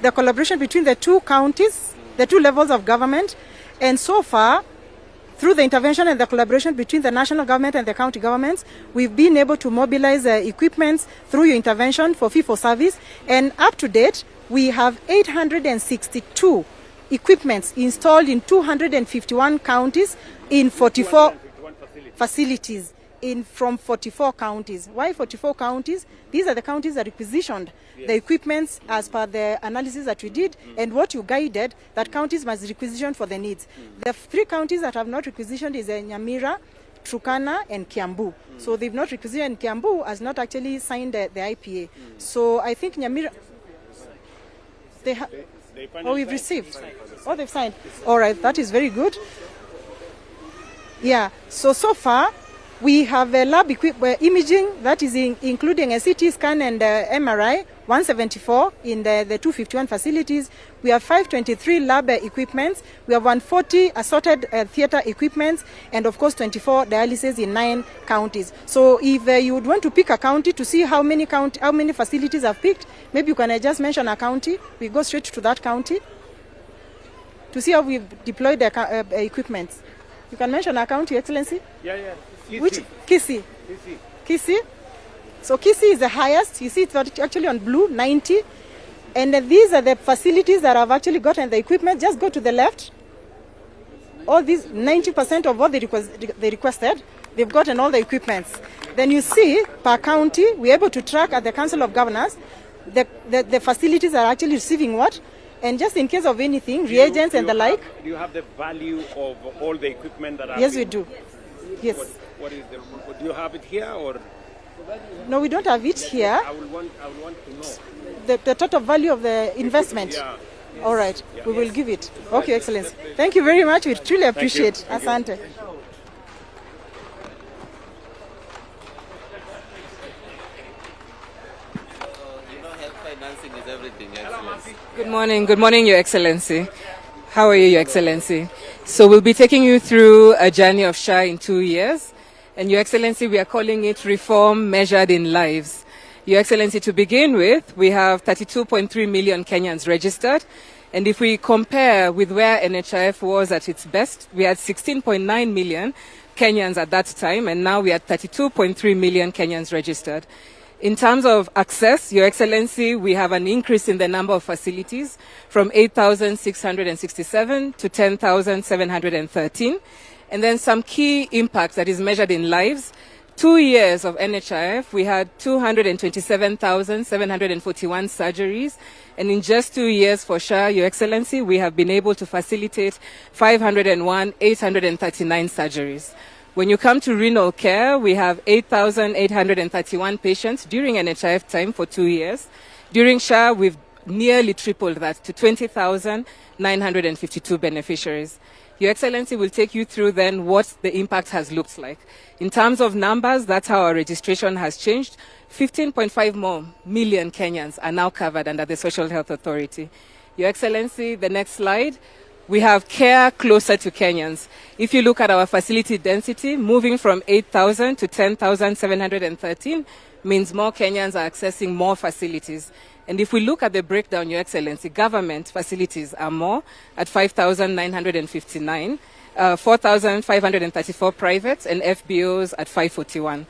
the collaboration between the two counties, the two levels of government, and so far, through the intervention and the collaboration between the national government and the county governments, we've been able to mobilize equipments through your intervention for fee-for-service. And up to date, we have 862 equipments installed in 251 counties in 44 facilities from 44 counties. Why 44 counties? These are the counties that requisitioned the equipments as per the analysis that we did and what you guided that counties must requisition for the needs. The 3 counties that have not requisitioned is Nyamira, Turkana, and Kiambu. So they've not requisitioned, and Kiambu has not actually signed the IPA. So I think Nyamira, we've received. Oh, they've signed. All right, that is very good. Yeah, so far, we have a lab imaging that is including a CT scan and MRI, 174 in the 251 facilities. We have 523 lab equipments. We have 140 assorted theater equipments, and of course 24 dialysis in 9 counties. So if you would want to pick a county to see how many facilities have picked, maybe you can just mention a county. We go straight to that county to see how we've deployed the equipment. You can mention a county, Excellency? Yeah. Kicc. Which? Kicc. Kicc. So Kicc is the highest. You see it's actually on blue, 90. And these are the facilities that have actually gotten the equipment. Just go to the left. All these, 90% of what they requested, they've gotten all the equipments. Then you see, per county, we're able to track at the Council of Governors the facilities are actually receiving what. And just in case of anything, reagents and the like. Do you have the value of all the equipment that are? Yes, we do. Yes. What is do you have it here or? No, we don't have it here. I will want to know. The total value of the investment. Yeah. All right, we will give it. Okay, Excellency. Thank you very much. We truly appreciate. Asante. Financing is everything, Excellency. Good morning, Your Excellency. How are you, Your Excellency? So we'll be taking you through a journey of SHA in 2 years. And Your Excellency, we are calling it reform measured in lives. Your Excellency, to begin with, we have 32.3 million Kenyans registered. And if we compare with where NHIF was at its best, we had 16.9 million Kenyans at that time, and now we are 32.3 million Kenyans registered. In terms of access, Your Excellency, we have an increase in the number of facilities from 8,667 to 10,713. And then some key impacts that is measured in lives. 2 years of NHIF, we had 227,741 surgeries. And in just 2 years for SHA, Your Excellency, we have been able to facilitate 501,839 surgeries. When you come to renal care, we have 8,831 patients during NHIF time for 2 years. During SHA, we've nearly tripled that to 20,952 beneficiaries. Your Excellency will take you through then what the impact has looked like. In terms of numbers, that's how our registration has changed. 15.5 more million Kenyans are now covered under the Social Health Authority. Your Excellency, the next slide. We have care closer to Kenyans. If you look at our facility density, moving from 8,000 to 10,713 means more Kenyans are accessing more facilities. And if we look at the breakdown, Your Excellency, government facilities are more at 5,959, 4,534 private, and FBOs at 541.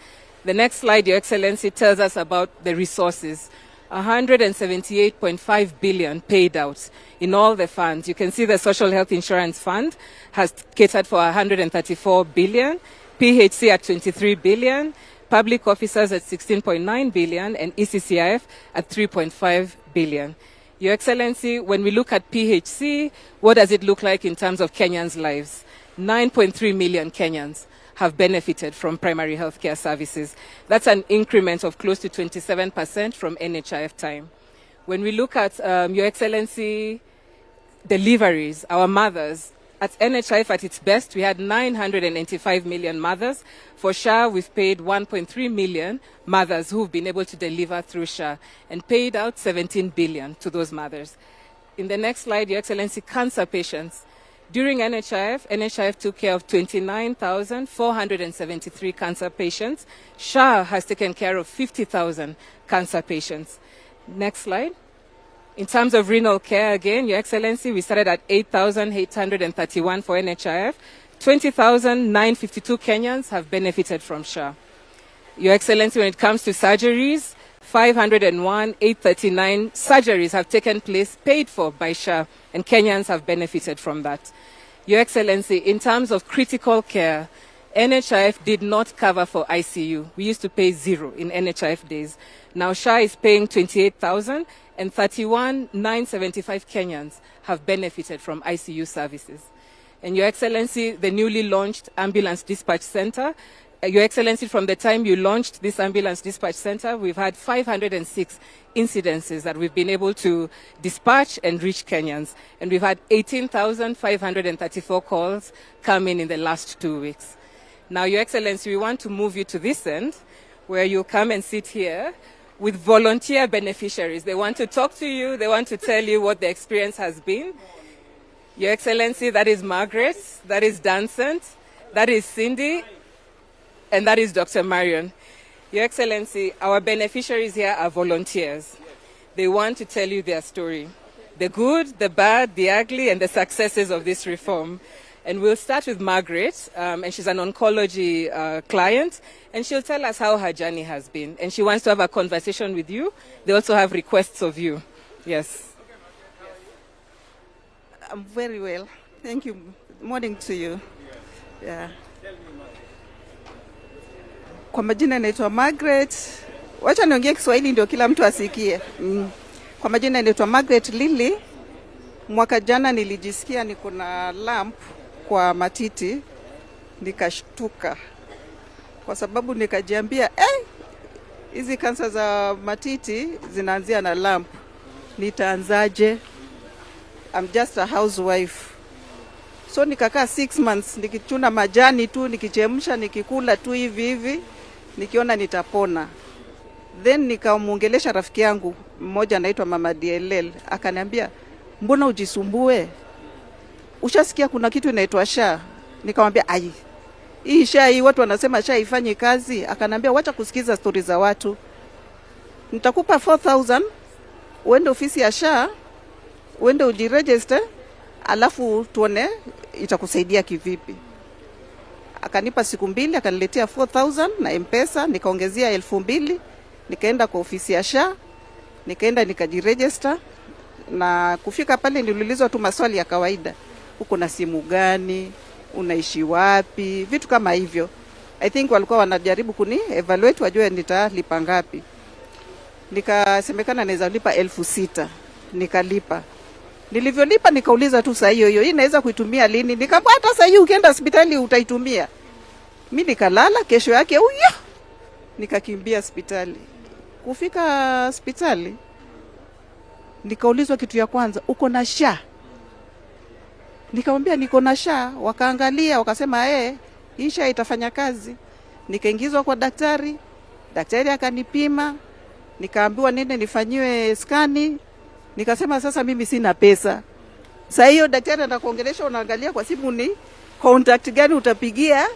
The next slide, Your Excellency, tells us about the resources. 178.5 billion paid out in all the funds. You can see the Social Health Insurance Fund has catered for 134 billion, PHC at 23 billion, public officers at 16.9 billion, and ECCIF at 3.5 billion. Your Excellency, when we look at PHC, what does it look like in terms of Kenyans' lives? 9.3 million Kenyans have benefited from primary health care services. That's an increment of close to 27% from NHIF time. When we look at, Your Excellency, deliveries, our mothers, at NHIF at its best, we had 985 million mothers. For SHA, we've paid 1.3 million mothers who've been able to deliver through SHA and paid out 17 billion to those mothers. In the next slide, Your Excellency, cancer patients. During NHIF took care of 29,473 cancer patients. SHA has taken care of 50,000 cancer patients. Next slide. In terms of renal care, again, Your Excellency, we started at 8,831 for NHIF. 20,952 Kenyans have benefited from SHA. Your Excellency, when it comes to surgeries, 501,839 surgeries have taken place paid for by SHA, and Kenyans have benefited from that. Your Excellency, in terms of critical care, NHIF did not cover for ICU. We used to pay 0 in NHIF days. Now SHA is paying 28,000, and 31,975 Kenyans have benefited from ICU services. And Your Excellency, the newly launched Ambulance Dispatch Center, Your Excellency, from the time you launched this Ambulance Dispatch Center, we've had 506 incidences that we've been able to dispatch and reach Kenyans. And we've had 18,534 calls come in the last 2 weeks. Now, Your Excellency, we want to move you to this end, where you'll come and sit here with volunteer beneficiaries. They want to talk to you. They want to tell you what the experience has been. Your Excellency, that is Margaret, that is Dancent, that is Cindy, and that is Dr. Marion. Your Excellency, our beneficiaries here are volunteers. They want to tell you their story, the good, the bad, the ugly, and the successes of this reform. And we'll start with Margaret, and she's an oncology client, and she'll tell us how her journey has been. And she wants to have a conversation with you. They also have requests of you. Yes. I'm very well. Thank you. Good morning to you. Yeah. Kwa majina naitwa Margaret. Wacha niongee Kiswahili ndio kila mtu asikie. Kwa majina naitwa Margaret Lily. Mwaka jana nilijisikia niko na lump kwa matiti, nikashtuka. Kwa sababu nikajiambia, hizi kansa za matiti zinaanzia na lump. Nitaanzaje? I'm just a housewife. So nikakaa 6 months nikichuna majani tu, nikichemsha, nikikula tu hivi, nikiona nitapona. Then nikamuongelesha rafiki yangu mmoja anaitwa Mama DLL, akaniambia, "Mbona ujisumbue? Ushasikia kuna kitu inaitwa SHA?" Nikamwambia, hii SHA hii watu wanasema SHA ifanye kazi." Akaniambia, "Wacha kusikiza stories za watu. Nitakupa 4,000, uende ofisi ya SHA, uende ujiregister, alafu tuone itakusaidia kivipi." Akanipa siku 2, akaniletea 4,000 na M-Pesa, nikaongezea 2,000, nikaenda kwa ofisi ya SHA, nikaenda nikajiregister, na kufika pale niliulizwa tu maswali ya kawaida. Uko na simu gani? Unaishi wapi? Vitu kama hivyo. I think walikuwa wanajaribu kuni evaluate wajue nitalipa ngapi. Nikasemekana naweza lipa 6,000. Nikalipa. Nilivyolipa nikauliza tu saa hiyo hii naweza kuitumia lini? Nikamwambia hata saa hii ukienda hospitali utaitumia. Mimi nikalala, kesho yake nikakimbia hospitali. Kufika hospitali nikaulizwa kitu ya kwanza, uko na SHA? Nikamwambia niko na SHA. Wakaangalia wakasema hii SHA itafanya kazi. Nikaingizwa kwa daktari. Daktari akanipima. Nikaambiwa nene nifanyiwe skani. Nikasema sasa mimi sina pesa. Sasa hiyo daktari anakuongelesha, unaangalia kwa simu ni contact gani utapigia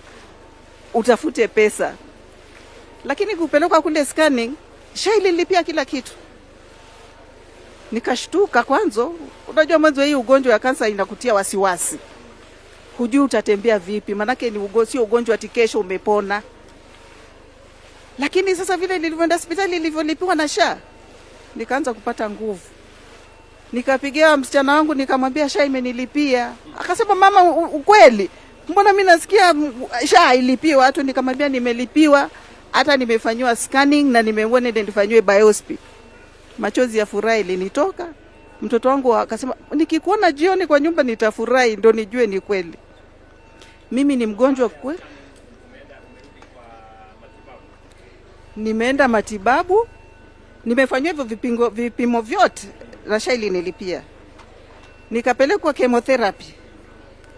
utafute pesa. Lakini kupelekwa kule scanning, SHA ililipia kila kitu. Nikashtuka kwanza. Unajua mwanzo hii ugonjwa ya kansa inakutia wasiwasi. Hujui utatembea vipi, manake ni sio ugonjwa ati kesho umepona. Lakini sasa vile nilivyoenda hospitali nilivyolipiwa na SHA, nikaanza kupata nguvu. Nikapigia msichana wangu nikamwambia SHA imenilipia. Akasema, "Mama, ukweli? Mbona mimi nasikia SHA ilipiwa?" Watu nikamwambia nimelipiwa, hata nimefanywa scanning na nimeona ndio nifanywe biopsy. Machozi ya furaha ilinitoka. Mtoto wangu akasema, "Nikikuona jioni kwa nyumba nitafurahi ndio nijue ni kweli." Mimi ni mgonjwa kweli. Nimeenda matibabu. Nimefanywa hivyo vipimo vyote. SHA ilinilipia. Nikapelekwa chemotherapy.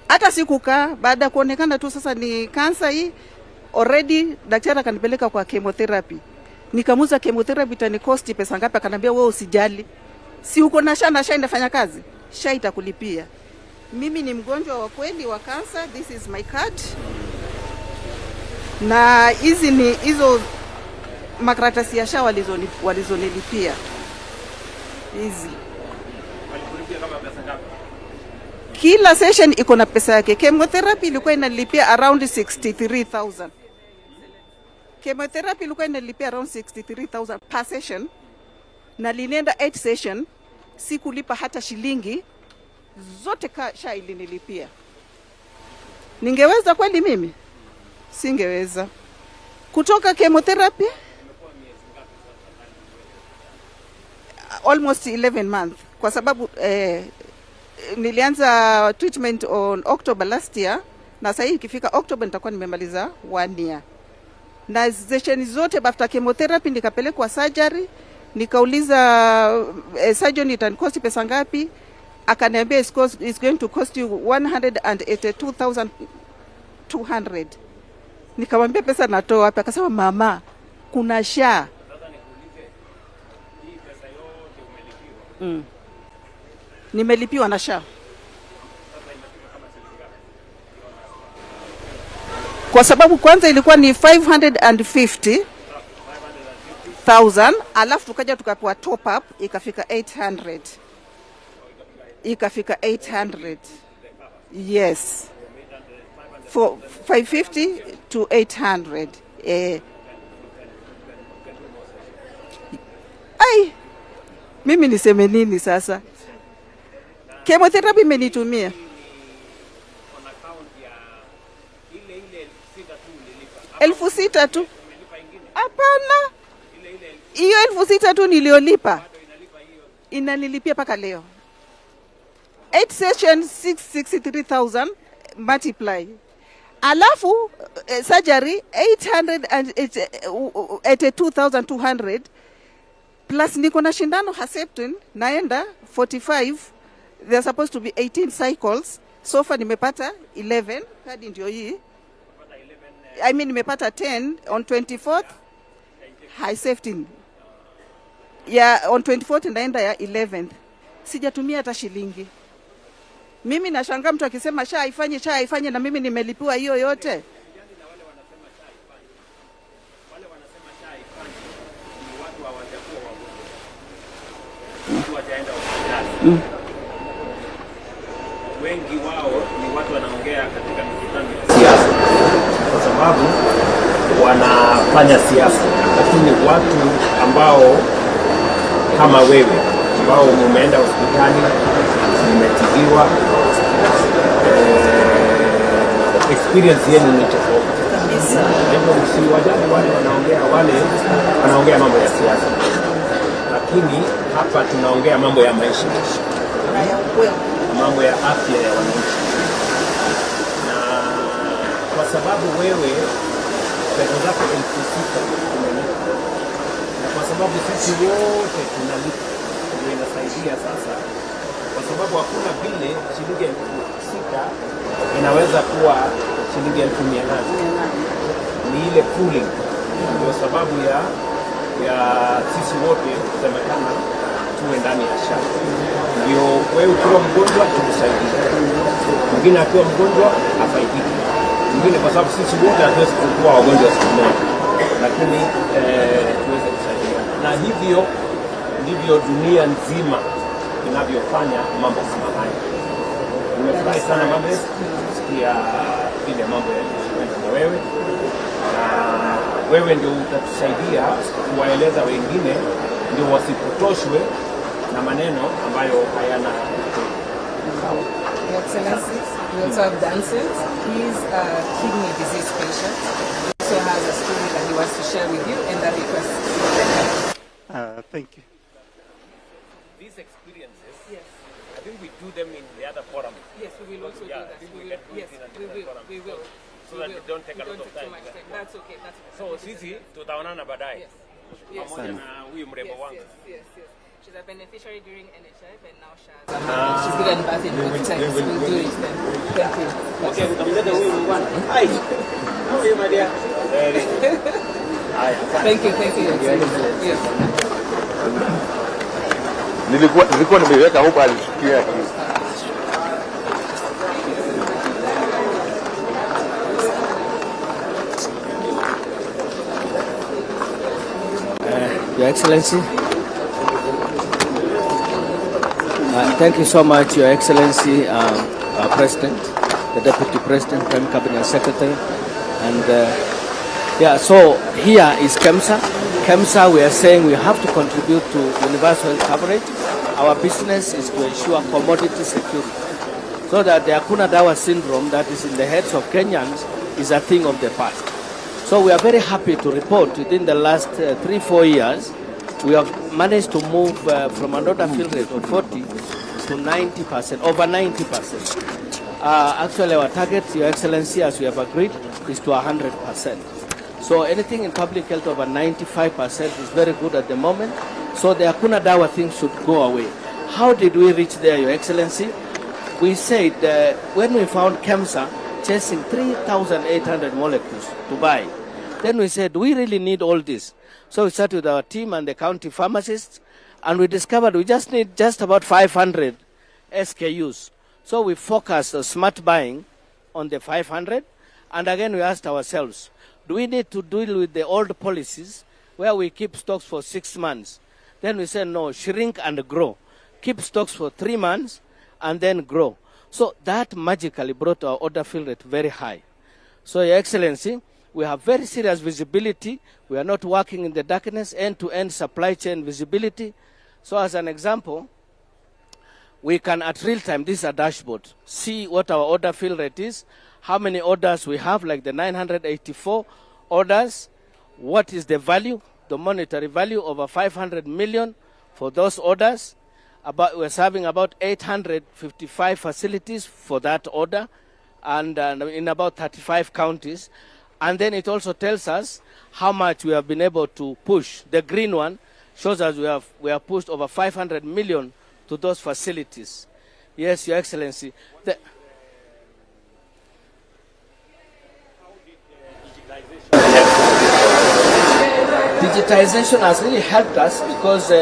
Hata sikukaa, baada kuonekana tu sasa ni kansa hii, already daktari akanipeleka kwa chemotherapy. Nikamuza chemotherapy itanicost pesa ngapi? Akaniambia, "Wewe usijali. Si uko na SHA na SHA inafanya kazi. SHA itakulipia." Mimi ni mgonjwa wa kweli wa kansa. This is my card. Na hizi ni hizo makaratasi ya SHA walizonilipia. Hizi. Walikulipia kama pesa ngapi? Kila session iko na pesa yake. Chemotherapy ilikuwa inalipia around 63,000. Chemotherapy ilikuwa inalipia around 63,000 per session. Na linienda 8 session, sikulipa hata shilingi, zote SHA ilinilipia. Ningeweza kweli mimi? Singeweza. Kutoka chemotherapy almost 11 months kwa sababu nilianza treatment on October last year na sasa ikifika October nitakuwa nimemaliza 1 year. Na session zote after chemotherapy nikapelekwa surgery, nikauliza surgeon itanikosti pesa ngapi? Akaniambia it's going to cost you 182,200. Nikamwambia pesa natoa wapi? Akasema mama, kuna SHA. Nimelipiwa na SHA. Kwa sababu kwanza ilikuwa ni 550,000, alafu tukaja tukapewa top up ikafika 800. Ikafika 800. Yes. For 550 to 800. Mimi niseme nini sasa? Chemotherapy imenitumia. Elfu sita tu. Hapana. Hiyo 6,000 tu niliolipa. Inanilipia paka leo. 8 sessions 663,000 multiply. Alafu surgery 882,200 plus niko na shindano Herceptin naenda 45. They're supposed to be 18 cycles. So far nimepata 11, hadi ndio hii. I mean nimepata 10 on 24th Herceptin. On 24th naenda ya 11th. Sijatumia hata shilingi. Mimi nashangaa mtu akisema SHA ifanye na mimi nimelipiwa hiyo yote. Wale wanasema SHA ifanye ni watu hawajakuwa wagonjwa. Watu wajaenda hospitali. Wengi wao ni watu wanaongea katika mikutano ya siasa. Kwa sababu wanafanya siasa. Lakini watu ambao kama wewe ambao umeenda hospitali, umetibiwa, experience yenu ni tofauti kabisa. Hivyo msiwajali wale wanaongea mambo ya siasa, lakini hapa tunaongea mambo ya maisha, mambo ya afya ya wananchi. Na kwa sababu wewe pesa zako 6,000 umelipa, na kwa sababu sisi wote tunalipa, ndio inasaidia sasa. Kwa sababu hakuna vile shilingi 6,000 inaweza kuwa shilingi 1,800. Ni ile pooling. Ndio sababu ya sisi wote kusemekana tuwe ndani ya SHA. Ndio wewe ukiwa mgonjwa tukusaidie, mwingine akiwa mgonjwa afaidike, mwingine, kwa sababu sisi wote hatuwezi kuwa wagonjwa siku moja, lakini tuweze kusaidia. Na hivyo ndivyo dunia nzima inavyofanya mambo kama haya. Nimefurahi sana mama kusikia ile mambo ya wewe, na wewe ndio utatusaidia kuwaeleza wengine ndio wasipotoshwe na maneno ambayo hayana. Your Excellency, we also have Dancers. He's a kidney disease patient. He also has a story that he wants to share with you and that request. Thank you. These experiences, yes, I think we do them in the other forum. Yes, we will also do that. We will. So that they don't take a lot of time. That's okay. So sisi tutaonana baadaye. Yes. Pamoja na huyu mrembo wangu. Yes. She's a beneficiary during NHF and now she's given birth in good times. We'll do it then. Thank you. Okay, utamleta huyu mwana. Hai. How are you, my dear? Very. Thank you. Yes. Nilikuwa nimeweka huko alisikia. Your Excellency, Thank you so much, Your Excellency, our President, the Deputy President, Prime Cabinet Secretary, and so here is KEMSA. KEMSA, we are saying we have to contribute to universal health coverage. Our business is to ensure commodity security, so that the Hakuna Dawa syndrome that is in the heads of Kenyans is a thing of the past. So we are very happy to report within the last 3-4 years, we have managed to move from an order fill rate of 40 to 90%, over 90%. Actually, our target, Your Excellency, as we have agreed, is to 100%. So anything in public health over 95% is very good at the moment. So the Hakuna Dawa thing should go away. How did we reach there, Your Excellency? We said when we found KEMSA chasing 3,800 molecules to buy, then we said, do we really need all this? So we started with our team and the county pharmacists, and we discovered we just need just about 500 SKUs. So we focused on smart buying on the 500, and again we asked ourselves, do we need to deal with the old policies where we keep stocks for 6 months? Then we said, no, shrink and grow. Keep stocks for 3 months and then grow. So that magically brought our order fill rate very high. So, Your Excellency, we have very serious visibility. We are not working in the darkness, end-to-end supply chain visibility. So as an example, we can at real time, this is a dashboard, see what our order fill rate is, how many orders we have, like the 984 orders, what is the value, the monetary value, over 500 million for those orders. We're serving about 855 facilities for that order, and in about 35 counties. And then it also tells us how much we have been able to push. The green one shows us we have pushed over 500 million to those facilities. Yes, Your Excellency. Digitization has really helped us because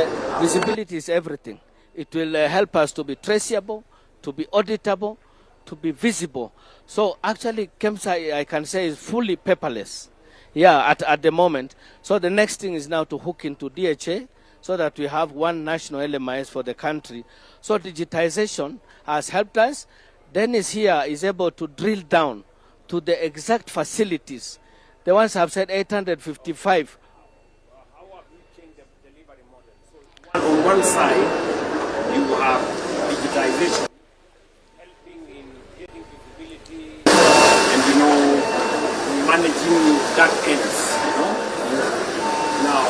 visibility is everything. It will help us to be traceable, to be auditable, to be visible. So actually, KEMSA, I can say, is fully paperless. Yeah, at the moment. So the next thing is now to hook into DHA so that we have one national LMIS for the country. So digitization has helped us. Dennis here is able to drill down to the exact facilities. The ones have said 855. How have you changed the delivery model? So on one side, you have digitization, helping in getting visibility and, managing dark ends, Now,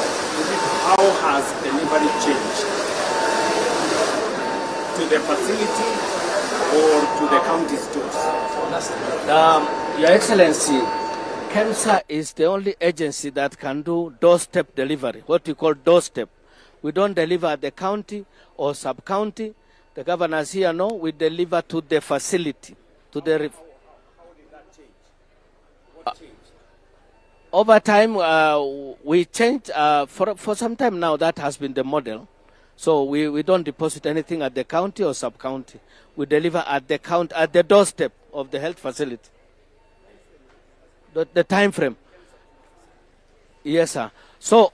how has delivery changed? To the facility or to the county stores? Your Excellency, KEMSA is the only agency that can do doorstep delivery, what we call doorstep. We don't deliver at the county or sub-county. The governors here know we deliver to the facility, to the... How did that change? What changed? Over time, we changed. For some time now, that has been the model. So we don't deposit anything at the county or sub-county. We deliver at the doorstep of the health facility. The time frame. Yes, sir. So,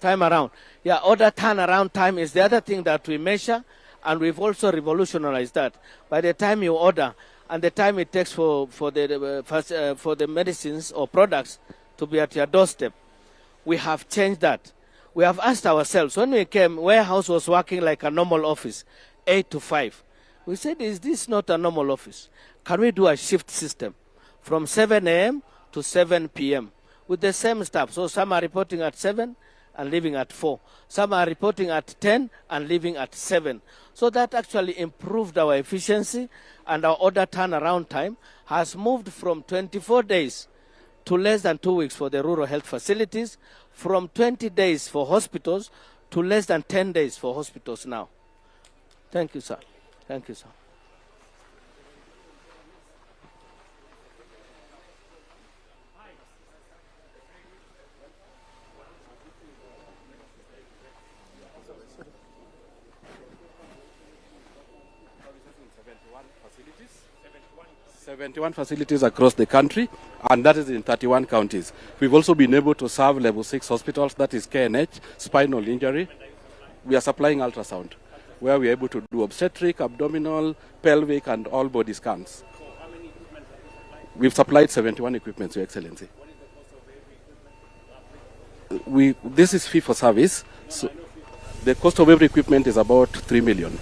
time around. Yeah, order turnaround time is the other thing that we measure, and we've also revolutionized that. By the time you order, and the time it takes for the medicines or products to be at your doorstep, we have changed that. We have asked ourselves, when we came, warehouse was working like a normal office, 8 to 5. We said, is this not a normal office? Can we do a shift system from 7 a.m. to 7 p.m. with the same staff? So some are reporting at 7 and leaving at 4. Some are reporting at 10 and leaving at 7. So that actually improved our efficiency, and our order turnaround time has moved from 24 days to less than 2 weeks for the rural health facilities, from 20 days for hospitals to less than 10 days for hospitals now. Thank you, sir. Thank you, sir. 71 facilities across the country, and that is in 31 counties. We've also been able to serve level 6 hospitals, that is KNH, spinal injury. We are supplying ultrasound. where we are able to do obstetric, abdominal, pelvic, and all body scans. We've supplied 71 equipments, Your Excellency. This is fee for service. So the cost of every equipment is about 3 million,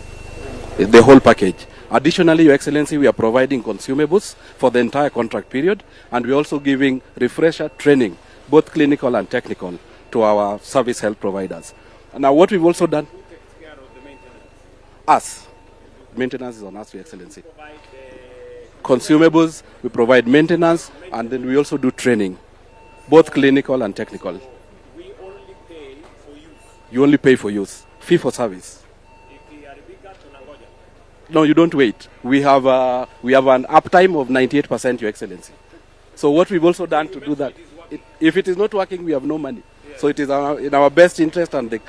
the whole package. Additionally, Your Excellency, we are providing consumables for the entire contract period, and we're also giving refresher training, both clinical and technical, to our service health providers. Now, what we've also done, us. Maintenance is on us, Your Excellency. Consumables, we provide maintenance, and then we also do training, both clinical and technical. We only pay for use. You only pay for use, fee for service. If we are bigger, tunangoja. No, you don't wait. We have an uptime of 98%, Your Excellency. So what we've also done to do that, if it is not working, we have no money. So it is in our best interest and the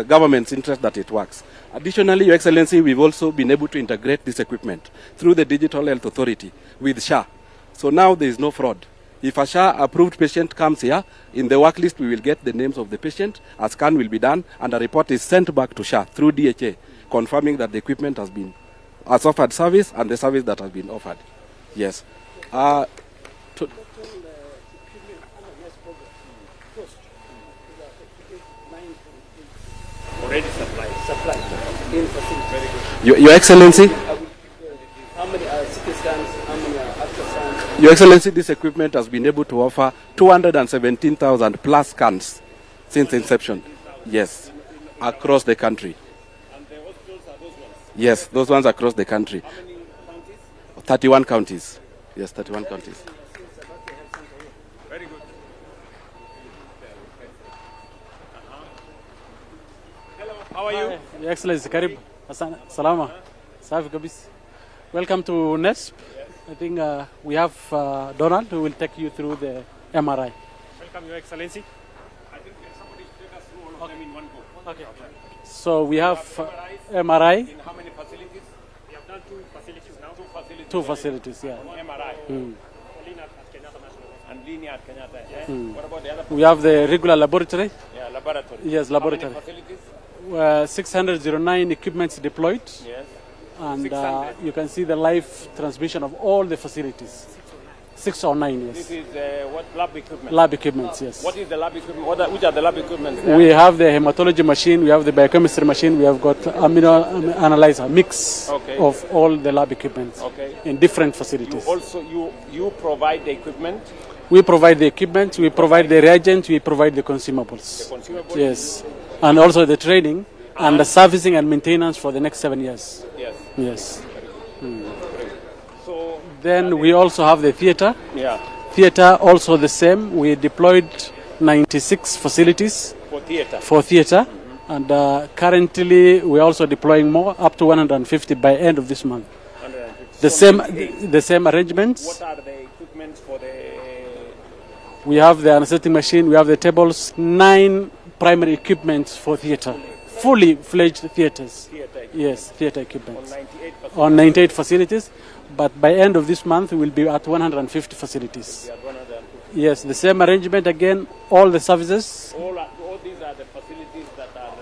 government's interest that it works. Additionally, Your Excellency, we've also been able to integrate this equipment through the Digital Health Authority with SHA. So now there is no fraud. If a SHA-approved patient comes here, in the work list we will get the names of the patient, a scan will be done, and a report is sent back to SHA through DHA, confirming that the equipment has offered service and the service that has been offered. Yes. Already supplied. In facility. Your Excellency, How many are CT scans? How many are ultrasounds? Your Excellency, this equipment has been able to offer 217,000 plus scans since inception. Yes, across the country. And the hospitals are those ones? Yes, those ones across the country. How many counties? 31 counties. Yes, 31 counties. Very good. Hello, how are you? Your Excellency, Karib. Salama. Safi kabisa. Welcome to NESP. I think we have Donald who will take you through the MRI. Welcome, Your Excellency. I think somebody should take us through all of them in one go. Okay. So we have MRI. In how many facilities? We have done two facilities now. Two facilities, yeah. MRI. Linear at Kenyatta National. And linear at Kenyatta. Yeah. What about the other? We have the regular laboratory. Yeah, laboratory. Yes, laboratory. How many facilities? 609 equipments deployed. Yes. And 600. you can see the live transmission of all the facilities. 609, yes. This is what lab equipment? Lab equipments, yes. What is the lab equipment? Which are the lab equipment? We have the hematology machine, we have the biochemistry machine, we have got amino analyzer, mix of all the lab equipment in different facilities. You provide the equipment? We provide the equipment, we provide the reagents, we provide the consumables. The consumables? Yes. And also the training and the servicing and maintenance for the next 7 years. Yes. Yes. So then we also have the theater. Yeah. Theater also the same. We deployed 96 facilities for theater. And currently we're also deploying more, up to 150 by end of this month. 150. The same arrangements. What are the equipment for the? We have the anesthetic machine, we have the tables, 9 primary equipments for theater. Fully fledged theaters. Yes, theater equipment. On 98 facilities. But by end of this month, we will be at 150 facilities. Yes, the same arrangement again, all the services. All these are the facilities that are...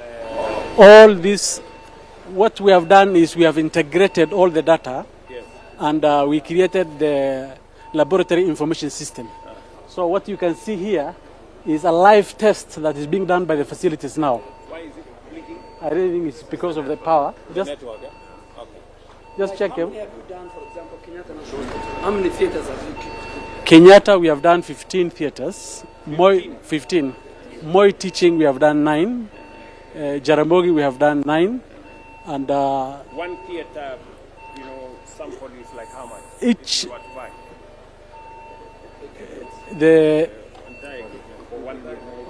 All this, what we have done is we have integrated all the data. Yes. And we created the laboratory information system. So what you can see here is a live test that is being done by the facilities now. Why is it blinking? I really think it's because of the power. Network, yeah? Just check him. How many have you done, for example, Kenyatta National Hospital? How many theaters have you kept? Kenyatta, we have done 15 theaters. 15. Moi Teaching, we have done 9. Jaramogi, we have done 9. And one theater, sample is like how much? Each. What to buy?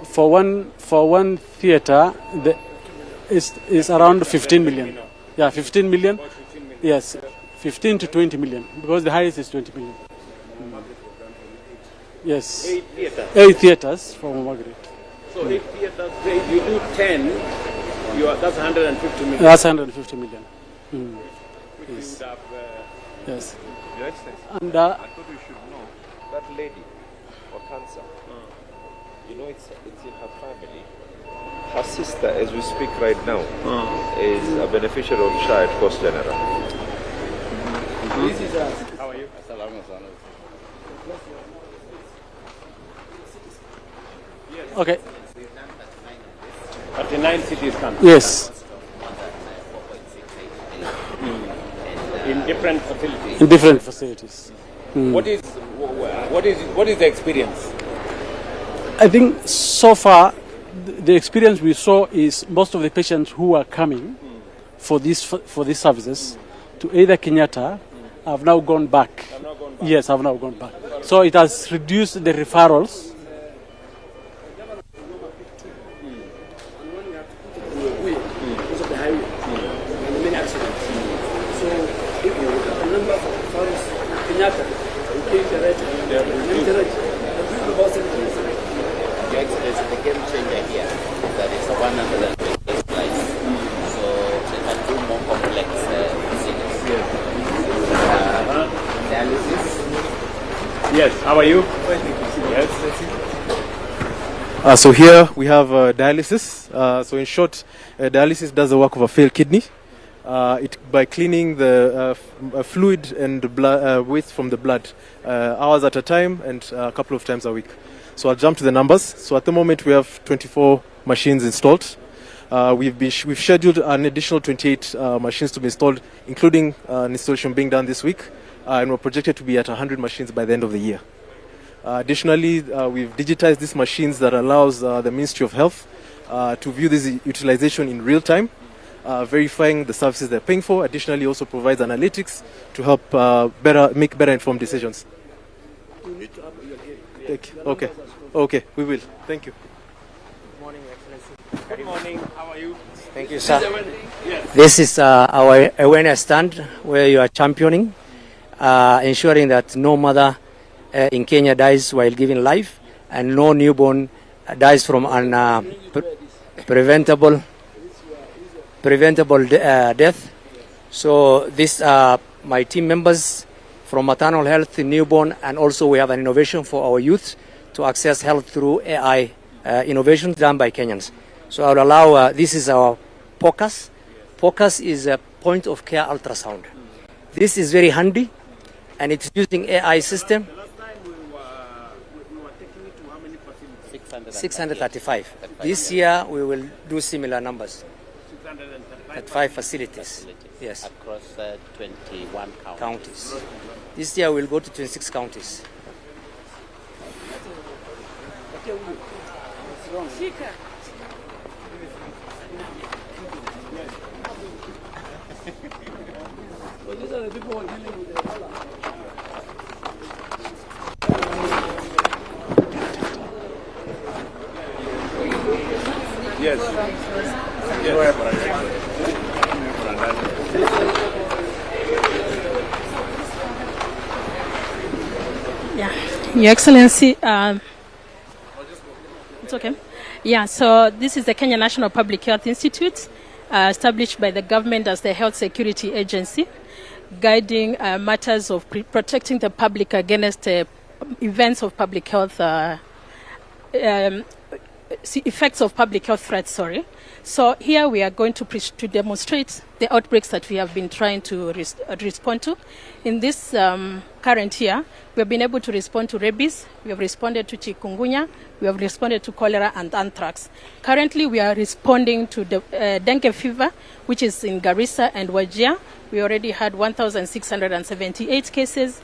For one theater, is around 15 million. Yeah, 15 million. Yes, 15 to 20 million, because the highest is 20 million. Yes. 8 theaters? 8 theaters for Margaret. So 8 theaters, you do 10, that's 150 million. That's 150 million. Yes. Yes. Your Excellency, And I thought you should know that lady for cancer. It's in her family. Her sister, as we speak right now, is a beneficiary of SHA at Coast General. This is a How are you? Okay. 39 cities come. Yes. In different facilities. In different facilities. What is the experience? I think so far the experience we saw is most of the patients who are coming for these services to either Kenyatta have now gone back. Yes, have now gone back. So it has reduced the referrals. because of the highway and many accidents. So if you look at the number of farms in Kenyatta, you take the rate, about 70%. Your Excellency, the game changer here is that it's a 120 slice. So they can do more complex procedures. Dialysis. Yes, how are you? Yes. So here we have dialysis. So in short, dialysis does the work of a failed kidney. By cleaning the fluid and waste from the blood hours at a time and a couple of times a week. So I'll jump to the numbers. So at the moment we have 24 machines installed. We've scheduled an additional 28 machines to be installed, including an installation being done this week, and we're projected to be at 100 machines by the end of the year. Additionally, we've digitized these machines that allows the Ministry of Health to view this utilization in real time, verifying the services they're paying for. Additionally, also provides analytics to help make better informed decisions. You need to have your hearing. Okay, we will. Thank you. Good morning, Excellency. Good morning, how are you? Thank you, sir. Yes. This is our awareness stand where you are championing, ensuring that no mother in Kenya dies while giving life and no newborn dies from an preventable death. So these are my team members from maternal health, newborn, and also we have an innovation for our youth to access health through AI innovations done by Kenyans. So I will allow, this is our POCUS. POCUS is a point of care ultrasound. This is very handy and it's using AI system. The last time we were taking it to how many facilities? 635. This year we will do similar numbers 635 at 5 facilities. Yes. Across 21 counties. This year we'll go to 26 counties. So these are the people who are dealing with the Ebola. Your Excellency, it's okay. Yeah, so this is the Kenya National Public Health Institute, established by the government as the health security agency, guiding matters of protecting the public against events of public health, effects of public health threats, sorry. So here we are going to demonstrate the outbreaks that we have been trying to respond to. In this current year, we have been able to respond to rabies, we have responded to chikungunya, we have responded to cholera and anthrax. Currently, we are responding to the dengue fever, which is in Garissa and Wajir. We already had 1,678 cases.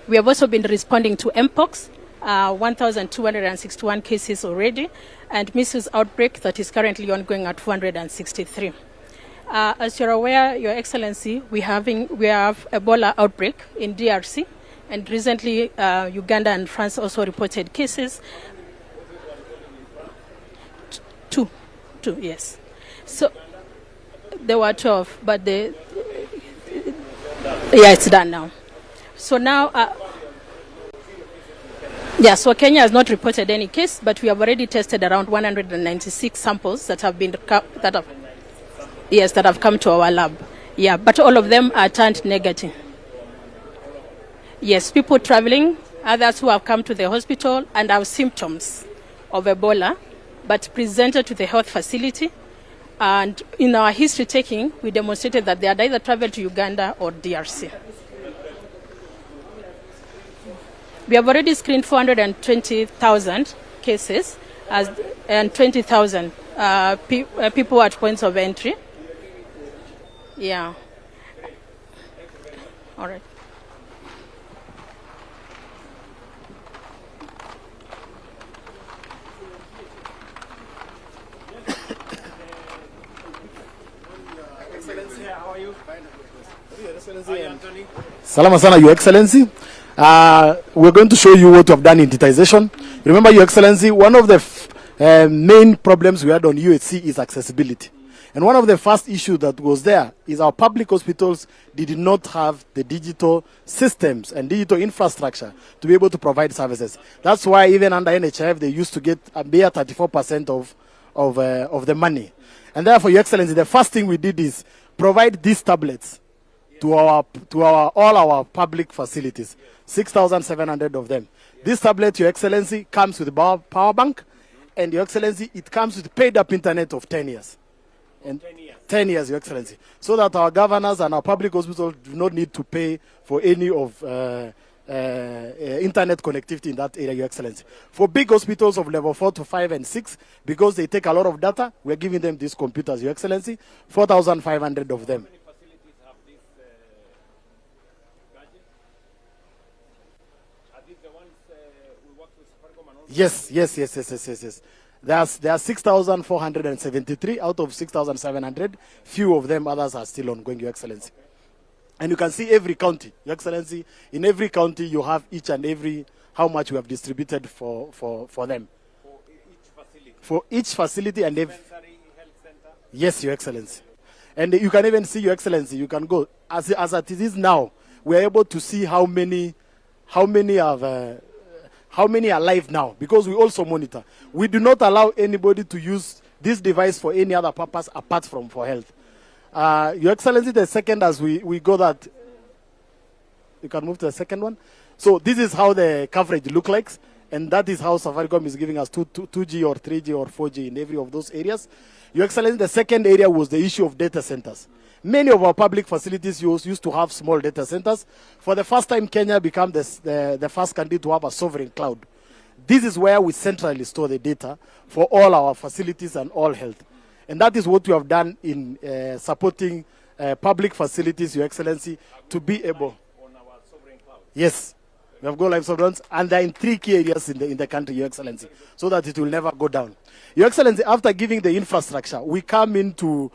We have also been responding to mpox, 1,261 cases already, and measles outbreak that is currently ongoing at 263. As you're aware, Your Excellency, we have Ebola outbreak in DRC, and recently Uganda and France also reported cases. Two, yes. So there were 12, but it's done now. So now. So Kenya has not reported any case, but we have already tested around 196 samples that have come to our lab. Yeah, but all of them are turned negative. Yes, people traveling, others who have come to the hospital and have symptoms of Ebola, but presented to the health facility. And in our history taking, we demonstrated that they had either traveled to Uganda or DRC. We have already screened 420,000 cases and 20,000 people at points of entry. Yeah. All right. Salama sana, Your Excellency. We're going to show you what we have done in digitization. Remember, Your Excellency, one of the main problems we had on UHC is accessibility. And one of the first issues that was there is our public hospitals did not have the digital systems and digital infrastructure to be able to provide services. That's why even under NHIF, they used to get a mere 34% of the money. And therefore, Your Excellency, the first thing we did is provide these tablets to all our public facilities, 6,700 of them. This tablet, Your Excellency, comes with a power bank, and Your Excellency, it comes with paid-up internet of 10 years. And 10 years, Your Excellency, so that our governors and our public hospitals do not need to pay for any of internet connectivity in that area, Your Excellency. For big hospitals of level 4 to 5 and 6, because they take a lot of data, we're giving them these computers, Your Excellency, 4,500 of them. Yes. There are 6,473 out of 6,700. Few of them, others are still ongoing, Your Excellency. And you can see every county, Your Excellency. In every county, you have each and every how much we have distributed for them. For each facility and every. Yes, Your Excellency. And you can even see, Your Excellency, you can go as it is now. We are able to see how many are live now, because we also monitor. We do not allow anybody to use this device for any other purpose apart from for health. Your Excellency, the second, as we go that, you can move to the second one. So this is how the coverage looks like, and that is how Safaricom is giving us 2G or 3G or 4G in every of those areas. Your Excellency, the second area was the issue of data centers. Many of our public facilities used to have small data centers. For the first time, Kenya became the first country to have a sovereign cloud. This is where we centrally store the data for all our facilities and all health. And that is what we have done in supporting public facilities, Your Excellency, to be able. On our sovereign cloud. Yes. We have Go Live Sovereigns, and they're in 3 key areas in the country, Your Excellency, so that it will never go down. Your Excellency, after giving the infrastructure, we come in to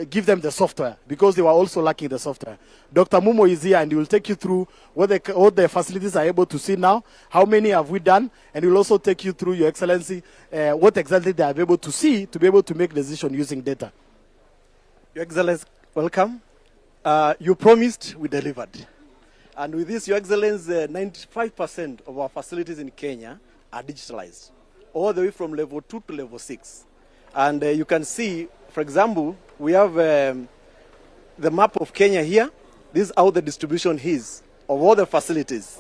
give them the software, because they were also lacking the software. Dr. Mumo is here, and he will take you through what the facilities are able to see now, how many have we done, and he will also take you through, Your Excellency, what exactly they are able to see to be able to make decisions using data. Your Excellency, welcome. You promised, we delivered. And with this, Your Excellency, 95% of our facilities in Kenya are digitalized, all the way from level 2 to level 6. And you can see, for example, we have the map of Kenya here. This is how the distribution is of all the facilities.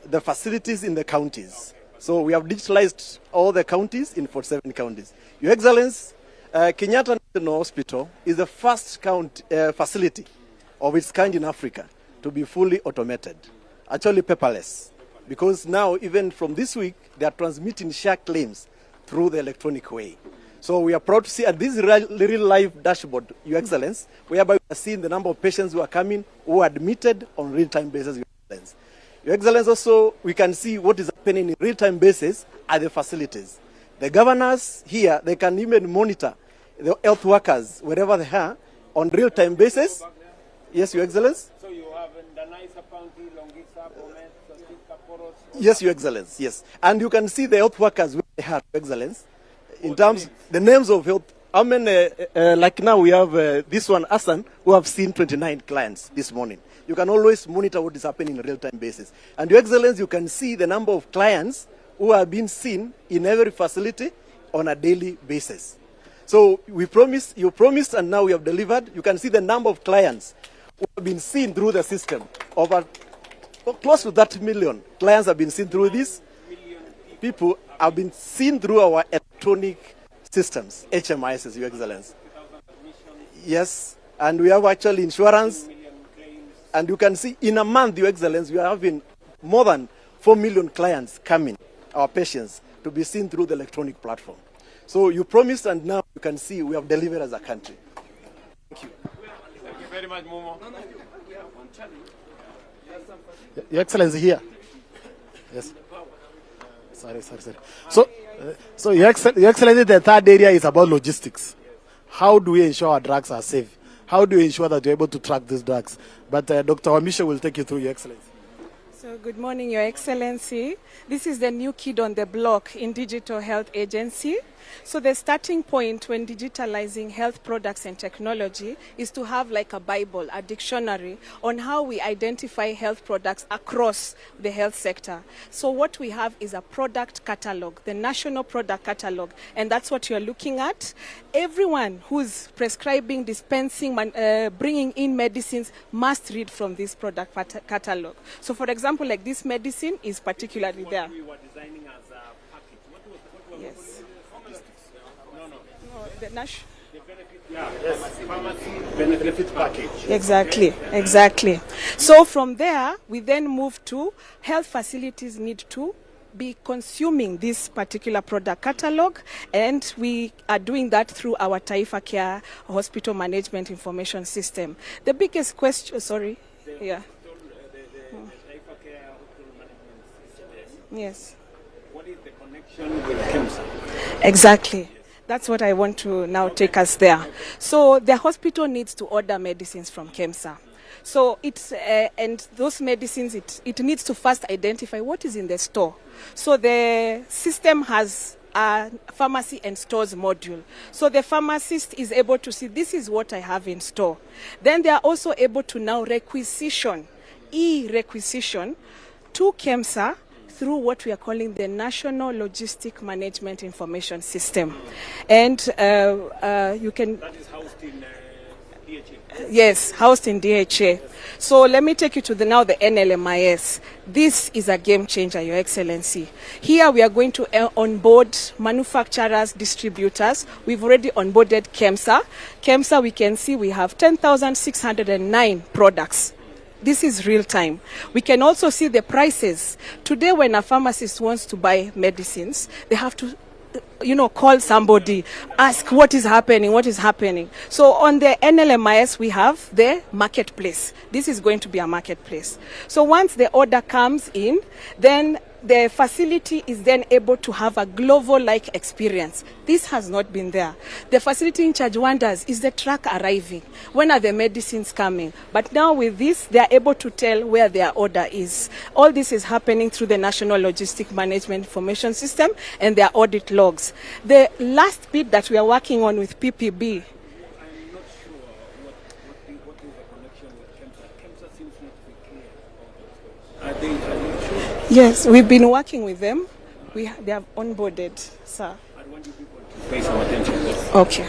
The facilities in the counties. So we have digitalized all the counties in 47 counties. Your Excellency, Kenyatta National Hospital is the first facility of its kind in Africa to be fully automated, actually paperless, because now even from this week they are transmitting share claims through the electronic way. So we are proud to see, and this is real live dashboard, Your Excellency, whereby we are seeing the number of patients who are coming, who are admitted on real-time basis, Your Excellency. Your Excellency, also we can see what is happening in real-time basis at the facilities. The governors here, they can even monitor the health workers wherever they are on real-time basis. Yes, Your Excellency. So you have yes, Your Excellency, yes. And you can see the health workers where they are, Your Excellency. In terms, the names of health, I mean, like now we have this one, Hassan, who have seen 29 clients this morning. You can always monitor what is happening in a real-time basis. And Your Excellency, you can see the number of clients who are being seen in every facility on a daily basis. So we promised, you promised, and now we have delivered. You can see the number of clients who have been seen through the system. Over close to 30 million clients have been seen through this. People have been seen through our electronic electronic systems, HMIs, Your Excellency. Yes, and we have actually insurance. And you can see in a month, Your Excellency, we are having more than 4 million clients coming, our patients, to be seen through the electronic platform. So you promised, and now you can see we have delivered as a country. Thank you. Thank you very much, Momo. Your Excellency, here. Yes. Sorry. So Your Excellency, the third area is about logistics. How do we ensure our drugs are safe? How do we ensure that we're able to track these drugs? But Dr. Wamisha will take you through, Your Excellency. So good morning, Your Excellency. This is the new kid on the block in Digital Health Agency. So the starting point when digitalizing health products and technology is to have like a Bible, a dictionary on how we identify health products across the health sector. So what we have is a product catalog, the national product catalog, and that's what you're looking at. Everyone who's prescribing, dispensing, bringing in medicines must read from this product catalog. So for example, like this medicine is particularly there. Yes. The benefit package. Exactly. So from there, we then move to health facilities need to be consuming this particular product catalog, and we are doing that through our Taifa Care Hospital Management Information System. The biggest question, Yes. What is the connection with Kemsa? Exactly. That's what I want to now take us there. So the hospital needs to order medicines from Kemsa. So it's and those medicines, it needs to first identify what is in the store. So the system has a pharmacy and stores module. So the pharmacist is able to see this is what I have in store. Then they are also able to now requisition to Kemsa through what we are calling the National Logistic Management Information System. And you can... That is housed in DHA? Yes, housed in DHA. So let me take you to the NLMIS. This is a game changer, Your Excellency. Here we are going to onboard manufacturers, distributors. We've already onboarded Kemsa. Kemsa, we can see we have 10,609 products. This is real time. We can also see the prices. Today, when a pharmacist wants to buy medicines, they have to, call somebody, ask what is happening. So on the NLMIS, we have the marketplace. This is going to be a marketplace. So once the order comes in, then the facility is then able to have a global-like experience. This has not been there. The facility in charge wonders, is the truck arriving? When are the medicines coming? But now with this, they are able to tell where their order is. All this is happening through the National Logistic Management Information System and their audit logs. The last bit that we are working on with PPB, yes, we've been working with them. They have onboarded, sir. And when do you want to pay some attention? Okay.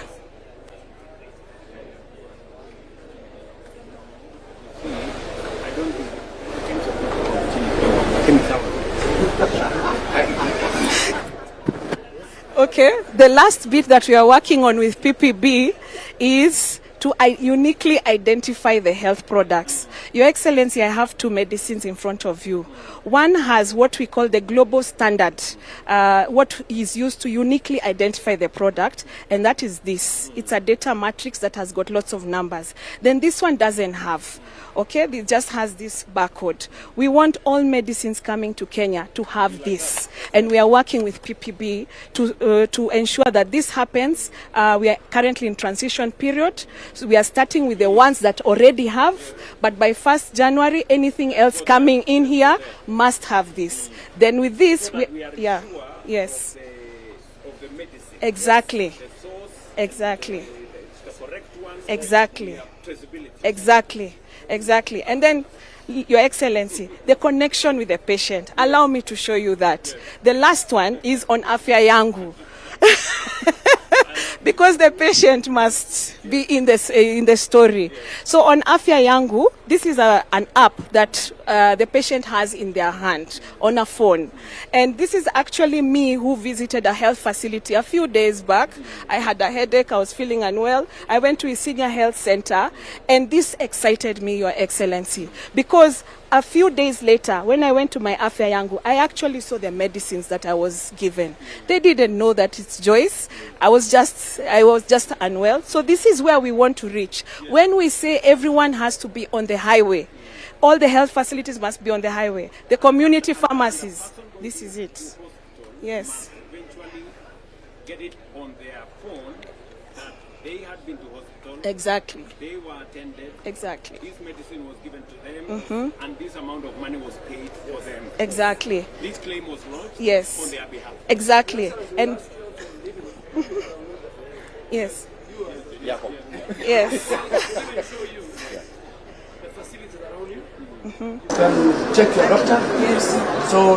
Okay, the last bit that we are working on with PPB is to uniquely identify the health products. Your Excellency, I have two medicines in front of you. One has what we call the global standard, what is used to uniquely identify the product, and that is this. It's a data matrix that has got lots of numbers. Then this one doesn't have. Okay, it just has this barcode. We want all medicines coming to Kenya to have this, and we are working with PPB to ensure that this happens. We are currently in transition period, so we are starting with the ones that already have, but by 1st January, anything else coming in here must have this. Then with this, yes, Of the medicine. Exactly. The source, Exactly. the correct ones, Exactly. traceability. Exactly. And then, Your Excellency, the connection with the patient. Allow me to show you that. The last one is on Afya Yangu. Because the patient must be in the story. So on Afya Yangu, this is an app that the patient has in their hand on a phone. And this is actually me who visited a health facility a few days back. I had a headache, I was feeling unwell. I went to a senior health center, and this excited me, Your Excellency, because a few days later, when I went to my afya yangu, I actually saw the medicines that I was given. They didn't know that it's Joyce. I was just unwell. So this is where we want to reach. When we say everyone has to be on the highway, all the health facilities must be on the highway. The community pharmacies, this is it. Yes. Eventually get it on their phone that they had been to hospital. Exactly. They were attended. Exactly. This medicine was given to them, and this amount of money was paid for them. Exactly. This claim was lodged Yes. on their behalf. Exactly. And yes. Yes. You can check your doctor. Yes. So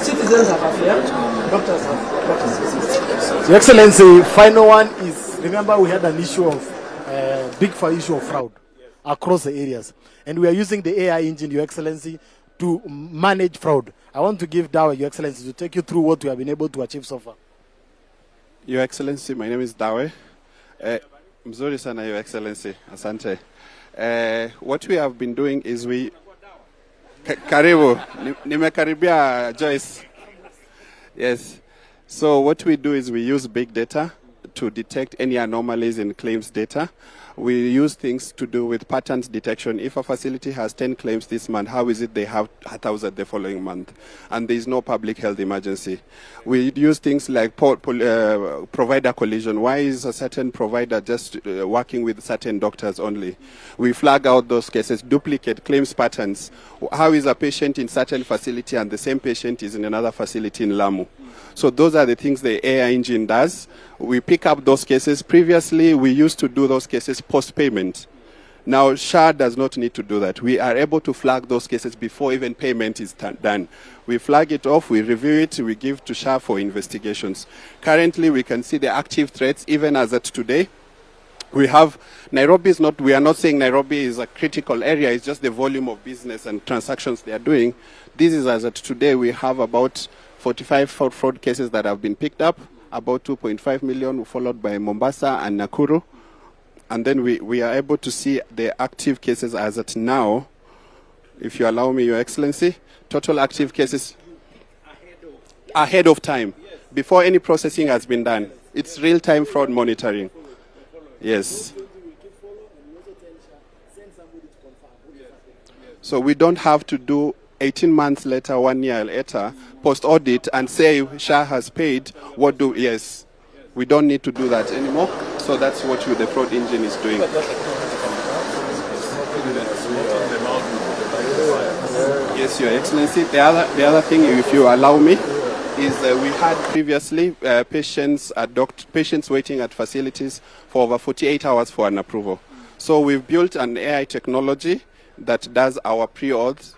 citizens have appeared, doctors have. Your Excellency, final one is, remember we had an issue of, big issue of fraud across the areas. And we are using the AI engine, Your Excellency, to manage fraud. I want to give Dawe, Your Excellency, to take you through what we have been able to achieve so far. Your Excellency, my name is Dawe. Mzuri sana, Your Excellency. Asante. What we have been doing is Karibu, nimekaribia Joyce. Yes. So what we do is we use big data to detect any anomalies in claims data. We use things to do with patterns detection. If a facility has 10 claims this month, how is it they have 1,000 the following month? And there is no public health emergency. We use things like provider collision. Why is a certain provider just working with certain doctors only? We flag out those cases, duplicate claims patterns. How is a patient in certain facility and the same patient is in another facility in Lamu? So those are the things the AI engine does. We pick up those cases. Previously, we used to do those cases post-payment. Now, SHA does not need to do that. We are able to flag those cases before even payment is done. We flag it off, we review it, we give to SHA for investigations. Currently, we can see the active threats, even as at today. We have, we are not saying Nairobi is a critical area, it's just the volume of business and transactions they are doing. This is as at today, we have about 45 fraud cases that have been picked up, about 2.5 million, followed by Mombasa and Nakuru. And then we are able to see the active cases as at now. If you allow me, Your Excellency, total active cases ahead of time, before any processing has been done. It's real-time fraud monitoring. Yes. So we don't have to do 18 months later, 1 year later, post-audit and say SHA has paid, yes. We don't need to do that anymore. So that's what the fraud engine is doing. Yes, Your Excellency. The other thing, if you allow me, is we had previously patients waiting at facilities for over 48 hours for an approval. So we've built an AI technology that does our pre-auths.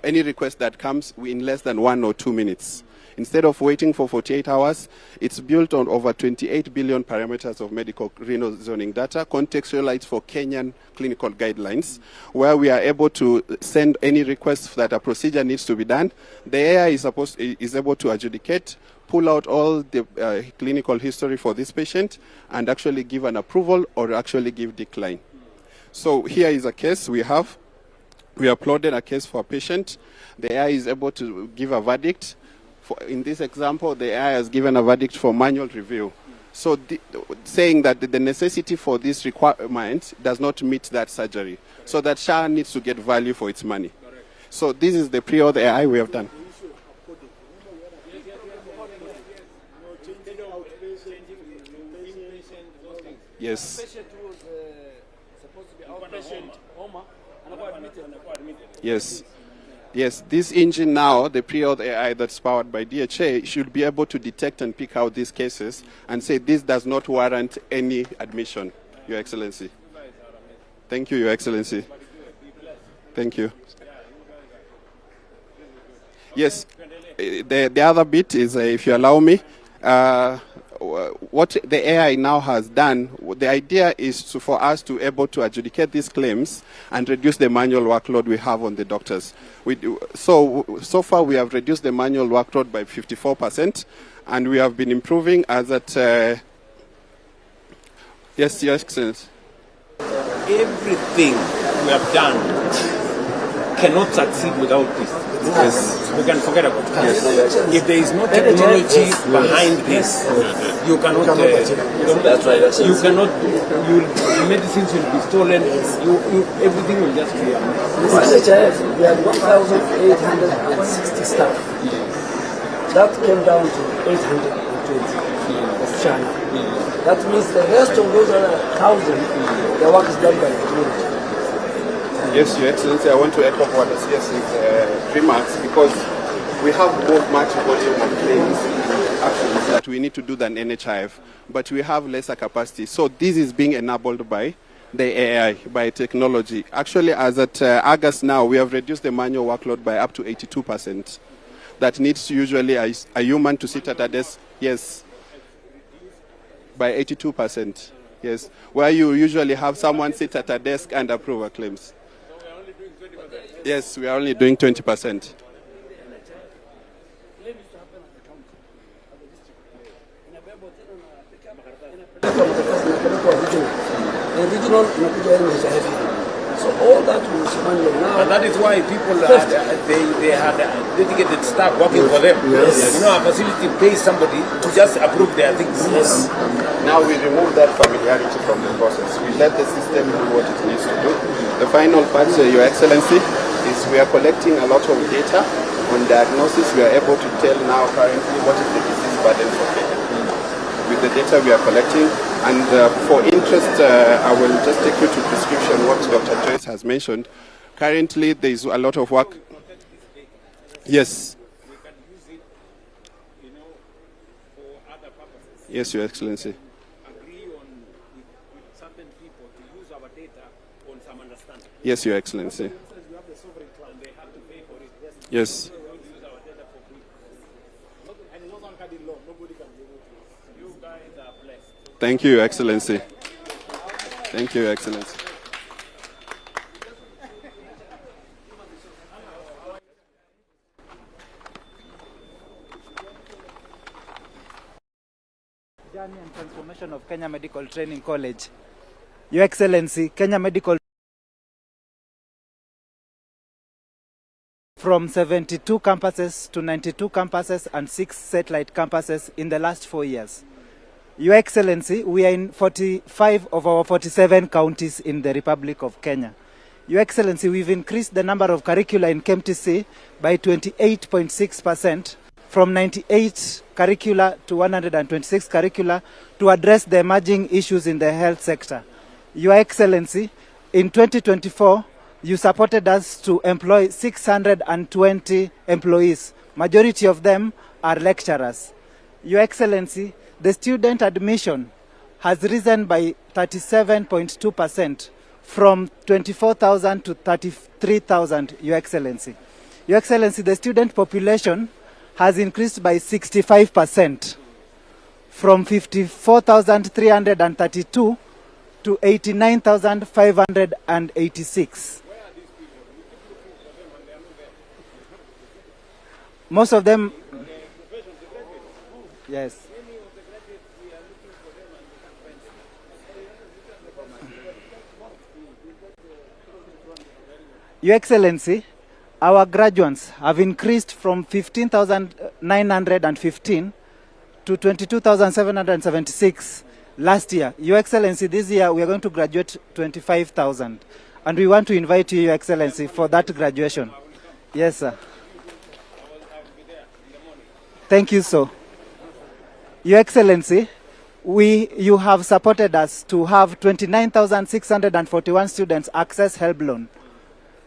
Any request that comes in less than 1 or 2 minutes. Instead of waiting for 48 hours, it's built on over 28 billion parameters of medical renal zoning data, contextualized for Kenyan clinical guidelines, where we are able to send any request that a procedure needs to be done. The AI is able to adjudicate, pull out all the clinical history for this patient, and actually give an approval or actually give decline. So here is a case we have. We uploaded a case for a patient. The AI is able to give a verdict. In this example, the AI has given a verdict for manual review. So saying that the necessity for this requirement does not meet that surgery. So that SHA needs to get value for its money. So this is the pre-auth AI we have done. Yes. Yes. Yes, this engine now, the pre-auth AI that's powered by DHA, should be able to detect and pick out these cases and say this does not warrant any admission, Your Excellency. Thank you, Your Excellency. Thank you. Yes, the other bit is, if you allow me, what the AI now has done, the idea is for us to able to adjudicate these claims and reduce the manual workload we have on the doctors. So far we have reduced the manual workload by 54%, and we have been improving as at... yes, Your Excellency. Everything we have done cannot succeed without this. Yes. We can forget about it. Yes. If there is no technology behind this, you cannot. You cannot. Medicines will be stolen. Everything will just be. For NHIF, we had 1,860 staff. That came down to 820 of China. That means the rest of those 1,000, the work is done by technology. Yes, Your Excellency, I want to echo what the CS's remarks, because we have much volume of claims actions that we need to do than NHIF, but we have lesser capacity. So this is being enabled by the AI, by technology. Actually, as at August now, we have reduced the manual workload by up to 82%. That needs usually a human to sit at a desk. Yes, by 82%. Yes, where you usually have someone sit at a desk and approve our claims. Yes, we are only doing 20%. So all that was manual now. And that is why people they had dedicated staff working for them. Yes. You know, a facility pays somebody to just approve their things. Yes. Now we remove that familiarity from the process. We let the system do what it needs to do. The final part, Your Excellency, is we are collecting a lot of data on diagnosis. We are able to tell now currently what is the disease burden for Kenya with the data we are collecting. And for interest, I will just take you to prescription, what Dr. Joyce has mentioned. Currently, there is a lot of work. Yes. Yes, Your Excellency. Agree on with certain people to use our data on some understanding. Yes, Your Excellency. Yes. Thank you, Your Excellency. Thank you, Your Excellency. Journey and transformation of Kenya Medical Training College. Your Excellency, Kenya Medical from 72 campuses to 92 campuses and 6 satellite campuses in the last 4 years. Your Excellency, we are in 45 of our 47 counties in the Republic of Kenya. Your Excellency, we've increased the number of curricula in KMTC by 28.6%, from 98 curricula to 126 curricula, to address the emerging issues in the health sector. Your Excellency, in 2024, you supported us to employ 620 employees. Majority of them are lecturers. Your Excellency, the student admission has risen by 37.2%, from 24,000 to 33,000, Your Excellency. Your Excellency, the student population has increased by 65%, from 54,332 to 89,586. Most of them, yes. Your Excellency, our graduates have increased from 15,915 to 22,776 last year. Your Excellency, this year we are going to graduate 25,000. And we want to invite you, Your Excellency, for that graduation. Yes, sir. Thank you, sir. Your Excellency, you have supported us to have 29,641 students access HELB loan.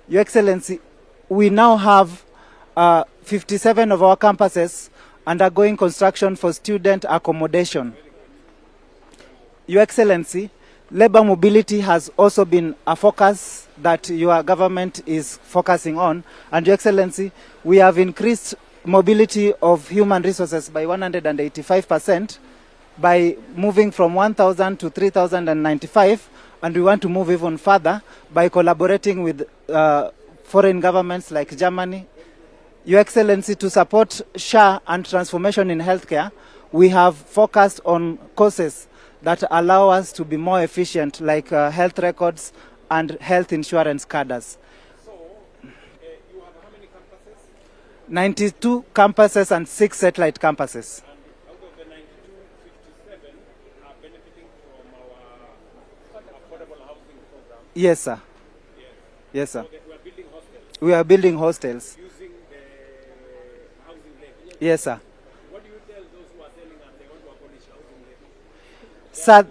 Your Excellency, we now have 57 of our campuses undergoing construction for student accommodation. Your Excellency, labor mobility has also been a focus that your government is focusing on. And Your Excellency, we have increased mobility of human resources by 185%, by moving from 1,000 to 3,095, and we want to move even further by collaborating with foreign governments like Germany. Your Excellency, to support SHA and transformation in healthcare, we have focused on courses that allow us to be more efficient, like health records and health insurance cadres. So, you have how many campuses? 92 campuses and 6 satellite campuses. And out of the 92, 57 are benefiting from our affordable housing program. Yes, sir. Yes. Yes, sir. So we are building hostels. We are building hostels. Using the housing levy. Yes, sir. What do you tell those who are telling us they want to abolish housing levy? Sir,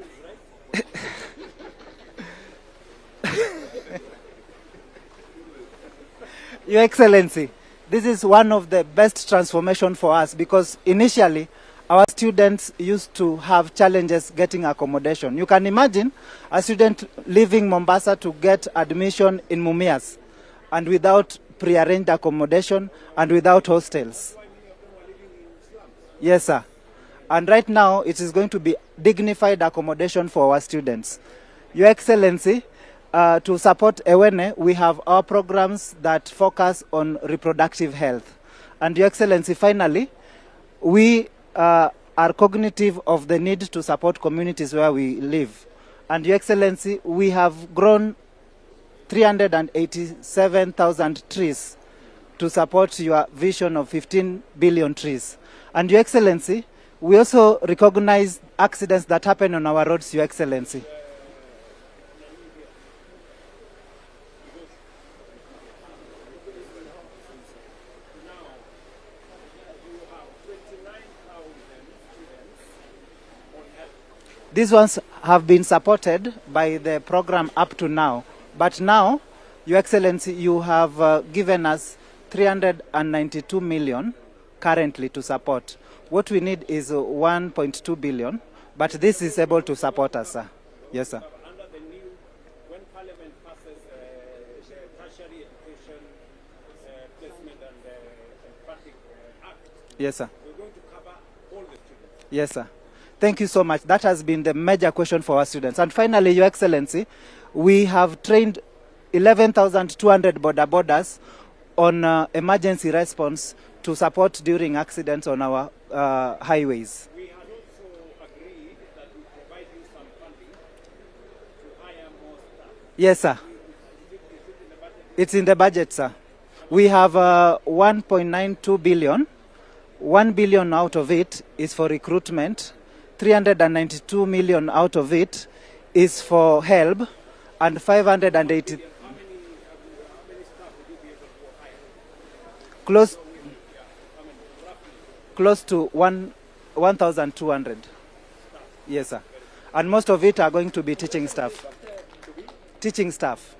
Your Excellency, this is one of the best transformation for us, because initially our students used to have challenges getting accommodation. You can imagine a student leaving Mombasa to get admission in Mumias, and without pre-arranged accommodation and without hostels. Yes, sir. And right now it is going to be dignified accommodation for our students. Your Excellency, to support Ewene, we have our programs that focus on reproductive health. And Your Excellency, finally, we are cognitive of the need to support communities where we live. And Your Excellency, we have grown 387,000 trees to support your vision of 15 billion trees. And Your Excellency, we also recognize accidents that happen on our roads, Your Excellency. These ones have been supported by the program up to now. But now, Your Excellency, you have given us 392 million currently to support. What we need is 1.2 billion, but this is able to support us, sir. Yes, sir. Under the new, when Parliament passes tertiary education placement and practice act, yes, sir. we're going to cover all the students. Yes, sir. Thank you so much. That has been the major question for our students. And finally, Your Excellency, we have trained 11,200 border borders on emergency response to support during accidents on our highways. We had also agreed that we provide you some funding to hire more staff. Yes, sir. It's in the budget, sir. We have 1.92 billion. 1 billion out of it is for recruitment. 392 million out of it is for help, and 580 close to 1,200. Yes, sir. And most of it are going to be teaching staff. Teaching staff.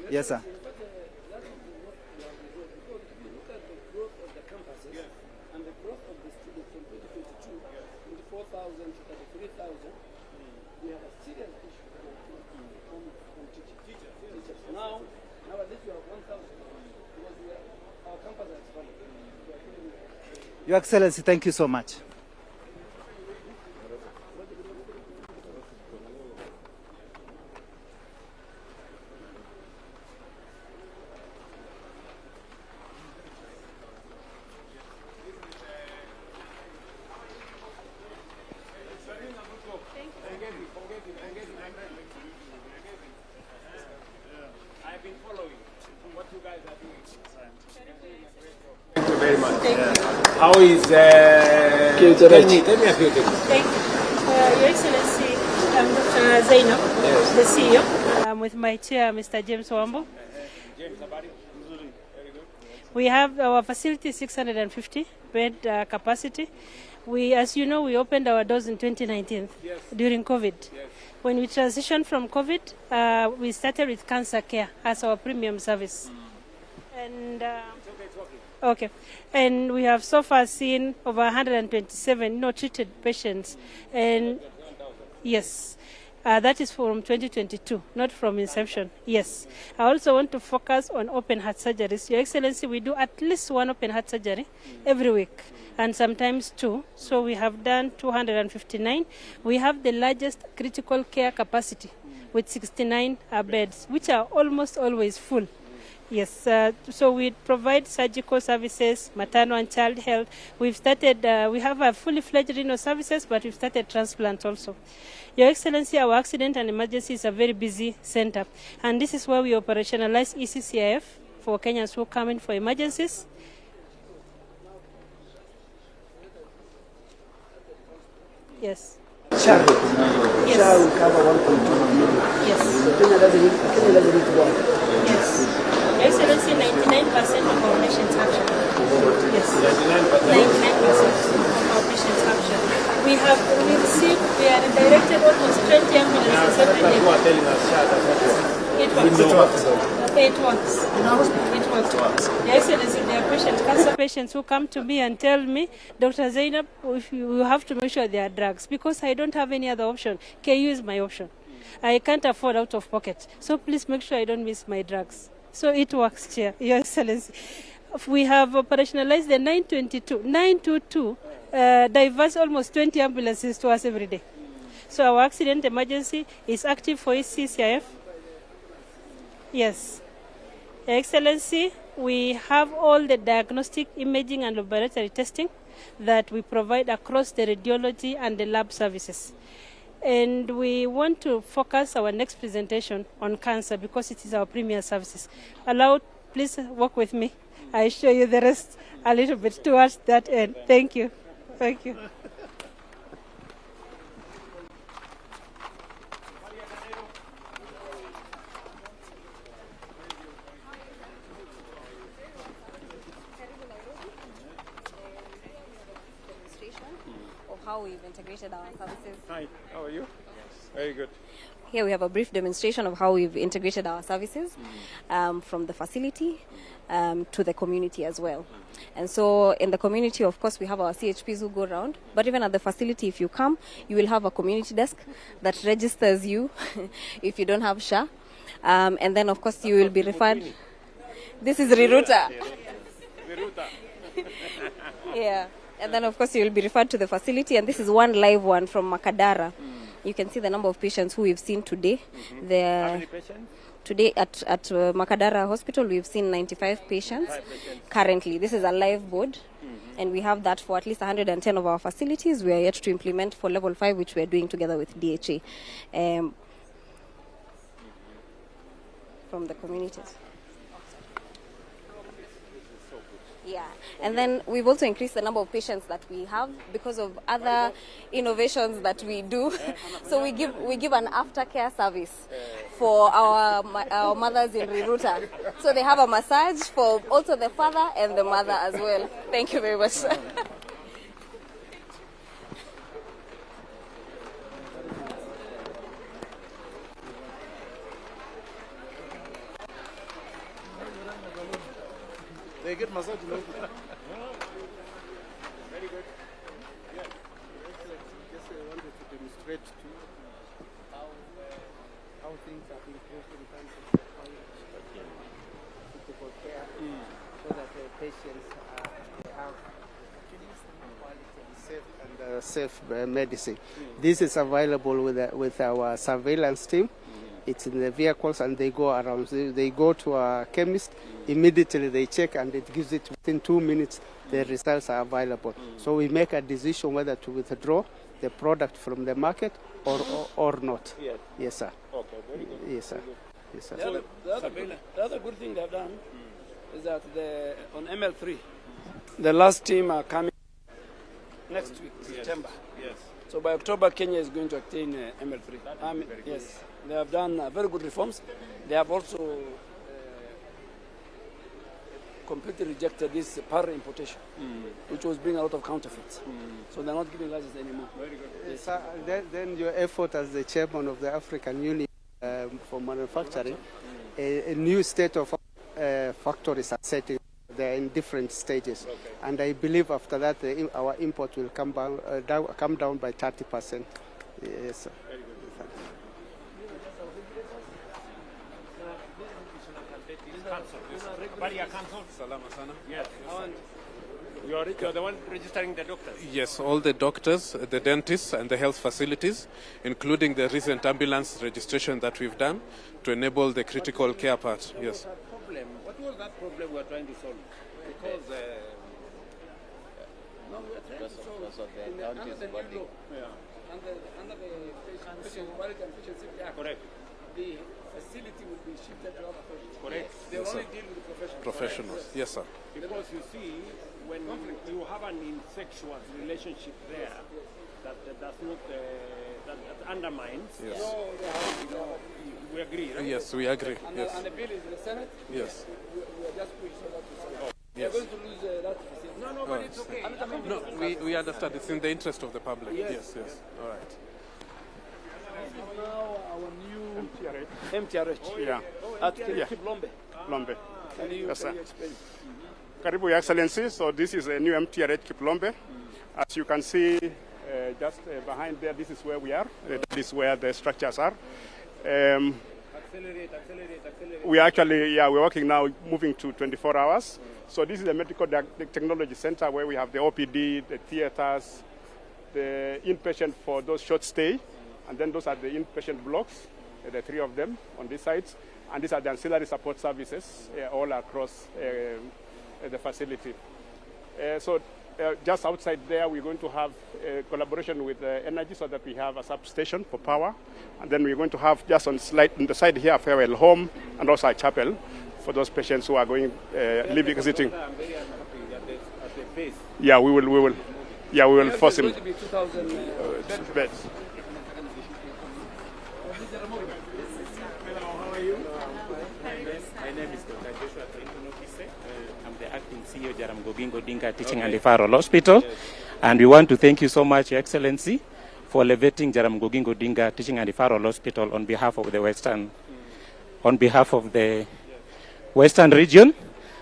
Yes, sir. Your Excellency, thank you so much. I've been following what you guys are doing. Thank you very much. Thank you. How is tell me a few things. Thank you. Your Excellency, I'm Dr. Zainab, Yes. the CEO. I'm with my chair, Mr. James Wambo. James, Very good. We have our facility 650 bed capacity. We, as you know, we opened our doors in 2019 during COVID. When we transitioned from COVID, we started with cancer care as our premium service. And okay, and we have so far seen over 127 treated patients, and yes, That is from 2022, not from inception. Yes. I also want to focus on open heart surgeries. Your Excellency, we do at least one open heart surgery every week, and sometimes two. So we have done 259. We have the largest critical care capacity with 69 beds, which are almost always full. Yes, so we provide surgical services, maternal and child health. We've started, we have a fully fledged renal services, but we've started transplant also. Your Excellency, our accident and emergency is a very busy center, and this is where we operationalize ECCIF for Kenyans who come in for emergencies. Yes. Shall we cover 1.2 million? Yes. Kenya doesn't need to go. Yes. Your Excellency, 99% of our patients have share. Yes. 99% of our patients have share. We are directed almost 20 ambulances every day. You are telling us It works. It works. Your Excellency, there are cancer patients who come to me and tell me, Dr. Zainab, if you have to make sure there are drugs, because I don't have any other option. KU is my option. I can't afford out of pocket. So please make sure I don't miss my drugs. So it works, Chair, Your Excellency. We have operationalized the 922 diverse almost 20 ambulances to us every day. So our accident emergency is active for ECCIF. Yes. Your Excellency, we have all the diagnostic, imaging and laboratory testing that we provide across the radiology and the lab services. And we want to focus our next presentation on cancer because it is our premier services. Please work with me. I show you the rest a little bit towards that end. Thank you. Thank you. Of how we've integrated our services. Hi, how are you? Very good. Here we have a brief demonstration of how we've integrated our services from the facility to the community as well. And so in the community, of course, we have our CHPs who go around, but even at the facility, if you come, you will have a community desk that registers you if you don't have SHA. And then, of course, you will be referred. This is Ruto. Yeah. And then, of course, you will be referred to the facility. And this is one live one from Makadara. You can see the number of patients who we've seen today. How many patients? Today at Makadara Hospital, we've seen 95 patients currently. This is a live board. And we have that for at least 110 of our facilities. We are yet to implement for level 5, which we are doing together with DHA from the communities. Yeah, and then we've also increased the number of patients that we have because of other innovations that we do. So we give an aftercare service for our mothers in Ruto. So they have a massage for also the father and the mother as well. Thank you very much. They get massage. Very good. Yeah. Just wanted to demonstrate to you how things have improved in terms of critical care, so that the patients have safe medicine. This is available with our surveillance team. It's in the vehicles and they go around. They go to a chemist, immediately they check and it gives it within 2 minutes the results are available. So we make a decision whether to withdraw the product from the market or not. Yes. Yes, sir. Okay, very good. Yes, sir. Yes, sir. The other good thing they've done is that on ML3, the last team are coming next week, September. Yes. So by October, Kenya is going to attain ML3. Yes, they have done very good reforms. They have also completely rejected this power importation, which was bringing a lot of counterfeits. So they're not giving license anymore. Very good. Yes. Sir, then your effort as the chairman of the African Union for manufacturing, a new state of factories are setting. They're in different stages, and I believe after that our import will come down by 30%. Yes, sir. Very good. Bali cancelled. Salama sana. Yes. You're the one registering the doctors? Yes, all the doctors, the dentists, and the health facilities, including the recent ambulance registration that we've done to enable the critical care part. Yes. What was that problem we're trying to solve? Because No, we are trying to solve in the, under the new law. Yeah. Under the patient quality and patient safety act. Correct. The facility will be shifted to other authorities. Correct. They Yes, only sir. deal with the professionals. Professionals. Yes, sir. Because you see, when you have an incestuous relationship there, that does not that undermines. Yes. We agree, right? Yes, we agree. And, Yes. and the bill is in the Senate. Yes. We are just pushing that to Senate. We Yes. are going to lose that facility. No, but it's okay. No, we understand. It's in the interest of the public. Yes, yes. All right. Now our new MTRH. Yeah. At Kiplombe. Lombe. Can you Yes, sir. explain? Karibu, Your Excellency. So this is a new MTRH Kiplombe. As you can see, just behind there, this is where we are. This is where the structures are. accelerate. We actually, we're working now, moving to 24 hours. So this is the Medical Technology Center where we have the OPD, the theaters, the inpatient for those short stay, and then those are the inpatient blocks, the three of them on this side, and these are the ancillary support services all across the facility. Just outside there, we're going to have a collaboration with energy so that we have a substation for power. And then we're going to have just on the side here, a farewell home and also a chapel for those patients who are going, living, visiting. I'm very unhappy at the pace. Yeah, we will. Yeah, we will force him. It's going to be 2,000 beds. My name is Dr. Joshua Kicc. I'm the acting CEO Jaramogi Odinga Teaching and Referral Hospital. And we want to thank you so much, Your Excellency, for elevating Jaramogi Odinga Teaching and Referral Hospital on behalf of the Western region.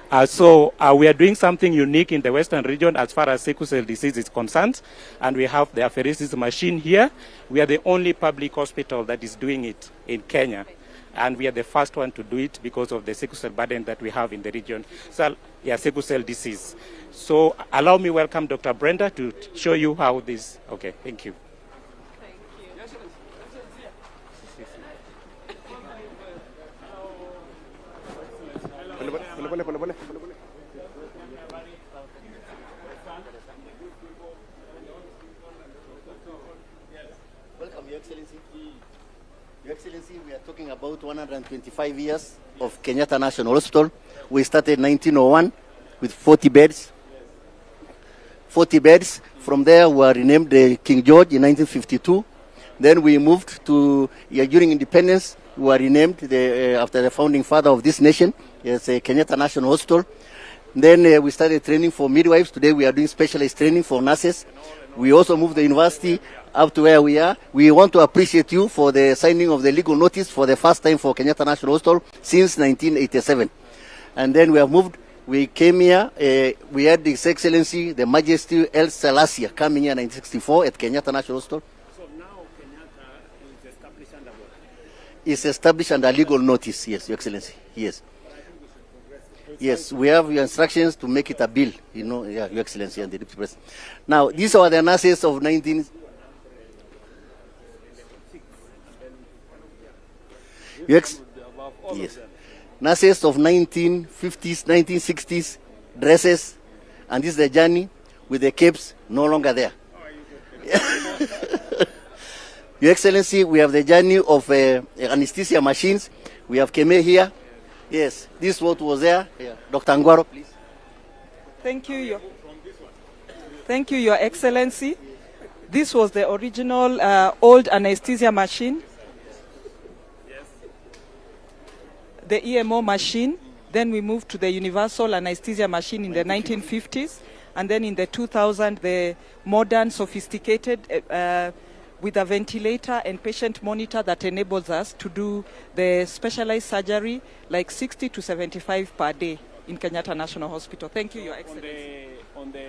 We are doing something unique in the Western region as far as sickle cell disease is concerned, and we have the apheresis machine here. We are the only public hospital that is doing it in Kenya, and we are the first one to do it because of the sickle cell burden that we have in the region. Sickle cell disease. So allow me welcome Dr. Brenda to show you how this. Okay, thank you. Welcome, Your Excellency. Your Excellency, we are talking about 125 years of Kenyatta National Hospital. We started in 1901 with 40 beds. 40 beds. From there, we were renamed King George in 1952. Then we moved to, during independence, we were renamed after the founding father of this nation. It's Kenyatta National Hospital. Then we started training for midwives. Today we are doing specialized training for nurses. We also moved the university up to where we are. We want to appreciate you for the signing of the legal notice for the first time for Kenyatta National Hospital since 1987. And then we have moved. We came here. We had His Excellency, the Majesty El Selassie, coming here in 1964 at Kenyatta National Hospital. So now Kenyatta is established under what? It's established under legal notice, yes, Your Excellency. Yes. Yes, we have your instructions to make it a bill, Your Excellency and the Deputy President. Now, these are the nurses of 19... Yes. Nurses of 1950s, 1960s, dresses, and this is the journey with the capes no longer there. Your Excellency, we have the journey of anesthesia machines. We have Keme here. Yes, this is what was there. Yeah. Dr. Angwaro, please. Thank you, Your Excellency. This was the original old anesthesia machine. The EMO machine. Then we moved to the universal anesthesia machine in the 1950s. And then in the 2000s, the modern, sophisticated, with a ventilator and patient monitor that enables us to do the specialized surgery like 60 to 75 per day in Kenyatta National Hospital. Thank you, Your Excellency. On the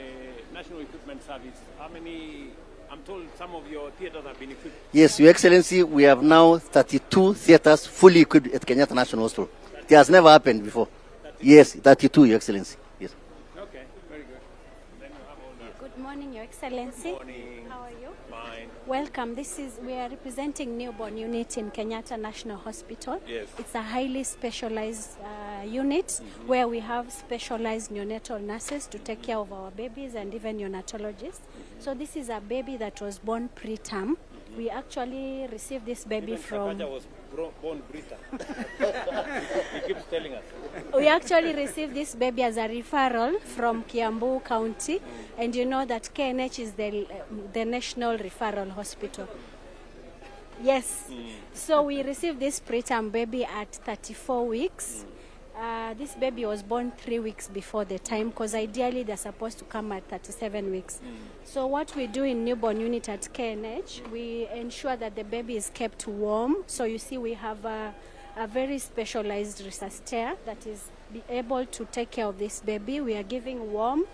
National Equipment Service, how many, I'm told some of your theaters have been equipped. Yes, Your Excellency, we have now 32 theaters fully equipped at Kenyatta National Hospital. It has never happened before. 32 Yes, 32, Your Excellency. Yes. Okay, very good. Good morning, Your Excellency. Good morning. How are you? Fine. Welcome. We are representing newborn unit in Kenyatta National Hospital. Yes. It's a highly specialized unit where we have specialized neonatal nurses to take care of our babies and even neonatologists. So this is a baby that was born preterm. We actually received this baby Even from... Sakaja was born Brita. He keeps telling us. We actually received this baby as a referral from Kiambu County, and you know that KNH is the national referral hospital. Yes. So we received this preterm baby at 34 weeks. This baby was born 3 weeks before the time, because ideally they're supposed to come at 37 weeks. So what we do in newborn unit at KNH, we ensure that the baby is kept warm. So you see we have a very specialized resuscitator that is able to take care of this baby. We are giving warm.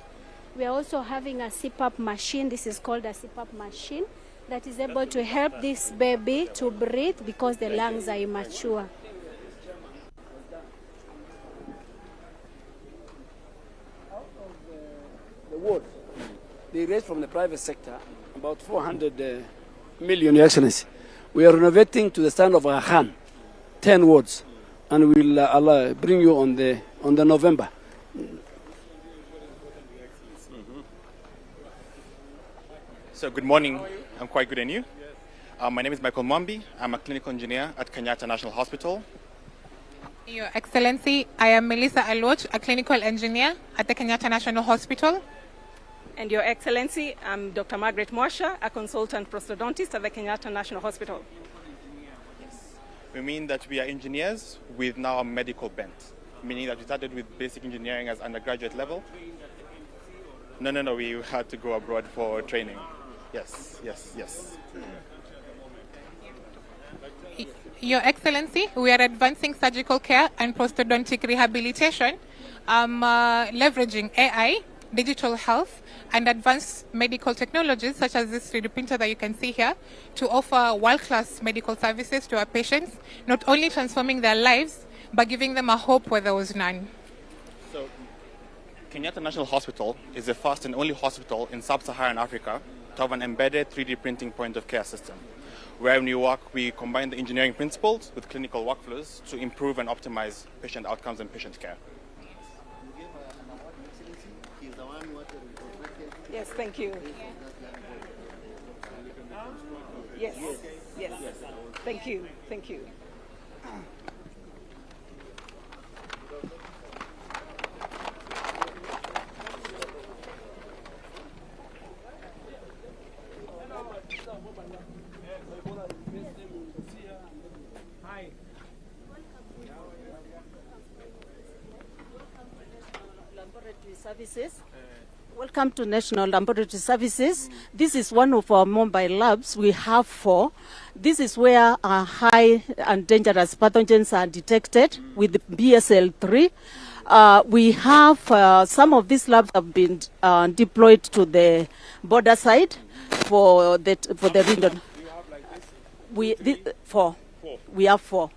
We are also having a CPAP machine. This is called a CPAP machine that is able to help this baby to breathe because the lungs are immature. The ward, they raised from the private sector about 400 million, Your Excellency. We are renovating to the standard of Khan, 10 wards, and we'll bring you on the November. So good morning. I'm quite good, and you? My name is Michael Mwambi. I'm a clinical engineer at Kenyatta National Hospital. Your Excellency, I am Melissa Aloch, a clinical engineer at the Kenyatta National Hospital. And Your Excellency, I'm Dr. Margaret Mwasha, a consultant prosthodontist at the Kenyatta National Hospital. We mean that we are engineers with now a medical bent, meaning that we started with basic engineering as undergraduate level. No, we had to go abroad for training. Yes. Your Excellency, we are advancing surgical care and prosthodontic rehabilitation, leveraging AI, digital health, and advanced medical technologies such as this 3D printer that you can see here to offer world-class medical services to our patients, not only transforming their lives, but giving them a hope where there was none. So, Kenyatta National Hospital is the first and only hospital in sub-Saharan Africa to have an embedded 3D printing point of care system, where when we work, we combine the engineering principles with clinical workflows to improve and optimize patient outcomes and patient care. Yes, thank you. Yes. Thank you. Hi. Laboratory Services. Welcome to National Laboratory Services. This is one of our mobile labs. We have 4. This is where high and dangerous pathogens are detected with the BSL-3. We have some of these labs have been deployed to the border side for the region. Four. We have 4. Okay.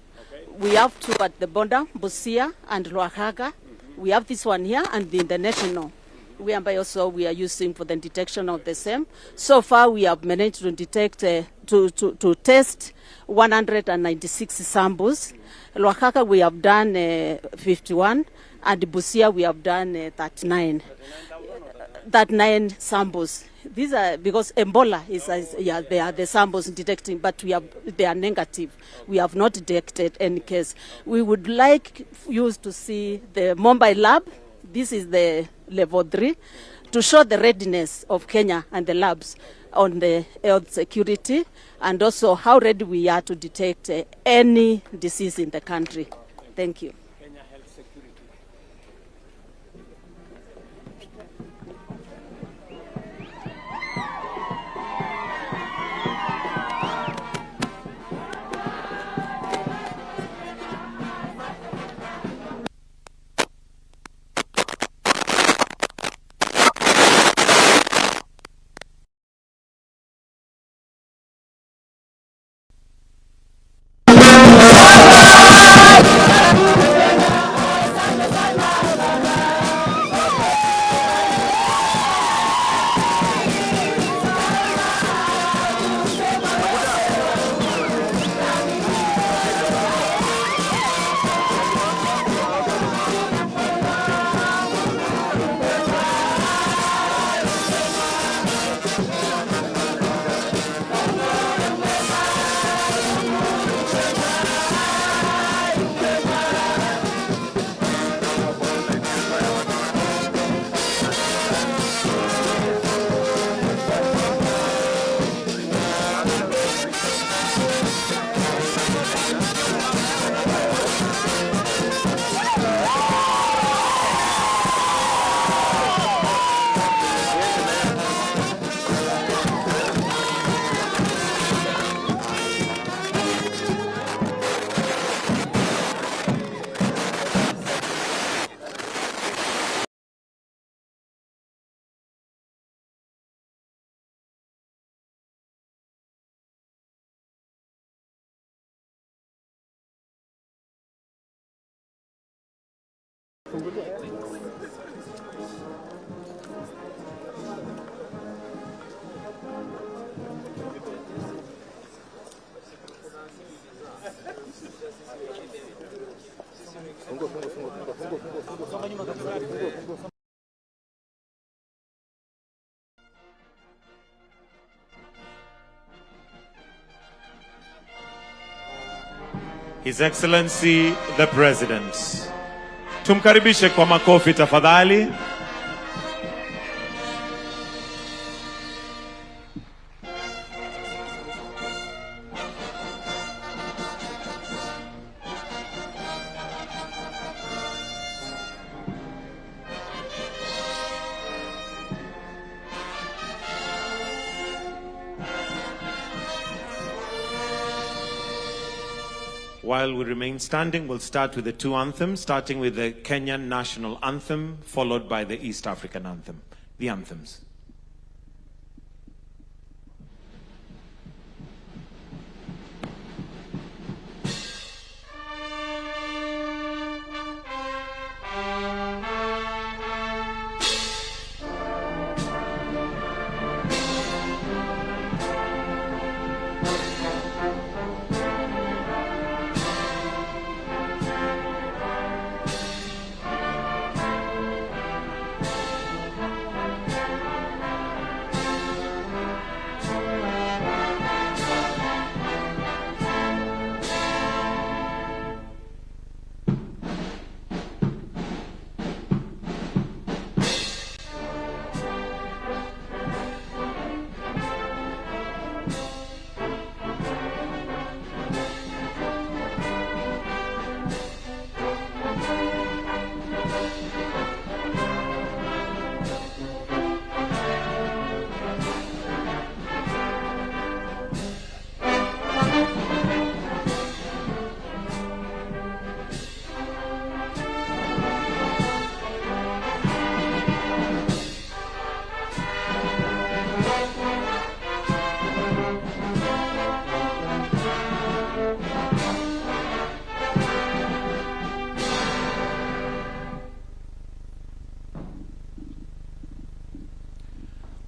We have 2 at the border, Busia and Ruahaga. We have this one here and the international. We are using for the detection of the same. So far, we have managed to detect, to test 196 samples. Ruahaga, we have done 51, and Busia, we have done 39 samples. These are because Ebola they are the samples detecting, but they are negative. We have not detected any case. We would like you to see the mobile lab. This is the level 3 to show the readiness of Kenya and the labs on the health security, and also how ready we are to detect any disease in the country. Thank you. Kenya Health Security. His Excellency the President. Tumkaribishe kwa makofi tafadhali. While we remain standing, we'll start with the two anthems, starting with the Kenyan national anthem, followed by the East African anthem. The anthems.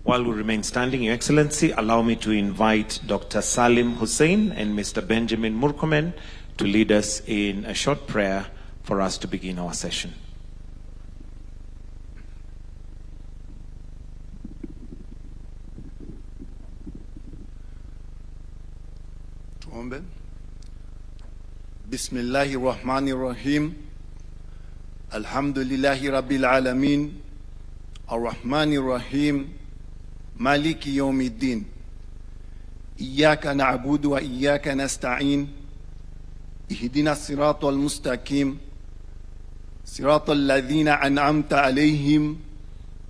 While we remain standing, Your Excellency, allow me to invite Dr. Salim Hussein and Mr. Benjamin Murkomen to lead us in a short prayer for us to begin our session. Tuombe. Bismillahi rahmani rahim. Alhamdulillahi rabbil alamin. Ar-Rahmani rahim. Maliki yawmiddin. Iyyaka na'budu wa iyyaka nasta'in. Ihdina siratal mustaqim. Siratal ladhina an'amta alayhim.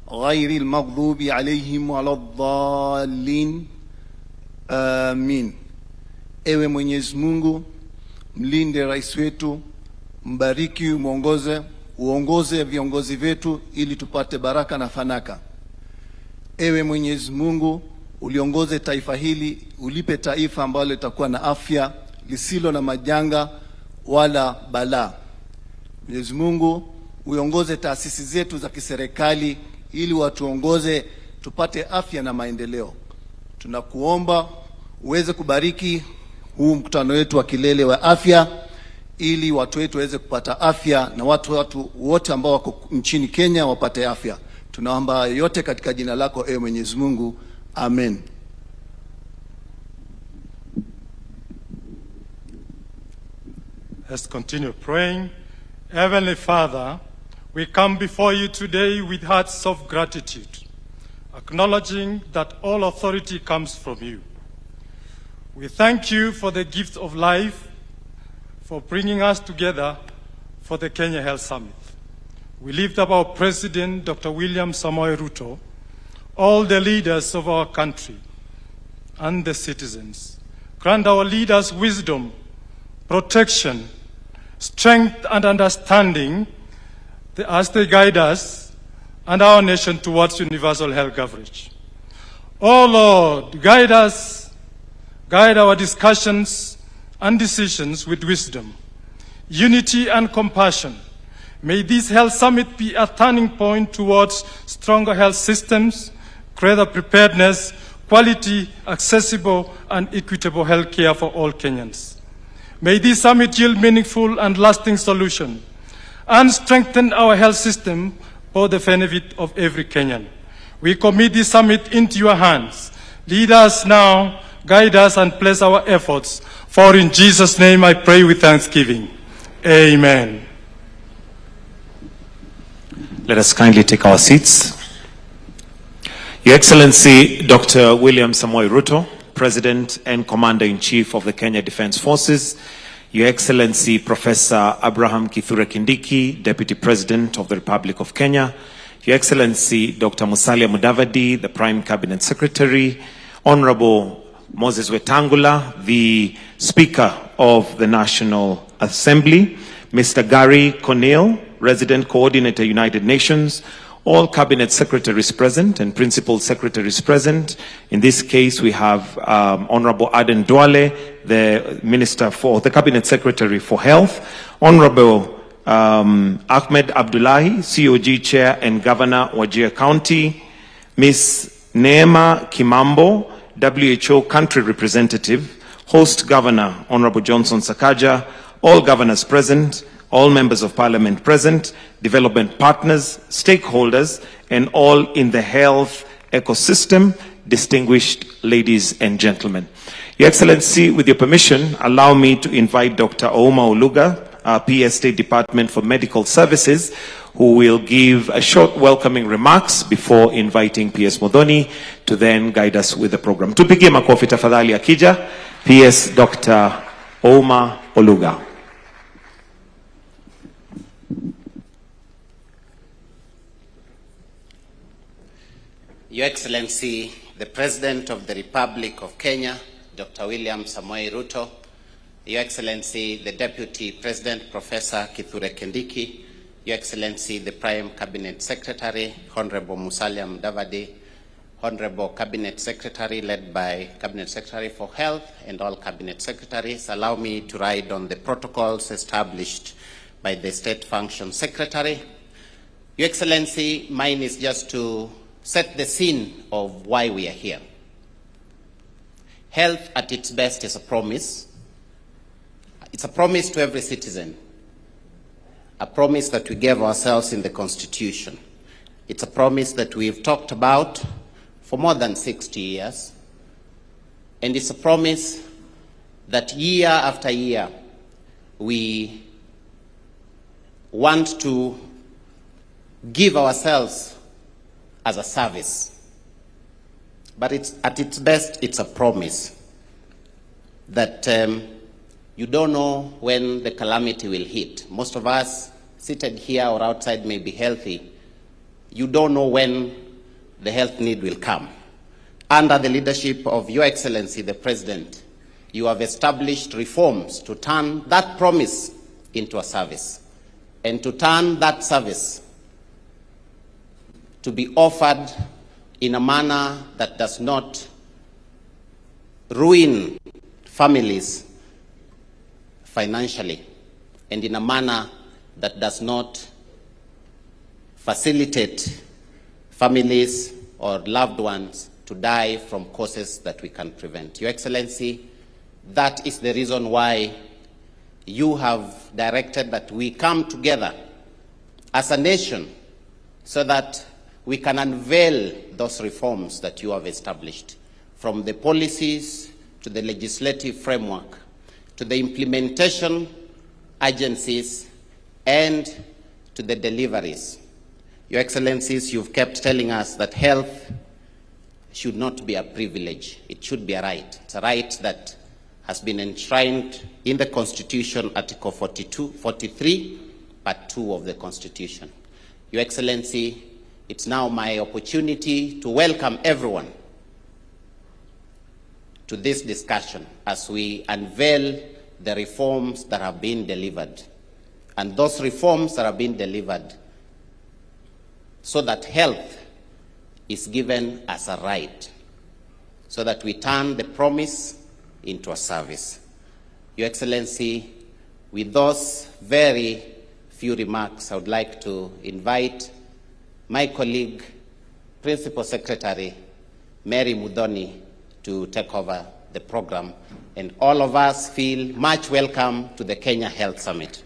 Ghayril maghdubi alayhim waladdallin. Amin. Ewe Mwenyezi Mungu, mlinde rais wetu, mbariki, uongoze viongozi wetu ili tupate baraka na fanaka. Ewe Mwenyezi Mungu, uliongoze taifa hili, ulipe taifa ambalo litakuwa na afya, lisilo na majanga wala balaa. Mwenyezi Mungu, uongoze taasisi zetu za kiserikali ili watuongoze tupate afya na maendeleo. Tunakuomba uweze kubariki huu mkutano wetu wa kilele wa afya ili watu wetu waweze kupata afya na watu wote ambao wako nchini Kenya wapate afya. Tunaomba yote katika jina lako ewe Mwenyezi Mungu. Amen. Let's continue praying. Heavenly Father, we come before you today with hearts of gratitude, acknowledging that all authority comes from you. We thank you for the gift of life, for bringing us together for the Kenya Health Summit. We lift up our President, Dr. William Samoei Ruto, all the leaders of our country, and the citizens. Grant our leaders wisdom, protection, strength, and understanding as they guide us and our nation towards universal health coverage. Oh Lord, guide us, guide our discussions and decisions with wisdom, unity and compassion. May this health summit be a turning point towards stronger health systems, greater preparedness, quality, accessible, and equitable health care for all Kenyans. May this summit yield meaningful and lasting solutions and strengthen our health system for the benefit of every Kenyan. We commit this summit into your hands. Lead us now, guide us, and bless our efforts. For in Jesus' name I pray with thanksgiving. Amen. Let us kindly take our seats. Your Excellency, Dr. William Samoei Ruto, President and Commander-in-Chief of the Kenya Defence Forces, Your Excellency, Professor Abraham Kithure Kindiki, Deputy President of the Republic of Kenya, Your Excellency, Dr. Musalia Mudavadi, the Prime Cabinet Secretary, Honorable Moses Wetangula, the Speaker of the National Assembly, Mr. Gary Cornell, Resident Coordinator, United Nations, all Cabinet Secretaries present and Principal Secretaries present. In this case, we have Honorable Aden Duale, the Minister for the Cabinet Secretary for Health, Honorable Ahmed Abdullahi, COG Chair and Governor, Wajir County, Ms. Neema Kimambo, WHO Country Representative, Host Governor, Honorable Johnson Sakaja, all governors present, all members of parliament present, development partners, stakeholders, and all in the health ecosystem, distinguished ladies and gentlemen. Your Excellency, with your permission, allow me to invite Dr. Ouma Oluga, our PS State Department for Medical Services, who will give a short welcoming remarks before inviting PS Modoni to then guide us with the program. Tupige makofi tafadhali akija, PS Dr. Ouma Oluga. Your Excellency, the President of the Republic of Kenya, Dr. William Samoei Ruto, Your Excellency, the Deputy President, Professor Kithure Kindiki, Your Excellency, the Prime Cabinet Secretary, Honorable Musalia Mudavadi, Honorable Cabinet Secretary led by Cabinet Secretary for Health and all Cabinet Secretaries, allow me to ride on the protocols established by the State Function Secretary. Your Excellency, mine is just to set the scene of why we are here. Health at its best is a promise. It's a promise to every citizen, a promise that we gave ourselves in the Constitution. It's a promise that we've talked about for more than 60 years, and it's a promise that year after year we want to give ourselves as a service. But at its best, it's a promise that you don't know when the calamity will hit. Most of us seated here or outside may be healthy. You don't know when the health need will come. Under the leadership of Your Excellency, the President, you have established reforms to turn that promise into a service, and to turn that service to be offered in a manner that does not ruin families financially, and in a manner that does not facilitate families or loved ones to die from causes that we can prevent. Your Excellency, that is the reason why you have directed that we come together as a nation so that we can unveil those reforms that you have established, from the policies to the legislative framework, to the implementation agencies, and to the deliveries. Your Excellencies, you've kept telling us that health should not be a privilege. It should be a right. It's a right that has been enshrined in the Constitution, Article 43, Part 2 of the Constitution. Your Excellency, it's now my opportunity to welcome everyone to this discussion as we unveil the reforms that have been delivered. And those reforms that have been delivered so that health is given as a right, so that we turn the promise into a service. Your Excellency, with those very few remarks, I would like to invite my colleague, Principal Secretary Mary Mudhoni, to take over the program, and all of us feel much welcome to the Kenya Health Summit.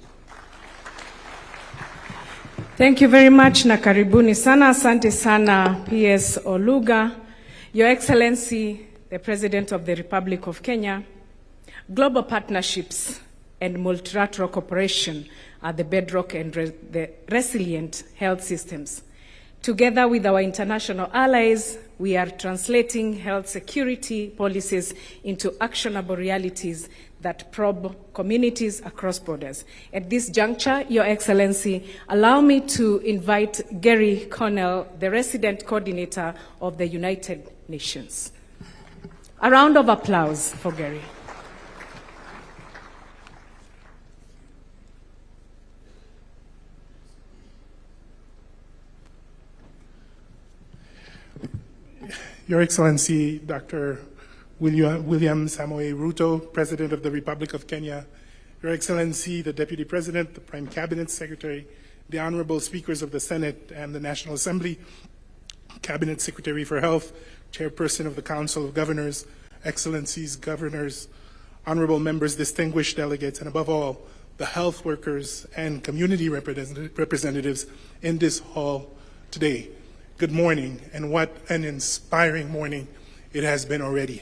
Thank you very much na karibuni sana. Asante sana PS Oluga, Your Excellency, the President of the Republic of Kenya. Global partnerships and multilateral cooperation are the bedrock and the resilient health systems. Together with our international allies, we are translating health security policies into actionable realities that probe communities across borders. At this juncture, Your Excellency, allow me to invite Gary Connell, the resident coordinator of the United Nations. A round of applause for Gary. Your Excellency, Dr. William Samoei Ruto, President of the Republic of Kenya, Your Excellency, the Deputy President, the Prime Cabinet Secretary, the Honorable Speakers of the Senate and the National Assembly, Cabinet Secretary for Health, Chairperson of the Council of Governors, Excellencies, Governors, Honorable Members, distinguished delegates, and above all, the health workers and community representatives in this hall today. Good morning, and what an inspiring morning it has been already.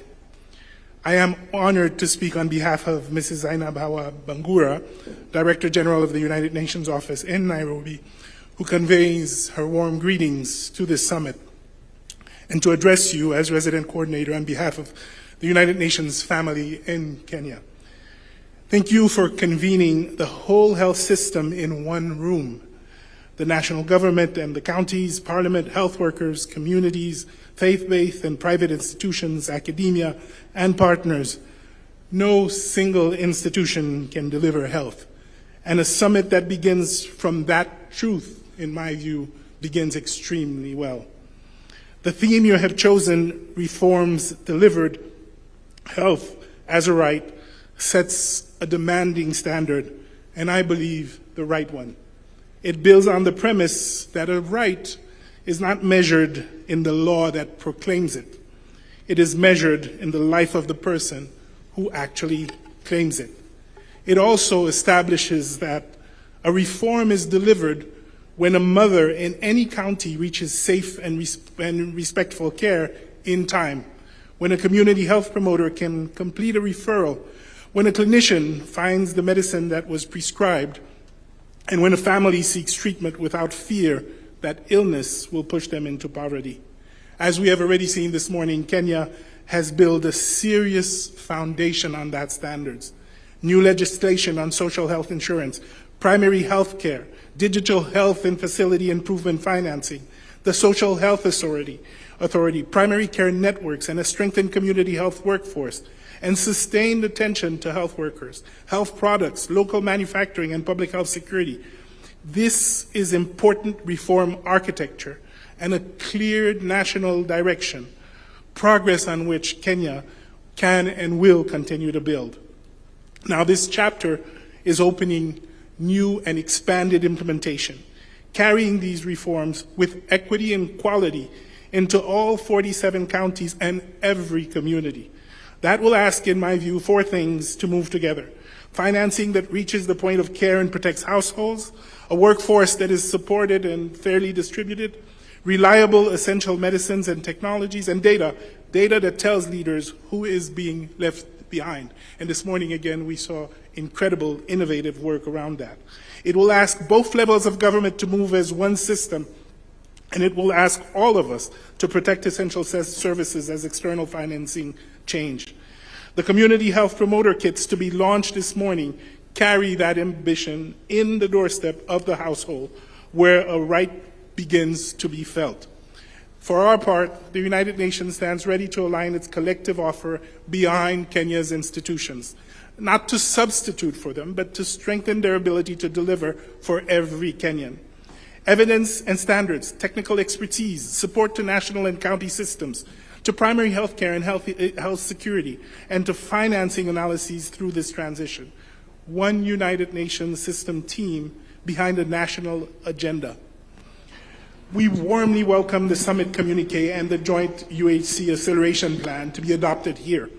I am honored to speak on behalf of Mrs. Zainab Hawa Bangura, Director General of the United Nations Office in Nairobi, who conveys her warm greetings to this summit, and to address you as Resident Coordinator on behalf of the United Nations family in Kenya. Thank you for convening the whole health system in one room. The national government and the counties, parliament, health workers, communities, faith-based and private institutions, academia, and partners. No single institution can deliver health. And a summit that begins from that truth, in my view, begins extremely well. The theme you have chosen, reforms delivered, health as a right, sets a demanding standard, and I believe the right one. It builds on the premise that a right is not measured in the law that proclaims it. It is measured in the life of the person who actually claims it. It also establishes that a reform is delivered when a mother in any county reaches safe and respectful care in time, when a community health promoter can complete a referral, when a clinician finds the medicine that was prescribed, and when a family seeks treatment without fear that illness will push them into poverty. As we have already seen this morning, Kenya has built a serious foundation on that standards. New legislation on social health insurance, primary health care, digital health and facility improvement financing, the Social Health Authority, primary care networks, and a strengthened community health workforce, and sustained attention to health workers, health products, local manufacturing, and public health security. This is important reform architecture and a clear national direction, progress on which Kenya can and will continue to build. Now, this chapter is opening new and expanded implementation, carrying these reforms with equity and quality into all 47 counties and every community. That will ask, in my view, four things to move together: financing that reaches the point of care and protects households, a workforce that is supported and fairly distributed, reliable essential medicines and technologies, and data that tells leaders who is being left behind. And this morning, again, we saw incredible, innovative work around that. It will ask both levels of government to move as one system, and it will ask all of us to protect essential services as external financing change. The community health promoter kits to be launched this morning carry that ambition in the doorstep of the household, where a right begins to be felt. For our part, the United Nations stands ready to align its collective offer behind Kenya's institutions, not to substitute for them, but to strengthen their ability to deliver for every Kenyan. Evidence and standards, technical expertise, support to national and county systems, to primary health care and health security, and to financing analyses through this transition. One United Nations system team behind a national agenda. We warmly welcome the summit communique and the joint UHC acceleration plan to be adopted here.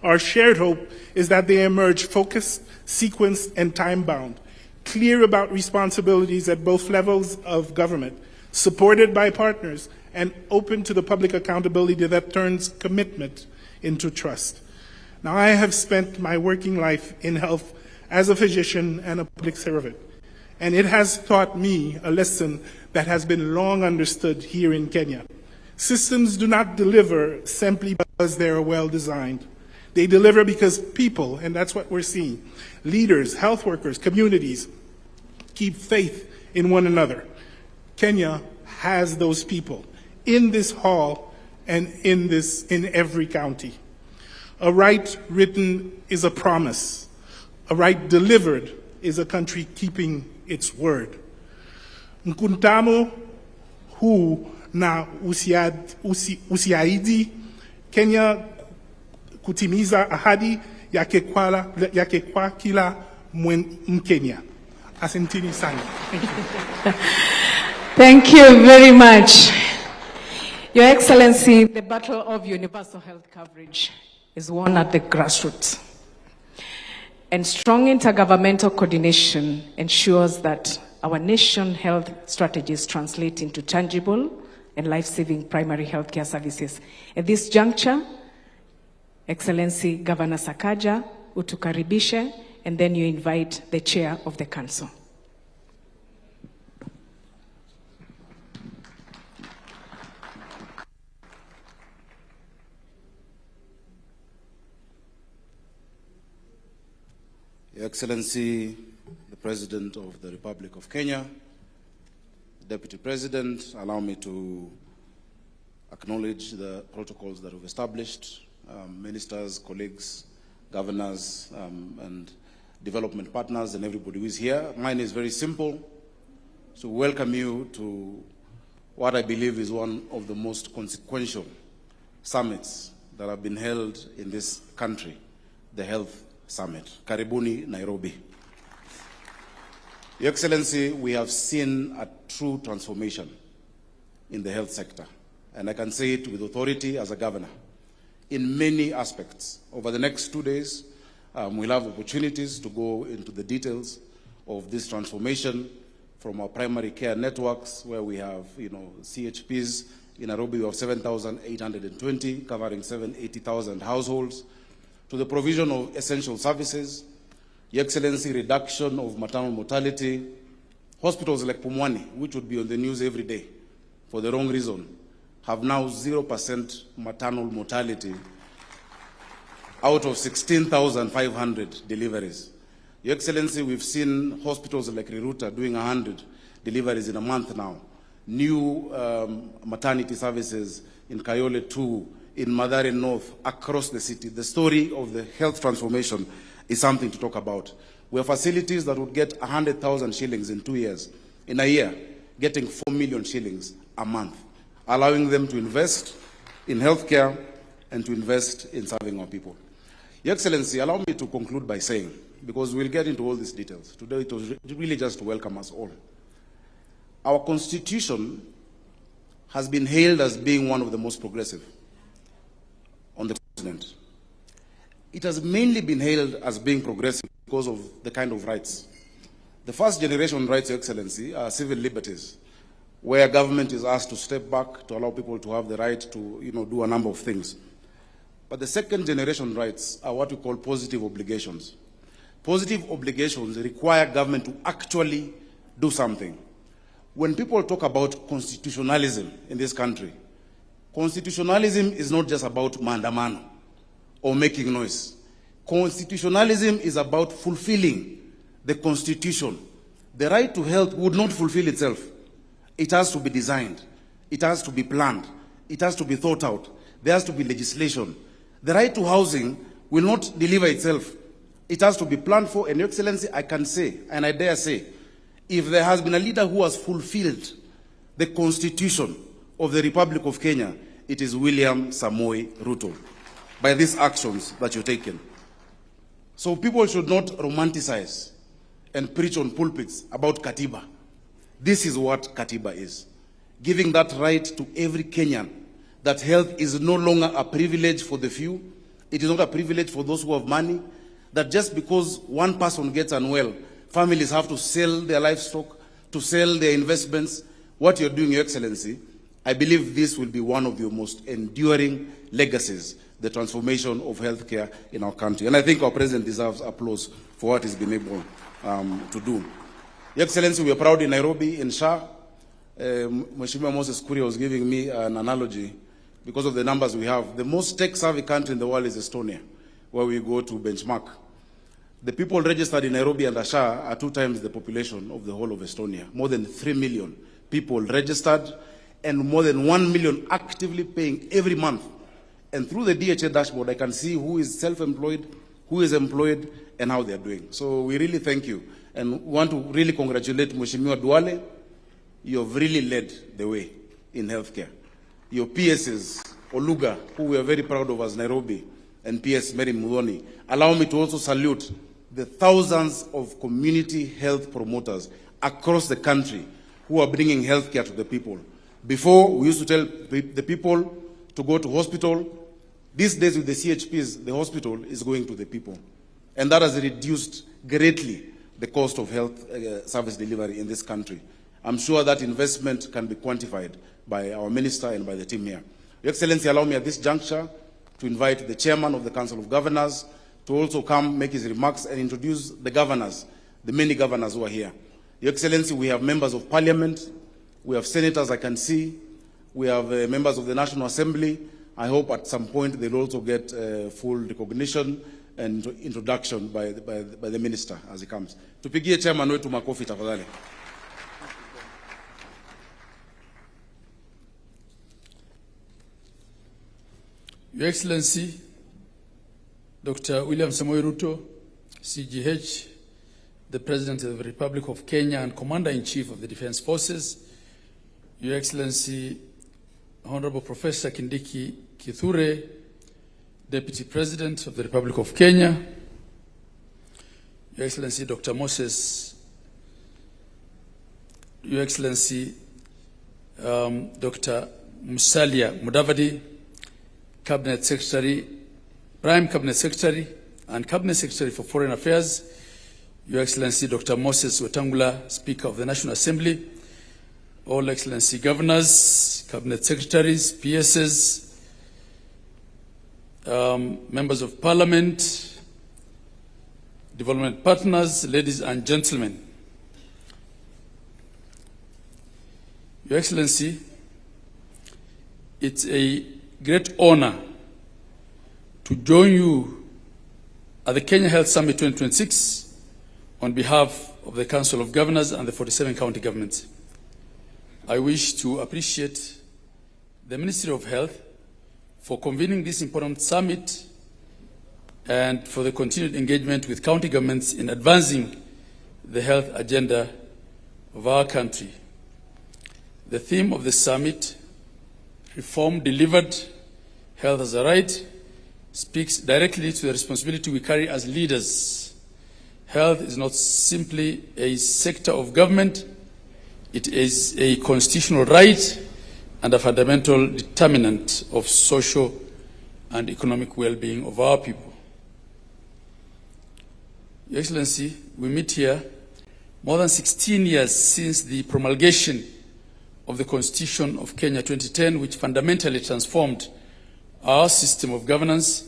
Our shared hope is that they emerge focused, sequenced, and time-bound, clear about responsibilities at both levels of government, supported by partners, and open to the public accountability that turns commitment into trust. Now, I have spent my working life in health as a physician and a public servant, and it has taught me a lesson that has been long understood here in Kenya. Systems do not deliver simply because they are well designed. They deliver because people, and that's what we're seeing, leaders, health workers, communities, keep faith in one another. Kenya has those people in this hall and in every county. A right written is a promise. A right delivered is a country keeping its word. Mkutano huu na usiahidi Kenya kutimiza ahadi yake kwa kila Mkenya. Asanteni sana. Thank you. Thank you very much. Your Excellency, the battle of universal health coverage is won at the grassroots. And strong intergovernmental coordination ensures that our nation health strategies translate into tangible and life-saving primary healthcare services. At this juncture, Excellency Governor Sakaja, utukaribishe, and then you invite the chair of the council. Your Excellency, the President of the Republic of Kenya, Deputy President, allow me to acknowledge the protocols that we've established, ministers, colleagues, governors, and development partners, and everybody who is here. Mine is very simple, to welcome you to what I believe is one of the most consequential summits that have been held in this country, the Health Summit. Karibuni, Nairobi. Your Excellency, we have seen a true transformation in the health sector, and I can say it with authority as a governor. In many aspects, over the next 2 days, we'll have opportunities to go into the details of this transformation from our primary care networks, where we have, CHPs. In Nairobi, we have 7,820, covering 780,000 households, to the provision of essential services, Your Excellency, reduction of maternal mortality. Hospitals like Pumwani, which would be on the news every day for the wrong reason, have now 0% maternal mortality out of 16,500 deliveries. Your Excellency, we've seen hospitals like Ruto doing 100 deliveries in a month now. New maternity services in Kayole 2, in Mathare North, across the city. The story of the health transformation is something to talk about. We have facilities that would get 100,000 shillings in 2 years. In a year, getting 4 million shillings a month, allowing them to invest in healthcare and to invest in serving our people. Your Excellency, allow me to conclude by saying, because we'll get into all these details, today it was really just to welcome us all. Our Constitution has been hailed as being one of the most progressive on the continent. It has mainly been hailed as being progressive because of the kind of rights. The first generation rights, Your Excellency, are civil liberties, where government is asked to step back to allow people to have the right to do a number of things. But the second generation rights are what we call positive obligations. Positive obligations require government to actually do something. When people talk about constitutionalism in this country, constitutionalism is not just about maandamano or making noise. Constitutionalism is about fulfilling the Constitution. The right to health would not fulfill itself. It has to be designed. It has to be planned. It has to be thought out. There has to be legislation. The right to housing will not deliver itself. It has to be planned for. And Your Excellency, I can say, and I dare say, if there has been a leader who has fulfilled the Constitution of the Republic of Kenya, it is William Samoei Ruto, by these actions that you've taken. So people should not romanticize and preach on pulpits about Katiba. This is what Katiba is. Giving that right to every Kenyan, that health is no longer a privilege for the few. It is not a privilege for those who have money. That just because one person gets unwell, families have to sell their livestock, to sell their investments. What you're doing, Your Excellency, I believe this will be one of your most enduring legacies, the transformation of healthcare in our country. And I think our president deserves applause for what he's been able to do. Your Excellency, we are proud in Nairobi, in SHA. Mheshimiwa Moses Kuria was giving me an analogy because of the numbers we have. The most tech-savvy country in the world is Estonia, where we go to benchmark. The people registered in Nairobi and SHA are 2 times the population of the whole of Estonia. More than 3 million people registered and more than 1 million actively paying every month. And through the DHA dashboard, I can see who is self-employed, who is employed, and how they are doing. So we really thank you and want to really congratulate Mheshimiwa Duale. You have really led the way in healthcare. Your PSs, Oluga, who we are very proud of as Nairobi, and PS Mary Mudhoni. Allow me to also salute the thousands of community health promoters across the country who are bringing healthcare to the people. Before, we used to tell the people to go to hospital. These days with the CHPs, the hospital is going to the people. And that has reduced greatly the cost of health service delivery in this country. I'm sure that investment can be quantified by our minister and by the team here. Your Excellency, allow me at this juncture to invite the chairman of the Council of Governors to also come make his remarks and introduce the governors, the many governors who are here. Your Excellency, we have members of parliament, we have senators I can see, we have members of the National Assembly. I hope at some point they'll also get full recognition and introduction by the minister as he comes. Tupigie chairman wetu makofi tafadhali. Your Excellency, Dr. William Samoei Ruto, CGH, the President of the Republic of Kenya and Commander-in-Chief of the Defense Forces, Your Excellency, Honorable Professor Kindiki Kithure, Deputy President of the Republic of Kenya, Your Excellency, Dr. Moses, Your Excellency, Dr. Musalia Mudavadi, Cabinet Secretary, Prime Cabinet Secretary, and Cabinet Secretary for Foreign Affairs, Your Excellency Dr. Moses Wetangula, Speaker of the National Assembly, All Excellency Governors, Cabinet Secretaries, PSs, Members of Parliament, Development Partners, ladies and gentlemen. Your Excellency, it's a great honor to join you at the Kenya Health Summit 2026 on behalf of the Council of Governors and the 47 county governments. I wish to appreciate the Ministry of Health for convening this important summit and for the continued engagement with county governments in advancing the health agenda of our country. The theme of the summit, Reform Delivered, Health as a Right, speaks directly to the responsibility we carry as leaders. Health is not simply a sector of government, it is a constitutional right and a fundamental determinant of social and economic well-being of our people. Your Excellency, we meet here more than 16 years since the promulgation of the Constitution of Kenya 2010, which fundamentally transformed our system of governance.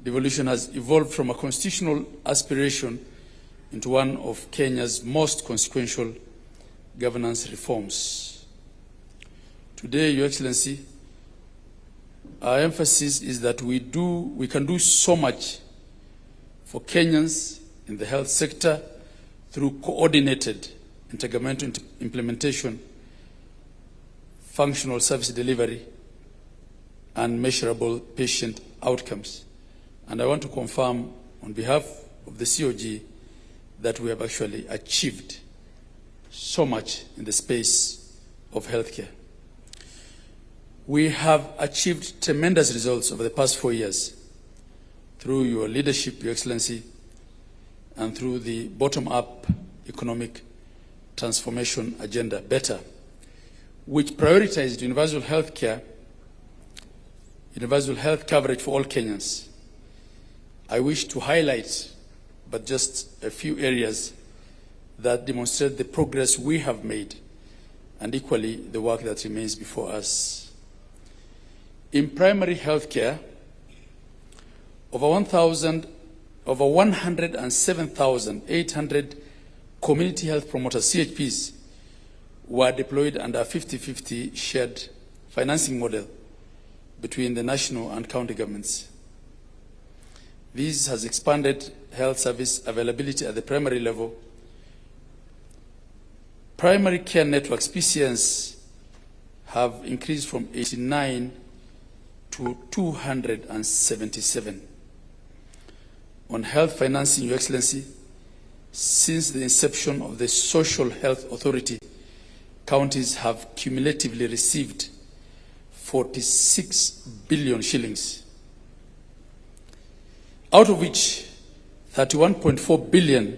Devolution has evolved from a constitutional aspiration into one of Kenya's most consequential governance reforms. Today, Your Excellency, our emphasis is that we can do so much for Kenyans in the health sector through coordinated intergovernmental implementation, functional service delivery, and measurable patient outcomes. And I want to confirm on behalf of the COG that we have actually achieved so much in the space of healthcare. We have achieved tremendous results over the past 4 years through your leadership, Your Excellency, and through the bottom-up economic transformation agenda better, which prioritized universal health coverage for all Kenyans. I wish to highlight, but just a few areas that demonstrate the progress we have made and equally the work that remains before us. In primary health care, over 107,800 community health promoters, CHPs, were deployed under a 50-50 shared financing model between the national and county governments. This has expanded health service availability at the primary level. Primary care networks, PCNs, have increased from 89 to 277. On health financing, Your Excellency, since the inception of the Social Health Authority, counties have cumulatively received 46 billion shillings, out of which 31.4 billion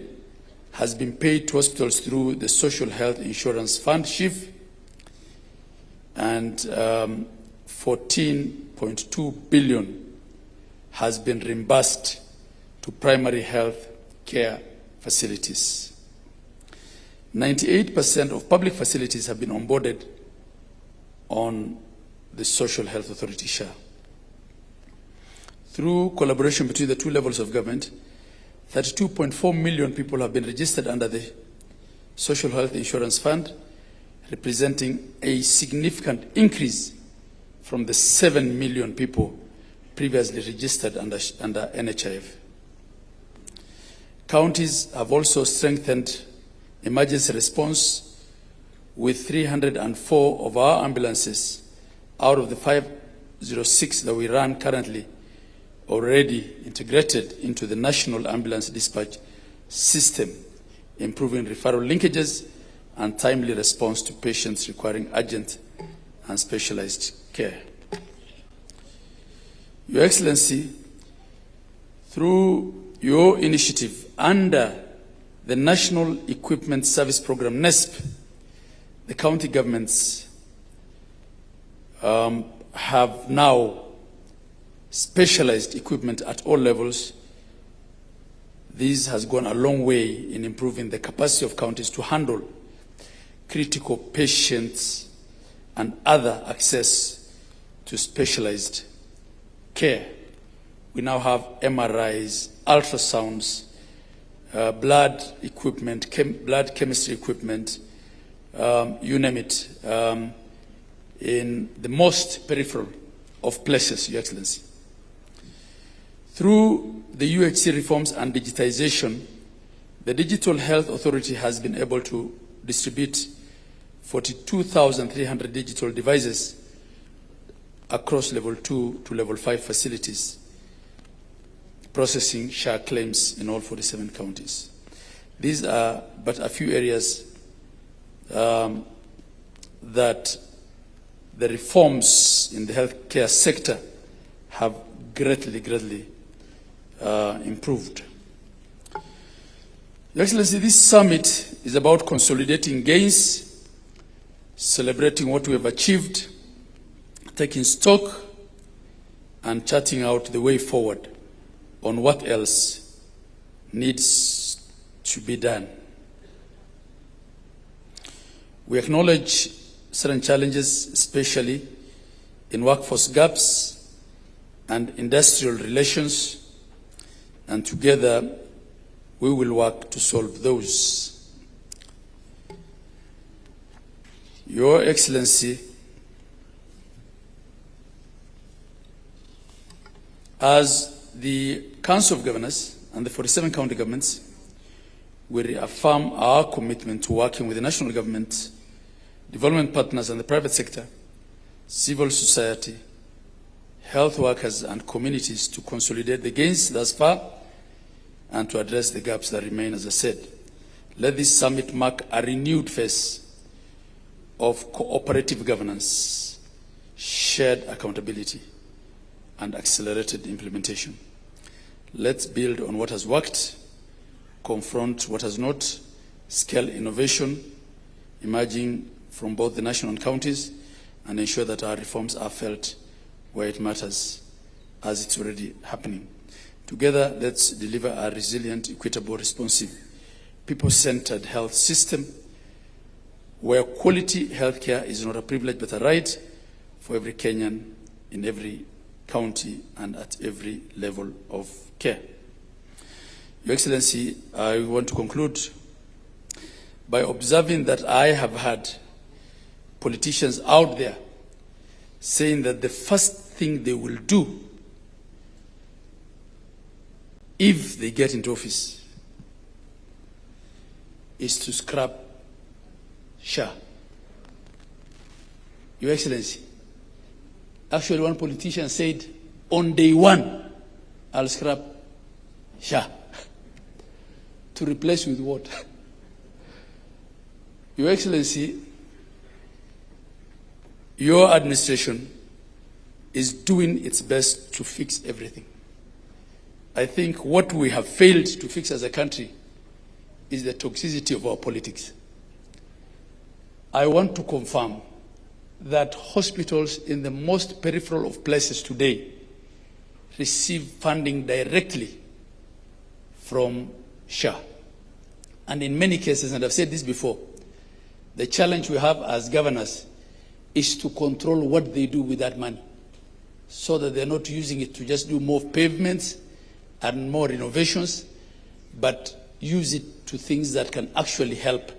has been paid to hospitals through the Social Health Insurance Fund, SHIF, and 14.2 billion has been reimbursed to primary health care facilities. 98% of public facilities have been onboarded on the Social Health Authority share. Through collaboration between the two levels of government, 32.4 million people have been registered under the Social Health Insurance Fund, representing a significant increase from the 7 million people previously registered under NHIF. Counties have also strengthened emergency response with 304 of our ambulances out of the 506 that we run currently already integrated into the National Ambulance Dispatch System, improving referral linkages and timely response to patients requiring urgent and specialized care. Your Excellency, through your initiative under the National Equipment Service Program, NESP, the county governments have now specialized equipment at all levels. This has gone a long way in improving the capacity of counties to handle critical patients and other access to specialized care. We now have MRIs, ultrasounds, blood equipment, blood chemistry equipment, you name it, in the most peripheral of places, Your Excellency. Through the UHC reforms and digitization, the Digital Health Authority has been able to distribute 42,300 digital devices across level 2 to level 5 facilities, processing share claims in all 47 counties. These are but a few areas that the reforms in the healthcare sector have greatly improved. Your Excellency, this summit is about consolidating gains, celebrating what we have achieved, taking stock, and charting out the way forward on what else needs to be done. We acknowledge certain challenges, especially in workforce gaps and industrial relations, and together we will work to solve those. Your Excellency, as the Council of Governors and the 47 county governments, we reaffirm our commitment to working with the national government, development partners and the private sector, civil society, health workers and communities to consolidate the gains thus far and to address the gaps that remain, as I said. Let this summit mark a renewed phase of cooperative governance, shared accountability, and accelerated implementation. Let's build on what has worked, confront what has not, scale innovation emerging from both the national and counties, and ensure that our reforms are felt where it matters, as it's already happening. Together, let's deliver a resilient, equitable, responsive, people-centered health system where quality healthcare is not a privilege but a right for every Kenyan in every county and at every level of care. Your Excellency, I want to conclude by observing that I have had politicians out there saying that the first thing they will do if they get into office is to scrap SHA. Your Excellency, actually one politician said, on day one, I'll scrap SHA. To replace with what? Your Excellency, your administration is doing its best to fix everything. I think what we have failed to fix as a country is the toxicity of our politics. I want to confirm that hospitals in the most peripheral of places today receive funding directly from SHA. And in many cases, and I've said this before, the challenge we have as governors is to control what they do with that money so that they're not using it to just do more pavements and more innovations, but use it to things that can actually help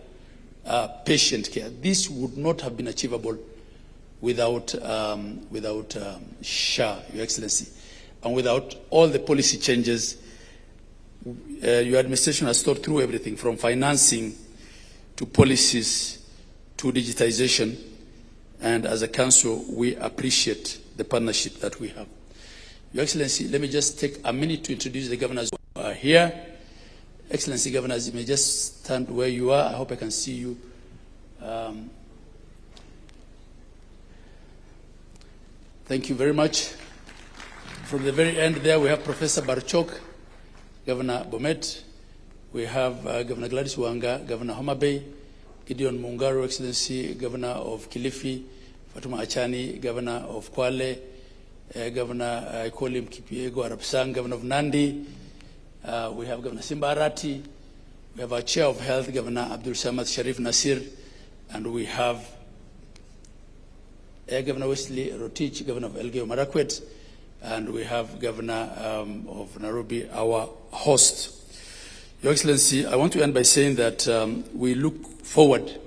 patient care. This would not have been achievable without SHA, Your Excellency, and without all the policy changes. Your administration has thought through everything from financing to policies to digitization, and as a council, we appreciate the partnership that we have. Your Excellency, let me just take a minute to introduce the governors who are here. Excellency Governors, you may just stand where you are. I hope I can see you. Thank you very much. From the very end there, we have Professor Barchok, Governor Bomet. We have Governor Gladys Wanga, Governor Homa Bay, Gideon Mungaro, Excellency, Governor of Kilifi, Fatuma Achani, Governor of Kwale, Governor, I call him Kipiego Arabsang, Governor of Nandi. We have Governor Simba Arati. We have our Chair of Health, Governor Abdul Samad Sharif Nasir. And we have Governor Wesley Rotich, Governor of Elgeyo Marakwet. And we have Governor of Nairobi, our host. Your Excellency, I want to end by saying that we look forward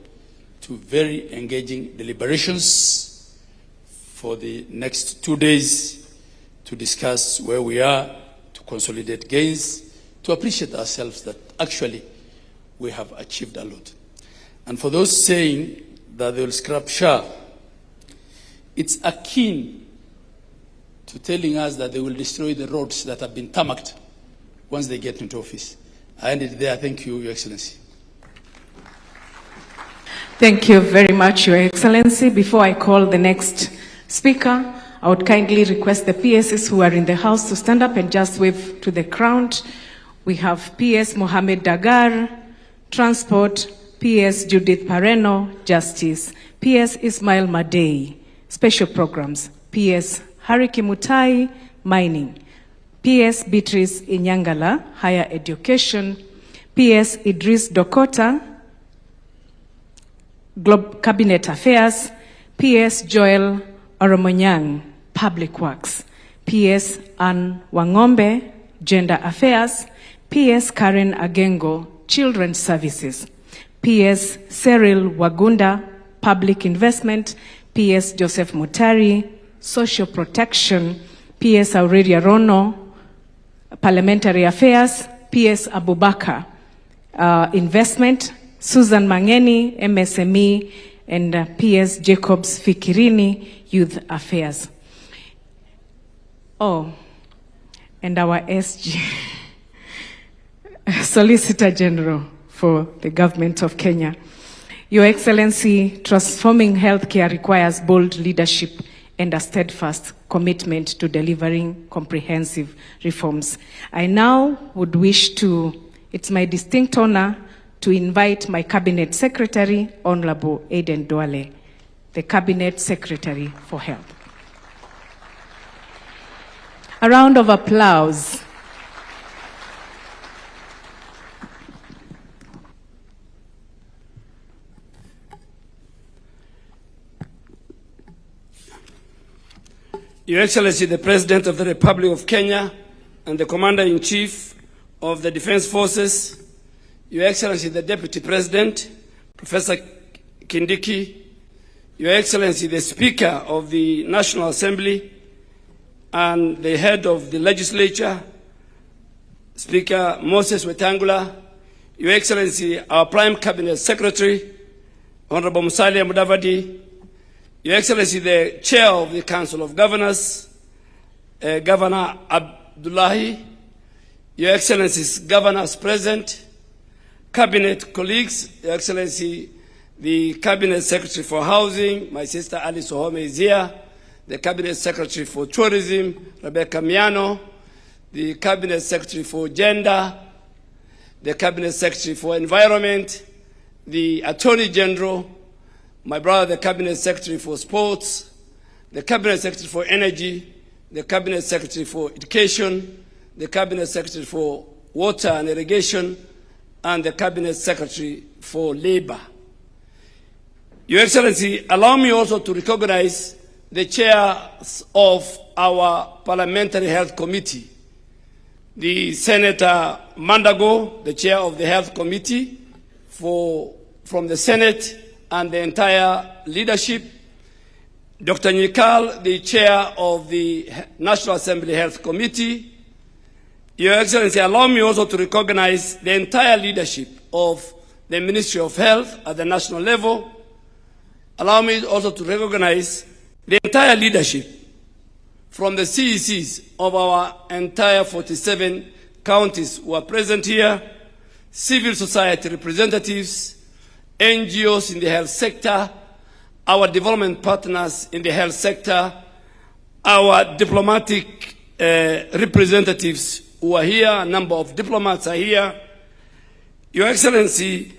to very engaging deliberations for the next 2 days to discuss where we are, to consolidate gains, to appreciate ourselves that actually we have achieved a lot. And for those saying that they will scrap SHA, it's akin to telling us that they will destroy the roads that have been tarmacked once they get into office. I end it there. Thank you, Your Excellency. Thank you very much, Your Excellency. Before I call the next speaker, I would kindly request the PSs who are in the house to stand up and just wave to the crowd. We have PS Mohamed Dagar, Transport, PS Judith Pareno, Justice, PS Ismail Madei, Special Programs, PS Hariki Mutai, Mining, PS Beatrice Inyangala, Higher Education, PS Idris Dokota, Cabinet Affairs, PS Joel Oromonyang, Public Works, PS Ann Wangombe, Gender Affairs, PS Karen Agengo, Children's Services, PS Cyril Wagunda, Public Investment, PS Joseph Mutari, Social Protection, PS Aurelia Rono, Parliamentary Affairs, PS Abubakar, Investment, Susan Mangeni, MSME, and PS Jacobs Fikirini, Youth Affairs. Oh, and our SG, Solicitor General for the Government of Kenya. Your Excellency, transforming healthcare requires bold leadership and a steadfast commitment to delivering comprehensive reforms. I now would wish to, it's my distinct honor to invite my Cabinet Secretary, Honorable Aden Duale, the Cabinet Secretary for Health. A round of applause. Your Excellency, the President of the Republic of Kenya and the Commander-in-Chief of the Defense Forces, Your Excellency, the Deputy President, Professor Kicc, Your Excellency, the Speaker of the National Assembly and the Head of the Legislature, Speaker Moses Wetangula, Your Excellency, our Prime Cabinet Secretary, Honorable Musalia Mudavadi, Your Excellency, the Chair of the Council of Governors, Governor Abdullahi, Your Excellencies, Governors present, Cabinet colleagues, Your Excellency, the Cabinet Secretary for Housing, my sister Alice Ohome is here, the Cabinet Secretary for Tourism, Rebecca Miano, the Cabinet Secretary for Gender, the Cabinet Secretary for Environment, the Attorney General, my brother, the Cabinet Secretary for Sports, the Cabinet Secretary for Energy, the Cabinet Secretary for Education, the Cabinet Secretary for Water and Irrigation, and the Cabinet Secretary for Labor. Your Excellency, allow me also to recognize the chairs of our Parliamentary Health Committee, the Senator Mandago, the chair of the Health Committee from the Senate, and the entire leadership, Dr. Nyikal, the chair of the National Assembly Health Committee. Your Excellency, allow me also to recognize the entire leadership of the Ministry of Health at the national level. Allow me also to recognize the entire leadership from the CECs of our entire 47 counties who are present here, civil society representatives, NGOs in the health sector, our development partners in the health sector, our diplomatic representatives who are here, a number of diplomats are here. Your Excellency,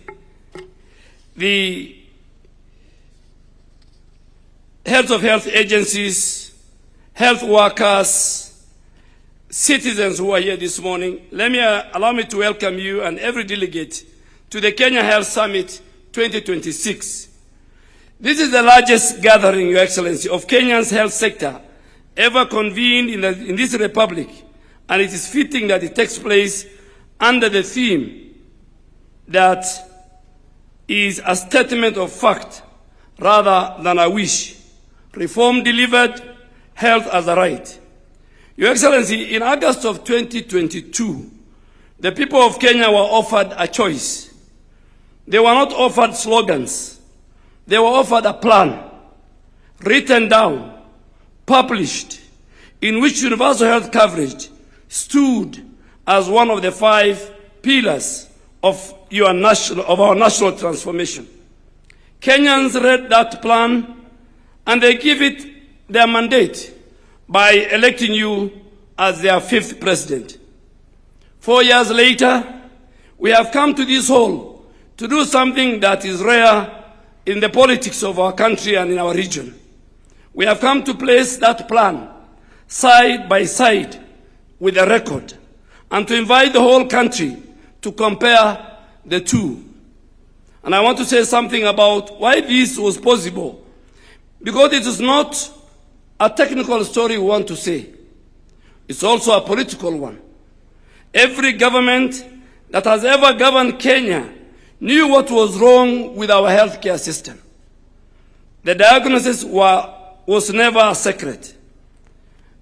the heads of health agencies, health workers, citizens who are here this morning, allow me to welcome you and every delegate to the Kenya Health Summit 2026. This is the largest gathering, Your Excellency, of Kenya's health sector ever convened in this republic, and it is fitting that it takes place under the theme that is a statement of fact rather than a wish. Reform delivered, health as a right. Your Excellency, in August of 2022, the people of Kenya were offered a choice. They were not offered slogans. They were offered a plan, written down, published, in which universal health coverage stood as one of the 5 pillars of our national transformation. Kenyans read that plan and they give it their mandate by electing you as their 5th president. 4 years later, we have come to this hall to do something that is rare in the politics of our country and in our region. We have come to place that plan side by side with a record and to invite the whole country to compare the two. And I want to say something about why this was possible, because it is not a technical story we want to say. It's also a political one. Every government that has ever governed Kenya knew what was wrong with our healthcare system. The diagnosis was never a secret.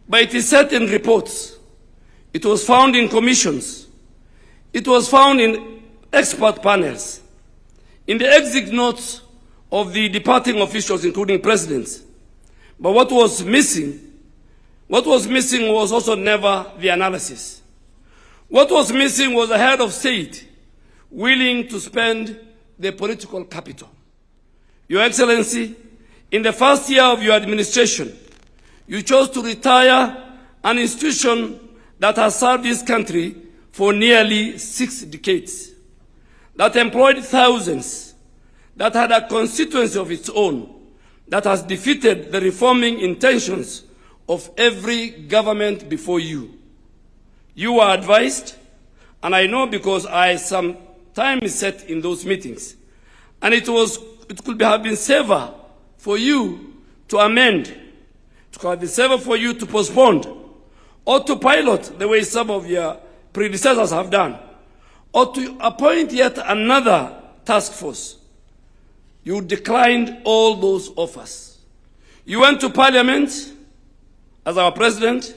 But it is said in reports. It was found in commissions. It was found in expert panels, in the exit notes of the departing officials, including presidents. But what was missing was also never the analysis. What was missing was a head of state willing to spend the political capital. Your Excellency, in the first year of your administration, you chose to retire an institution that has served this country for nearly 6 decades. that employed thousands, that had a constituency of its own, that has defeated the reforming intentions of every government before you. You were advised, and I know because I some time set in those meetings, and it could have been safer for you to amend, it could have been safer for you to postpone, or to pilot the way some of your predecessors have done, or to appoint yet another task force. You declined all those offers. You went to Parliament as our president,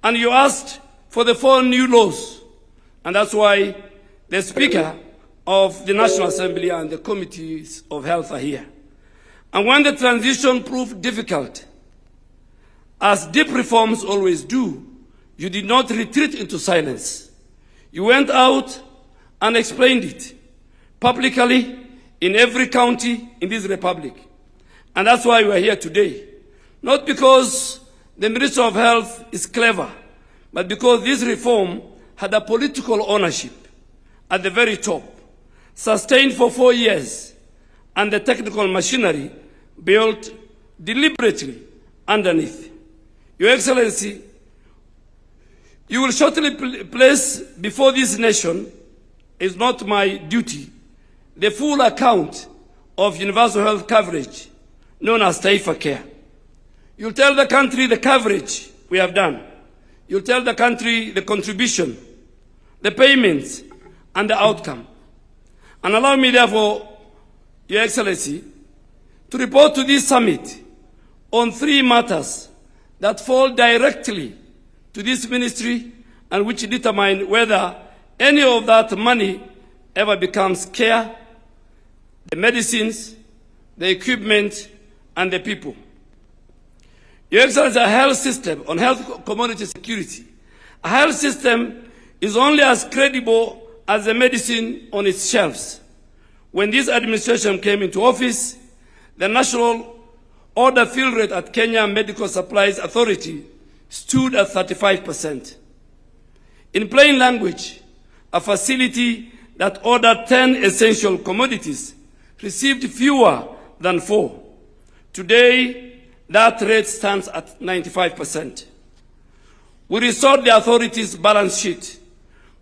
and you asked for the 4 new laws. And that's why the Speaker of the National Assembly and the Committees of Health are here. And when the transition proved difficult, as deep reforms always do, you did not retreat into silence. You went out and explained it publicly in every county in this republic. And that's why we are here today. Not because the Minister of Health is clever, but because this reform had a political ownership at the very top, sustained for 4 years, and the technical machinery built deliberately underneath. Your Excellency, you will shortly place before this nation, is not my duty, the full account of universal health coverage, known as Taifa Care. You'll tell the country the coverage we have done. You'll tell the country the contribution, the payments, and the outcome. And allow me, therefore, Your Excellency, to report to this summit on 3 matters that fall directly to this ministry and which determine whether any of that money ever becomes care, the medicines, the equipment, and the people. Your Excellency, a health system on health commodity security. A health system is only as credible as the medicine on its shelves. When this administration came into office, the national order fill rate at Kenya Medical Supplies Authority stood at 35%. In plain language, a facility that ordered 10 essential commodities received fewer than 4. Today, that rate stands at 95%. We restored the authority's balance sheet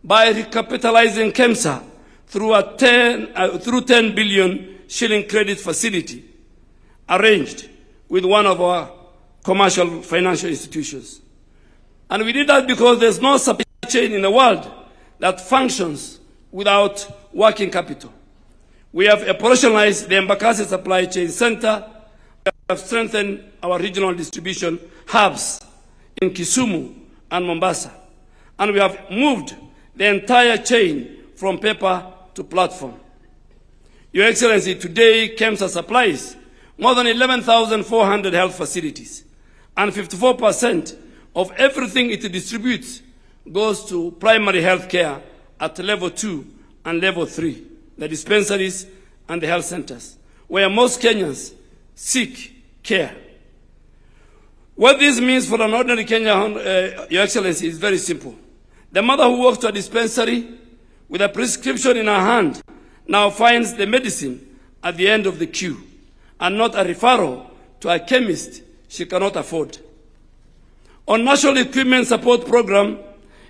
by recapitalizing KEMSA through 10 billion shilling credit facility arranged with one of our commercial financial institutions. And we did that because there's no supply chain in the world that functions without working capital. We have operationalized the Embakasi Supply Chain Center. We have strengthened our regional distribution hubs in Kisumu and Mombasa. And we have moved the entire chain from paper to platform. Your Excellency, today KEMSA supplies more than 11,400 health facilities, and 54% of everything it distributes goes to primary health care at level 2 and level 3, the dispensaries and the health centers, where most Kenyans seek care. What this means for an ordinary Kenyan, Your Excellency, is very simple. The mother who walks to a dispensary with a prescription in her hand now finds the medicine at the end of the queue, and not a referral to a chemist she cannot afford. On National Equipment Support Program,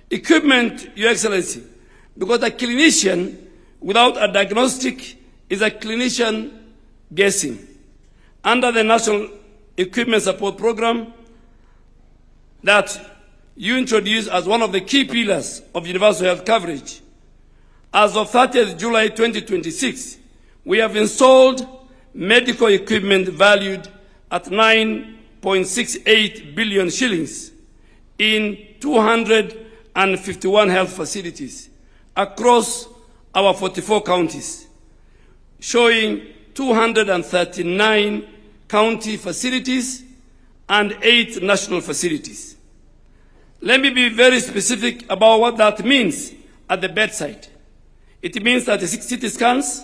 equipment, Your Excellency, because a clinician without a diagnostic is a clinician guessing. Under the National Equipment Support Program that you introduced as one of the key pillars of universal health coverage, as of 30th July 2026, we have installed medical equipment valued at 9.68 billion shillings in 251 health facilities across our 44 counties, showing 239 county facilities and 8 national facilities. Let me be very specific about what that means at the bedside. It means 36 CT scans,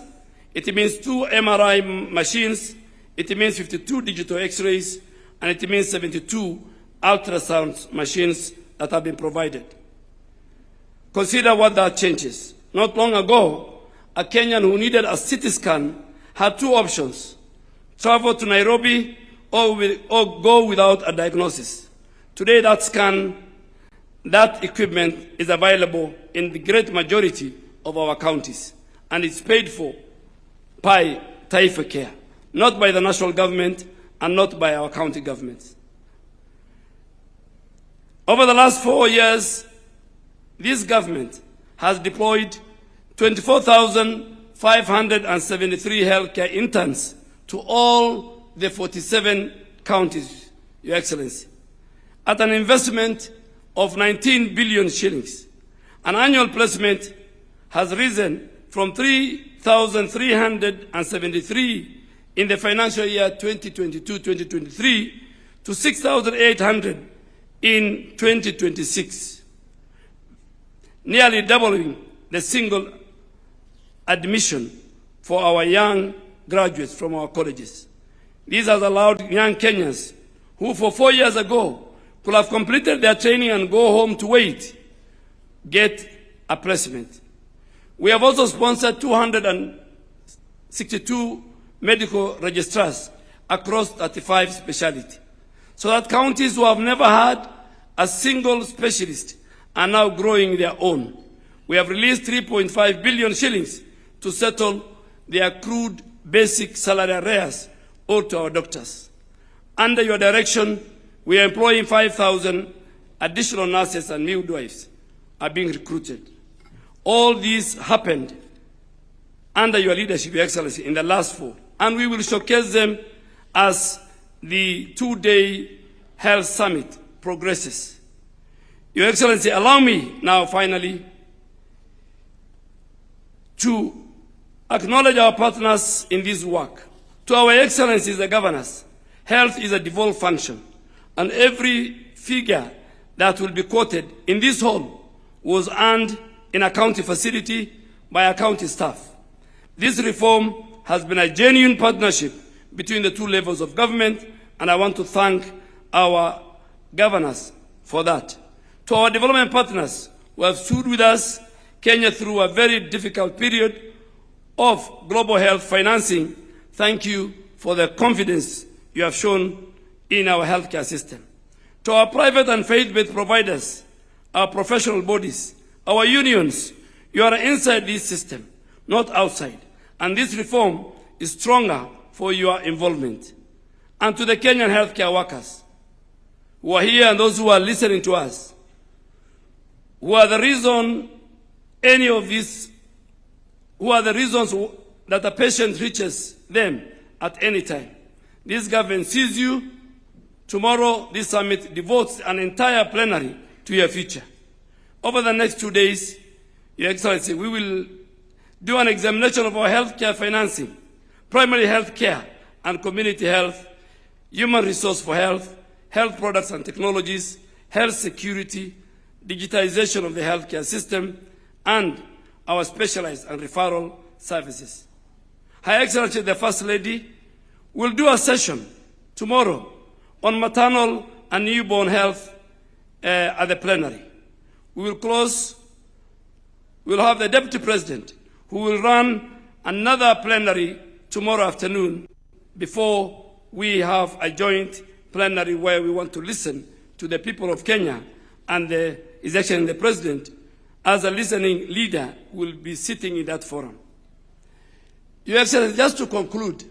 it means 2 MRI machines, it means 52 digital X-rays, and it means 72 ultrasound machines that have been provided. Consider what that changes. Not long ago, a Kenyan who needed a CT scan had two options: travel to Nairobi or go without a diagnosis. Today, that equipment is available in the great majority of our counties, and it's paid for by Taifa Care, not by the national government and not by our county governments. Over the last 4 years, this government has deployed 24,573 healthcare interns to all the 47 counties, Your Excellency, at an investment of 19 billion shillings. An annual placement has risen from 3,373 in the financial year 2022-2023 to 6,800 in 2026, nearly doubling the single admission for our young graduates from our colleges. This has allowed young Kenyans who for 4 years ago could have completed their training and go home to wait, get a placement. We have also sponsored 262 medical registrars across 35 specialties, so that counties who have never had a single specialist are now growing their own. We have released 3.5 billion shillings to settle the accrued basic salary arrears owed to our doctors. Under your direction, we are employing 5,000 additional nurses and midwives are being recruited. All these happened under your leadership, Your Excellency, in the last 4, and we will showcase them as the 2-day health summit progresses. Your Excellency, allow me now finally to acknowledge our partners in this work. To our Excellencies, the governors, health is a devolved function, and every figure that will be quoted in this hall was earned in a county facility by a county staff. This reform has been a genuine partnership between the two levels of government, and I want to thank our governors for that. To our development partners who have stood with us, Kenya, through a very difficult period of global health financing, thank you for the confidence you have shown in our healthcare system. To our private and faith-based providers, our professional bodies, our unions, you are inside this system, not outside. And this reform is stronger for your involvement. And to the Kenyan healthcare workers who are here and those who are listening to us, who are the reason any of this, who are the reasons that a patient reaches them at any time. This government sees you. Tomorrow, this summit devotes an entire plenary to your future. Over the next 2 days, Your Excellency, we will do an examination of our healthcare financing, primary health care and community health, human resource for health, health products and technologies, health security, digitization of the healthcare system, and our specialized and referral services. Her Excellency, the First Lady, will do a session tomorrow on maternal and newborn health at the plenary. We will close, we'll have the Deputy President who will run another plenary tomorrow afternoon before we have a joint plenary where we want to listen to the people of Kenya, and His Excellency the President, as a listening leader, will be sitting in that forum. Your Excellency, just to conclude,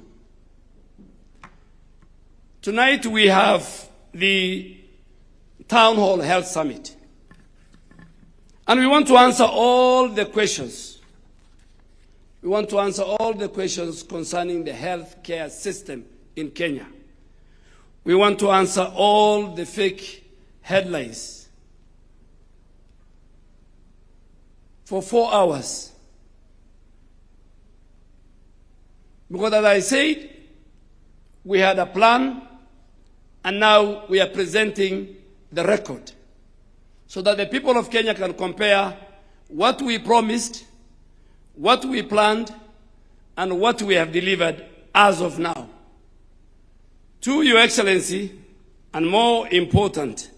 tonight we have the Town Hall Health Summit, and we want to answer all the questions. We want to answer all the questions concerning the healthcare system in Kenya. We want to answer all the fake headlines for 4 hours. Because as I said, we had a plan, and now we are presenting the record so that the people of Kenya can compare what we promised, what we planned, and what we have delivered as of now. To Your Excellency, and more important,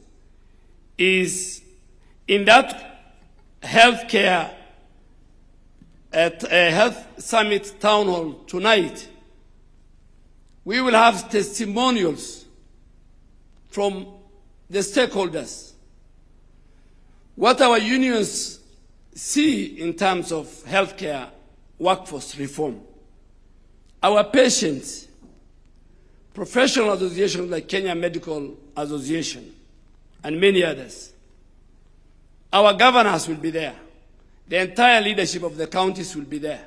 is in that healthcare at a health summit town hall tonight, we will have testimonials from the stakeholders, what our unions see in terms of healthcare workforce reform. Our patients, professional associations like Kenya Medical Association, and many others. Our governors will be there. The entire leadership of the counties will be there.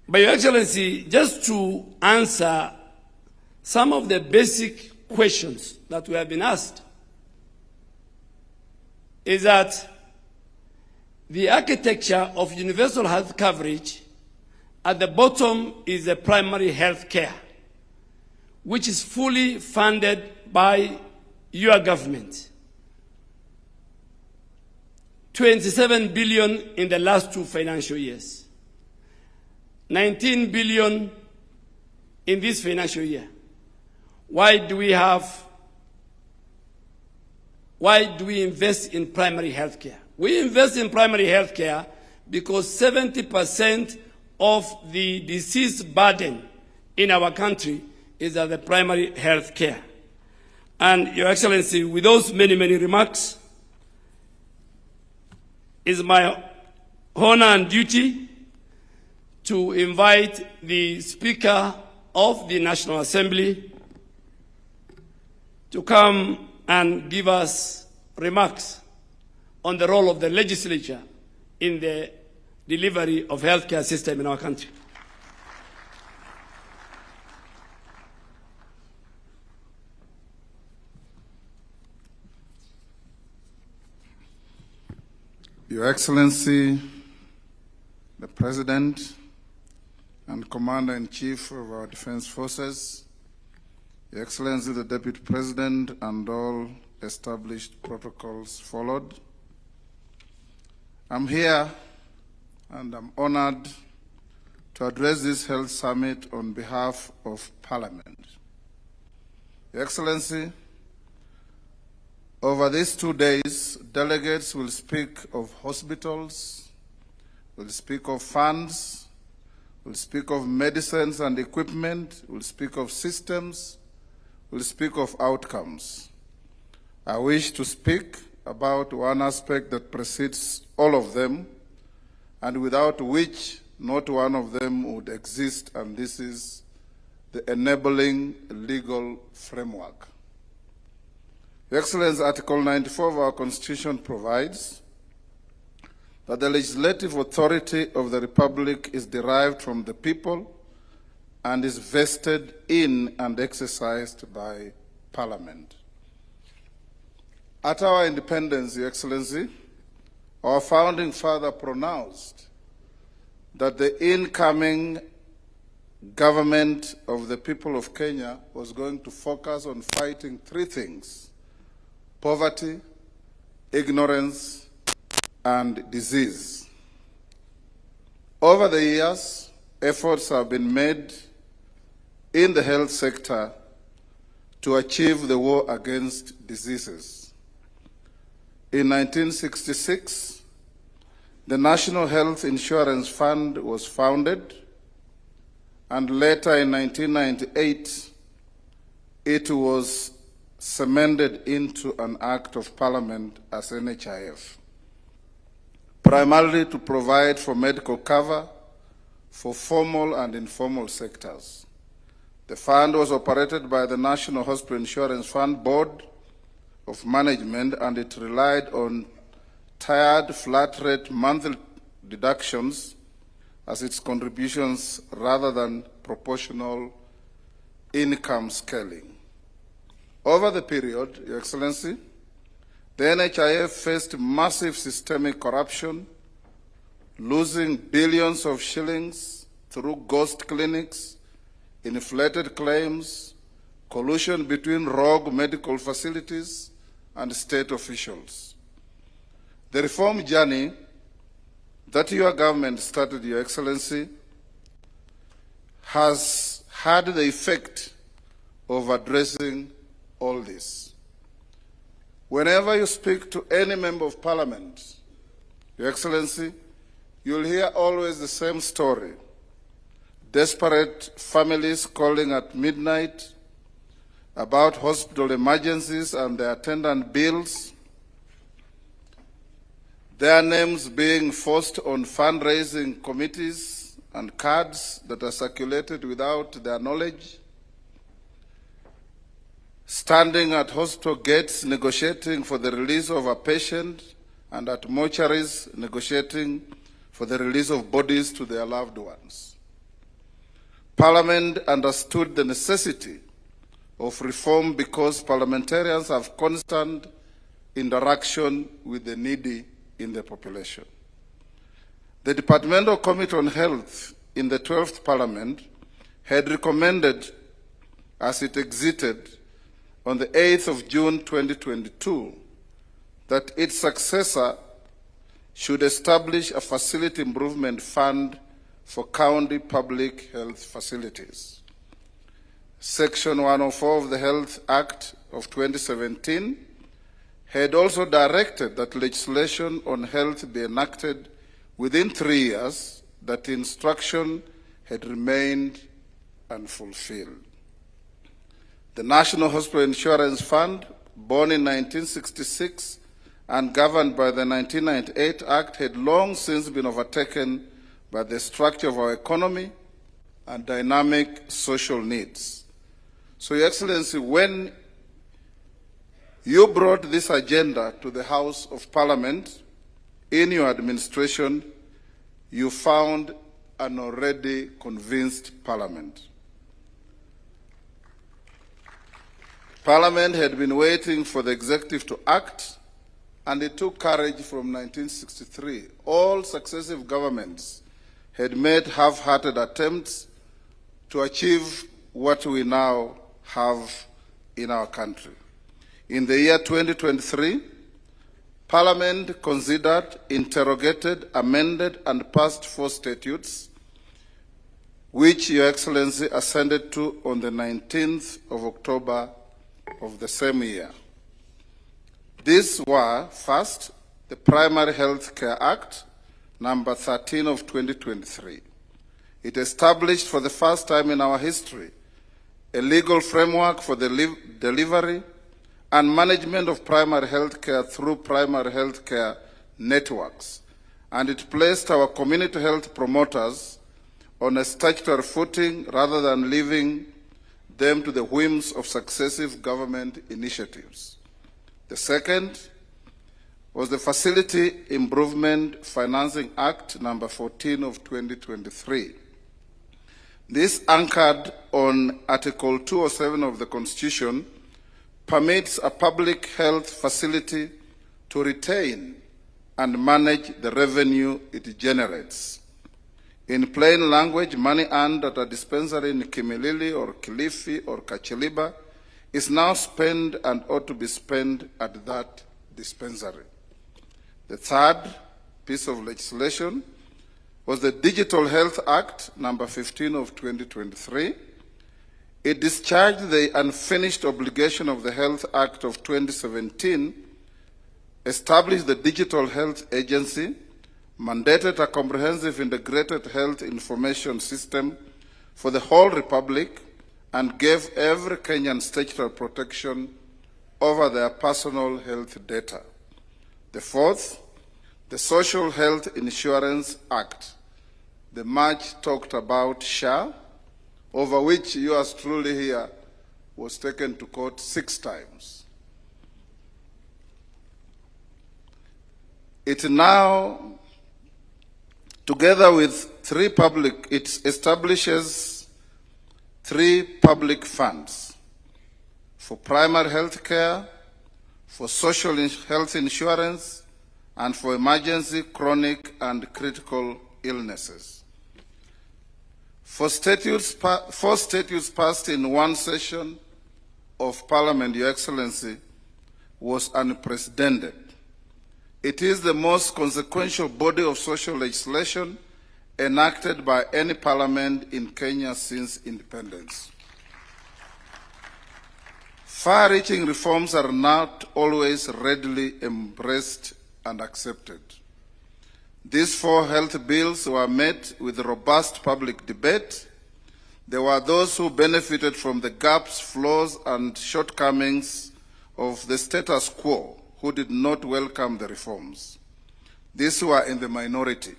But Your Excellency, just to answer some of the basic questions that we have been asked, is that the architecture of universal health coverage, at the bottom is the primary health care, which is fully funded by your government. 27 billion in the last 2 financial years. 19 billion in this financial year. Why do we invest in primary health care? We invest in primary health care because 70% of the disease burden in our country is at the primary health care. And Your Excellency, with those many, many remarks, it's my honor and duty to invite the Speaker of the National Assembly to come and give us remarks on the role of the legislature in the delivery of healthcare system in our country. Your Excellency, the President and Commander-in-Chief of our Defense Forces, Your Excellency, the Deputy President, and all established protocols followed, I'm here and I'm honored to address this health summit on behalf of Parliament. Your Excellency, over these 2 days, delegates will speak of hospitals, will speak of funds, will speak of medicines and equipment, will speak of systems, will speak of outcomes. I wish to speak about one aspect that precedes all of them, and without which not one of them would exist, and this is the enabling legal framework. Your Excellency, Article 94 of our Constitution provides that the legislative authority of the Republic is derived from the people and is vested in and exercised by Parliament. At our independence, Your Excellency, our founding father pronounced that the incoming government of the people of Kenya was going to focus on fighting 3 things: poverty, ignorance, and disease. Over the years, efforts have been made in the health sector to achieve the war against diseases. In 1966, the National Health Insurance Fund was founded, and later in 1998, it was cemented into an Act of Parliament as NHIF, primarily to provide for medical cover for formal and informal sectors. The fund was operated by the National Hospital Insurance Fund Board of Management, and it relied on tiered flat-rate monthly deductions as its contributions rather than proportional income scaling. Over the period, Your Excellency, the NHIF faced massive systemic corruption, losing billions of shillings through ghost clinics, inflated claims, collusion between rogue medical facilities and state officials. The reform journey that your government started, Your Excellency, has had the effect of addressing all this. Whenever you speak to any member of Parliament, Your Excellency, You'll hear always the same story. Desperate families calling at midnight about hospital emergencies and their attendant bills, their names being forced on fundraising committees and cards that are circulated without their knowledge, standing at hospital gates negotiating for the release of a patient, and at mortuaries negotiating for the release of bodies to their loved ones. Parliament understood the necessity of reform because parliamentarians have constant interaction with the needy in the population. The Departmental Committee on Health in the 12th Parliament had recommended, as it exited on the 8th of June 2022, that its successor should establish a facility improvement fund for county public health facilities. Section 104 of the Health Act of 2017 had also directed that legislation on health be enacted within 3 years. That instruction had remained unfulfilled. The National Hospital Insurance Fund, born in 1966 and governed by the 1998 Act, had long since been overtaken by the structure of our economy and dynamic social needs. So, Your Excellency, when you brought this agenda to the House of Parliament in your administration, you found an already convinced Parliament. Parliament had been waiting for the executive to act, and it took courage from 1963. All successive governments had made half-hearted attempts to achieve what we now have in our country. In the year 2023, Parliament considered, interrogated, amended, and passed 4 statutes, which Your Excellency assented to on the 19th of October of the same year. These were, first, the Primary Health Care Act, number 13 of 2023. It established for the first time in our history a legal framework for the delivery and management of primary health care through primary health care networks, and it placed our community health promoters on a statutory footing rather than leaving them to the whims of successive government initiatives. The second was the Facility Improvement Financing Act, number 14 of 2023. This, anchored on Article 207 of the Constitution, permits a public health facility to retain and manage the revenue it generates. In plain language, money earned at a dispensary in Kimilili or Kilifi or Kacheliba is now spent and ought to be spent at that dispensary. The third piece of legislation was the Digital Health Act, number 15 of 2023. It discharged the unfinished obligation of the Health Act of 2017, established the Digital Health Agency, mandated a comprehensive integrated health information system for the whole Republic, and gave every Kenyan statutory protection over their personal health data. The fourth, the Social Health Insurance Act, the much talked about SHA, over which yours truly here was taken to court 6 times. It now, together with it establishes 3 public funds for primary health care, for social health insurance, and for emergency, chronic, and critical illnesses. 4 statutes passed in one session of Parliament, Your Excellency, was unprecedented. It is the most consequential body of social legislation enacted by any parliament in Kenya since independence. Far-reaching reforms are not always readily embraced and accepted. These 4 health bills were met with robust public debate. There were those who benefited from the gaps, flaws, and shortcomings of the status quo who did not welcome the reforms. These were in the minority.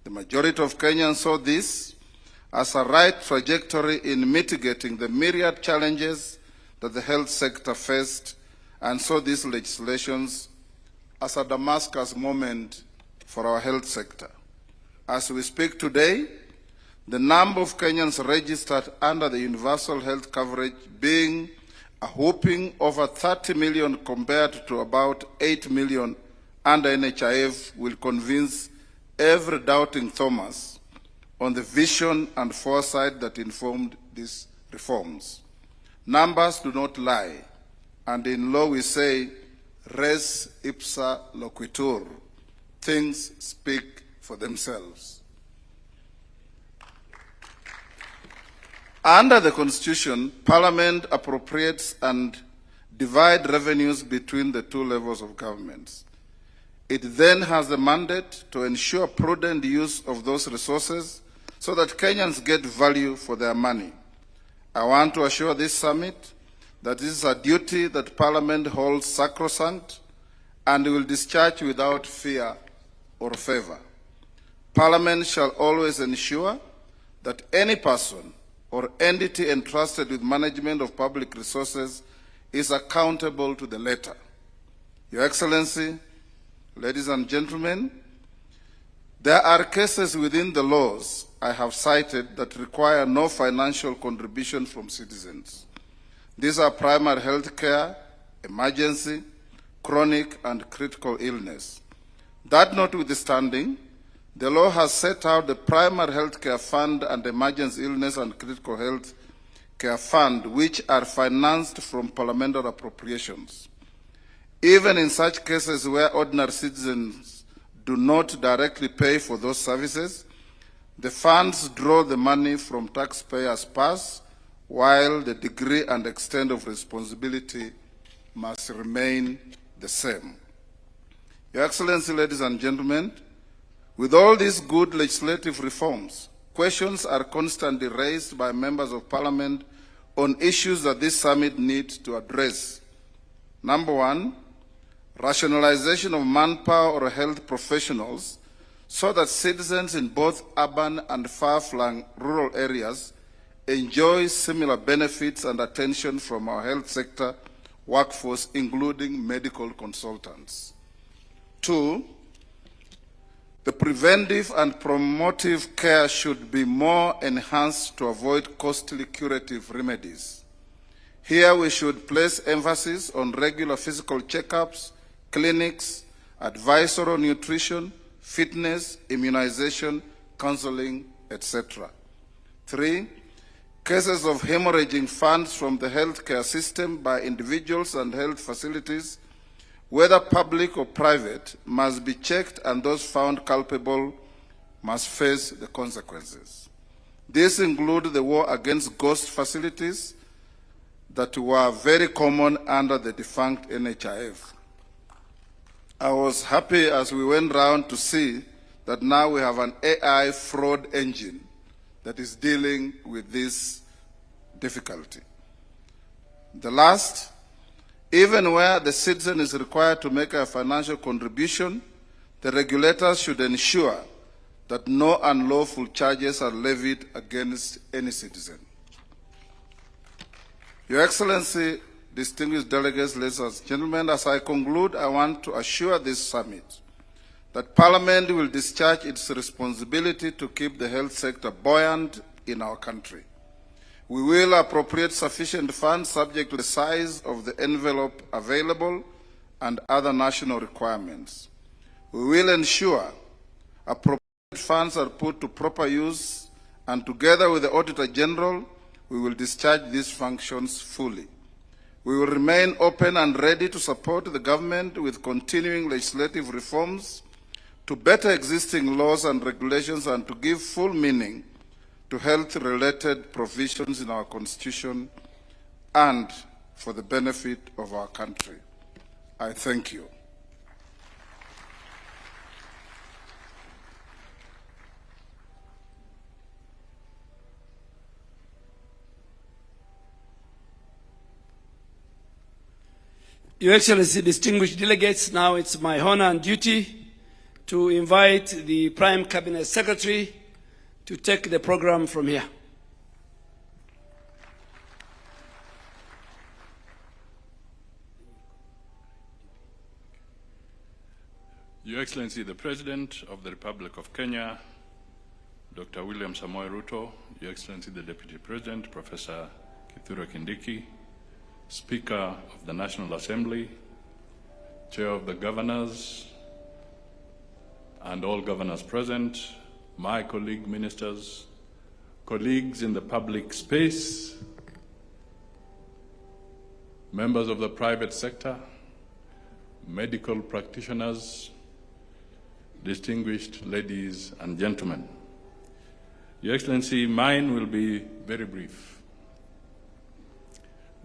The majority of Kenyans saw this as a right trajectory in mitigating the myriad challenges that the health sector faced, and saw these legislations as a Damascus moment for our health sector. As we speak today, the number of Kenyans registered under the universal health coverage being a whopping over 30 million compared to about 8 million under NHIF will convince every doubting Thomas on the vision and foresight that informed these reforms. Numbers do not lie, and in law we say, res ipsa loquitur. Things speak for themselves. Under the Constitution, Parliament appropriates and divides revenues between the 2 levels of governments. It then has the mandate to ensure prudent use of those resources so that Kenyans get value for their money. I want to assure this summit that this is a duty that Parliament holds sacrosanct and will discharge without fear or favor. Parliament shall always ensure that any person or entity entrusted with management of public resources is accountable to the letter. Your Excellency, ladies and gentlemen, there are cases within the laws I have cited that require no financial contribution from citizens. These are primary health care, emergency, chronic, and critical illness. That notwithstanding, the law has set out the primary health care fund and emergency illness and critical health care fund, which are financed from parliamentary appropriations. Even in such cases where ordinary citizens do not directly pay for those services, the funds draw the money from taxpayers' purse, while the degree and extent of responsibility must remain the same. Your Excellency, ladies and gentlemen, with all these good legislative reforms, questions are constantly raised by members of Parliament on issues that this summit needs to address. Number 1, rationalization of manpower or health professionals so that citizens in both urban and far-flung rural areas enjoy similar benefits and attention from our health sector workforce, including medical consultants. 2, the preventive and promotive care should be more enhanced to avoid costly curative remedies. Here we should place emphasis on regular physical checkups, clinics, advisory on nutrition, fitness, immunization, counseling, etc. 3, cases of hemorrhaging funds from the healthcare system by individuals and health facilities, whether public or private, must be checked, and those found culpable must face the consequences. These include the war against ghost facilities that were very common under the defunct NHIF. I was happy as we went round to see that now we have an AI fraud engine that is dealing with this difficulty. The last, even where the citizen is required to make a financial contribution, the regulators should ensure that no unlawful charges are levied against any citizen. Your Excellency, distinguished delegates, ladies and gentlemen, as I conclude, I want to assure this summit that Parliament will discharge its responsibility to keep the health sector buoyant in our country. We will appropriate sufficient funds subject to the size of the envelope available and other national requirements. We will ensure appropriate funds are put to proper use, and together with the Auditor General, we will discharge these functions fully. We will remain open and ready to support the government with continuing legislative reforms to better existing laws and regulations and to give full meaning to health-related provisions in our Constitution and for the benefit of our country. I thank you. Your Excellency, distinguished delegates, now it's my honor and duty to invite the Prime Cabinet Secretary to take the program from here. Your Excellency, the President of the Republic of Kenya, Dr. William Samoei Ruto, Your Excellency, the Deputy President, Professor Kithure Kindiki, Speaker of the National Assembly, Chair of the Governors, and all governors present, my colleague ministers, colleagues in the public space, members of the private sector, medical practitioners, distinguished ladies and gentlemen. Your Excellency, mine will be very brief.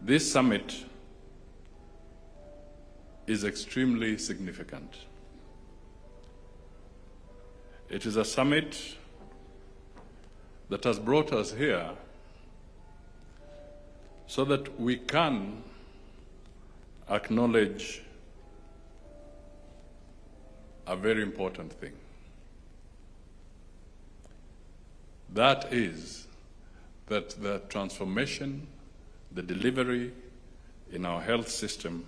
This summit is extremely significant. It is a summit that has brought us here so that we can acknowledge a very important thing. That is that the transformation, the delivery in our health system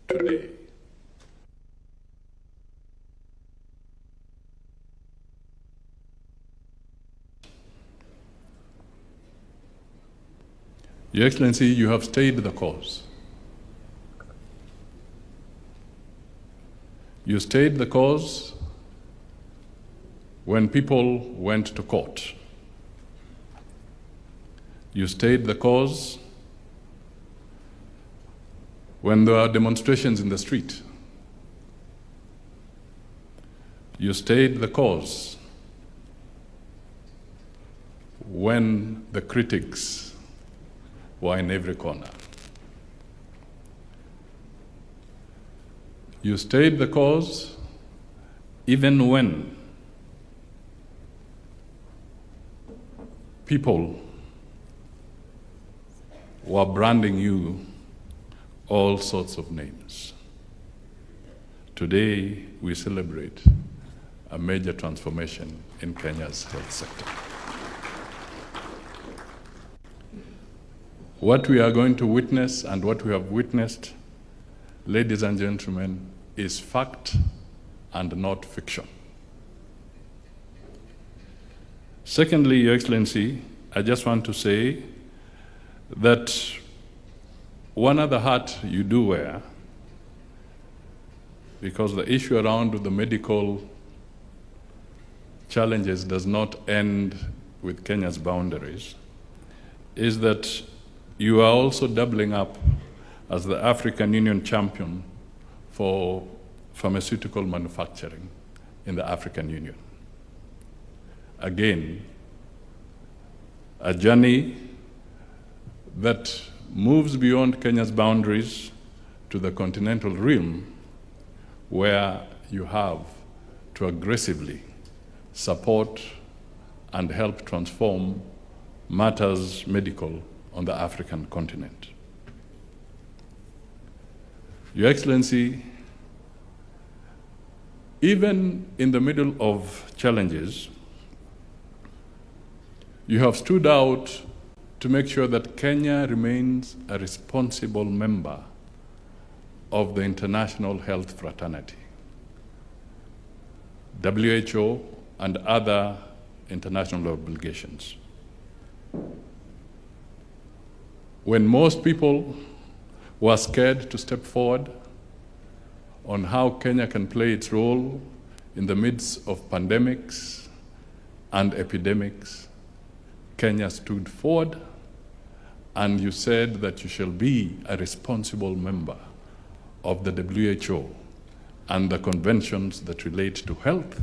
today Your Excellency, you have stayed the course. You stayed the course when people went to court. You stayed the cause when there were demonstrations in the street. You stayed the cause when the critics were in every corner. You stayed the cause even when people were branding you all sorts of names. Today, we celebrate a major transformation in Kenya's health sector. What we are going to witness and what we have witnessed, ladies and gentlemen, is fact and not fiction. Secondly, Your Excellency, I just want to say that one other hat you do wear, because the issue around the medical challenges does not end with Kenya's boundaries, is that you are also doubling up as the African Union champion for pharmaceutical manufacturing in the African Union. Again, a journey that moves beyond Kenya's boundaries to the continental realm, where you have to aggressively support and help transform matters medical on the African continent. Your Excellency, even in the middle of challenges, you have stood out to make sure that Kenya remains a responsible member of the international health fraternity, WHO and other international obligations. When most people were scared to step forward on how Kenya can play its role in the midst of pandemics and epidemics, Kenya stood forward and you said that you shall be a responsible member of the WHO and the conventions that relate to health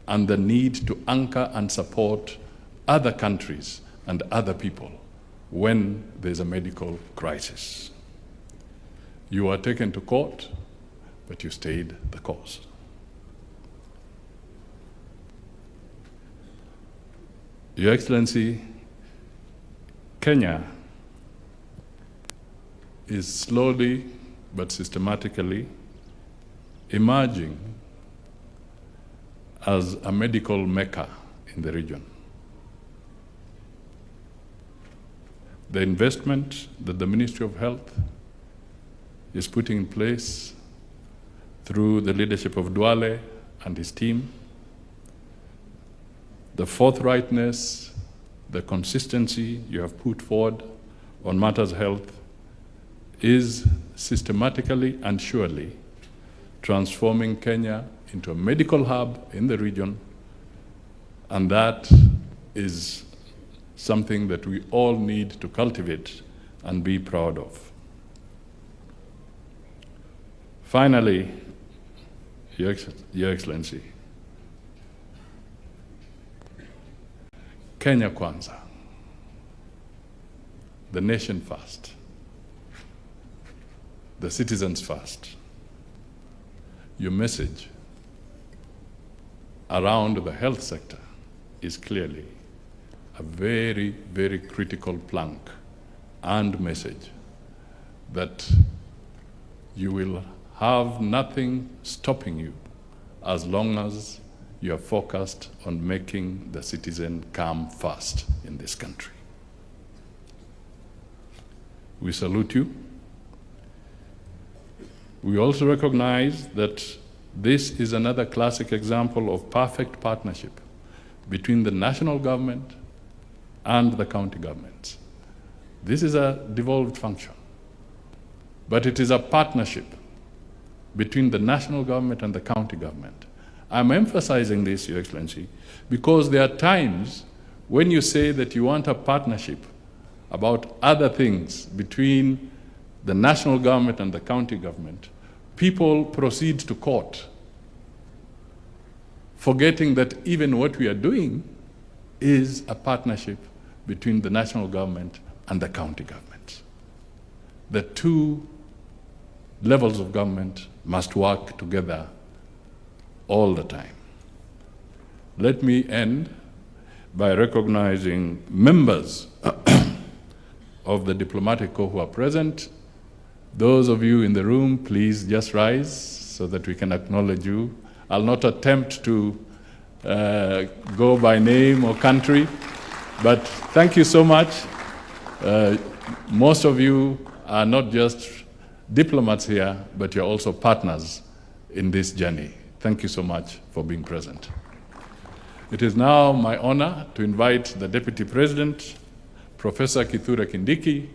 and the need to anchor and support other countries and other people when there's a medical crisis. You were taken to court, but you stayed the course. Your Excellency, Kenya is slowly but systematically emerging as a medical mecca in the region. The investment that the Ministry of Health is putting in place through the leadership of Duale and his team, the forthrightness, the consistency you have put forward on matters health is systematically and surely transforming Kenya into a medical hub in the region, and that is something that we all need to cultivate and be proud of. Finally, Your Excellency, Kenya Kwanza, the nation first, the citizens first. Your message around the health sector is clearly a very, very critical plank and message that you will have nothing stopping you as long as you are focused on making the citizen come first in this country. We salute you. We also recognize that this is another classic example of perfect partnership between the national government and the county governments. This is a devolved function, but it is a partnership between the national government and the county government. I'm emphasizing this, Your Excellency, because there are times when you say that you want a partnership about other things between the national government and the county government, people proceed to court, forgetting that even what we are doing is a partnership between the national government and the county government. The two levels of government must work together all the time. Let me end by recognizing members of the diplomatic corps who are present. Those of you in the room, please just rise so that we can acknowledge you. I'll not attempt to go by name or country, but thank you so much. Most of you are not just diplomats here, but you're also partners in this journey. Thank you so much for being present. It is now my honor to invite the Deputy President, Professor Kithure Kindiki,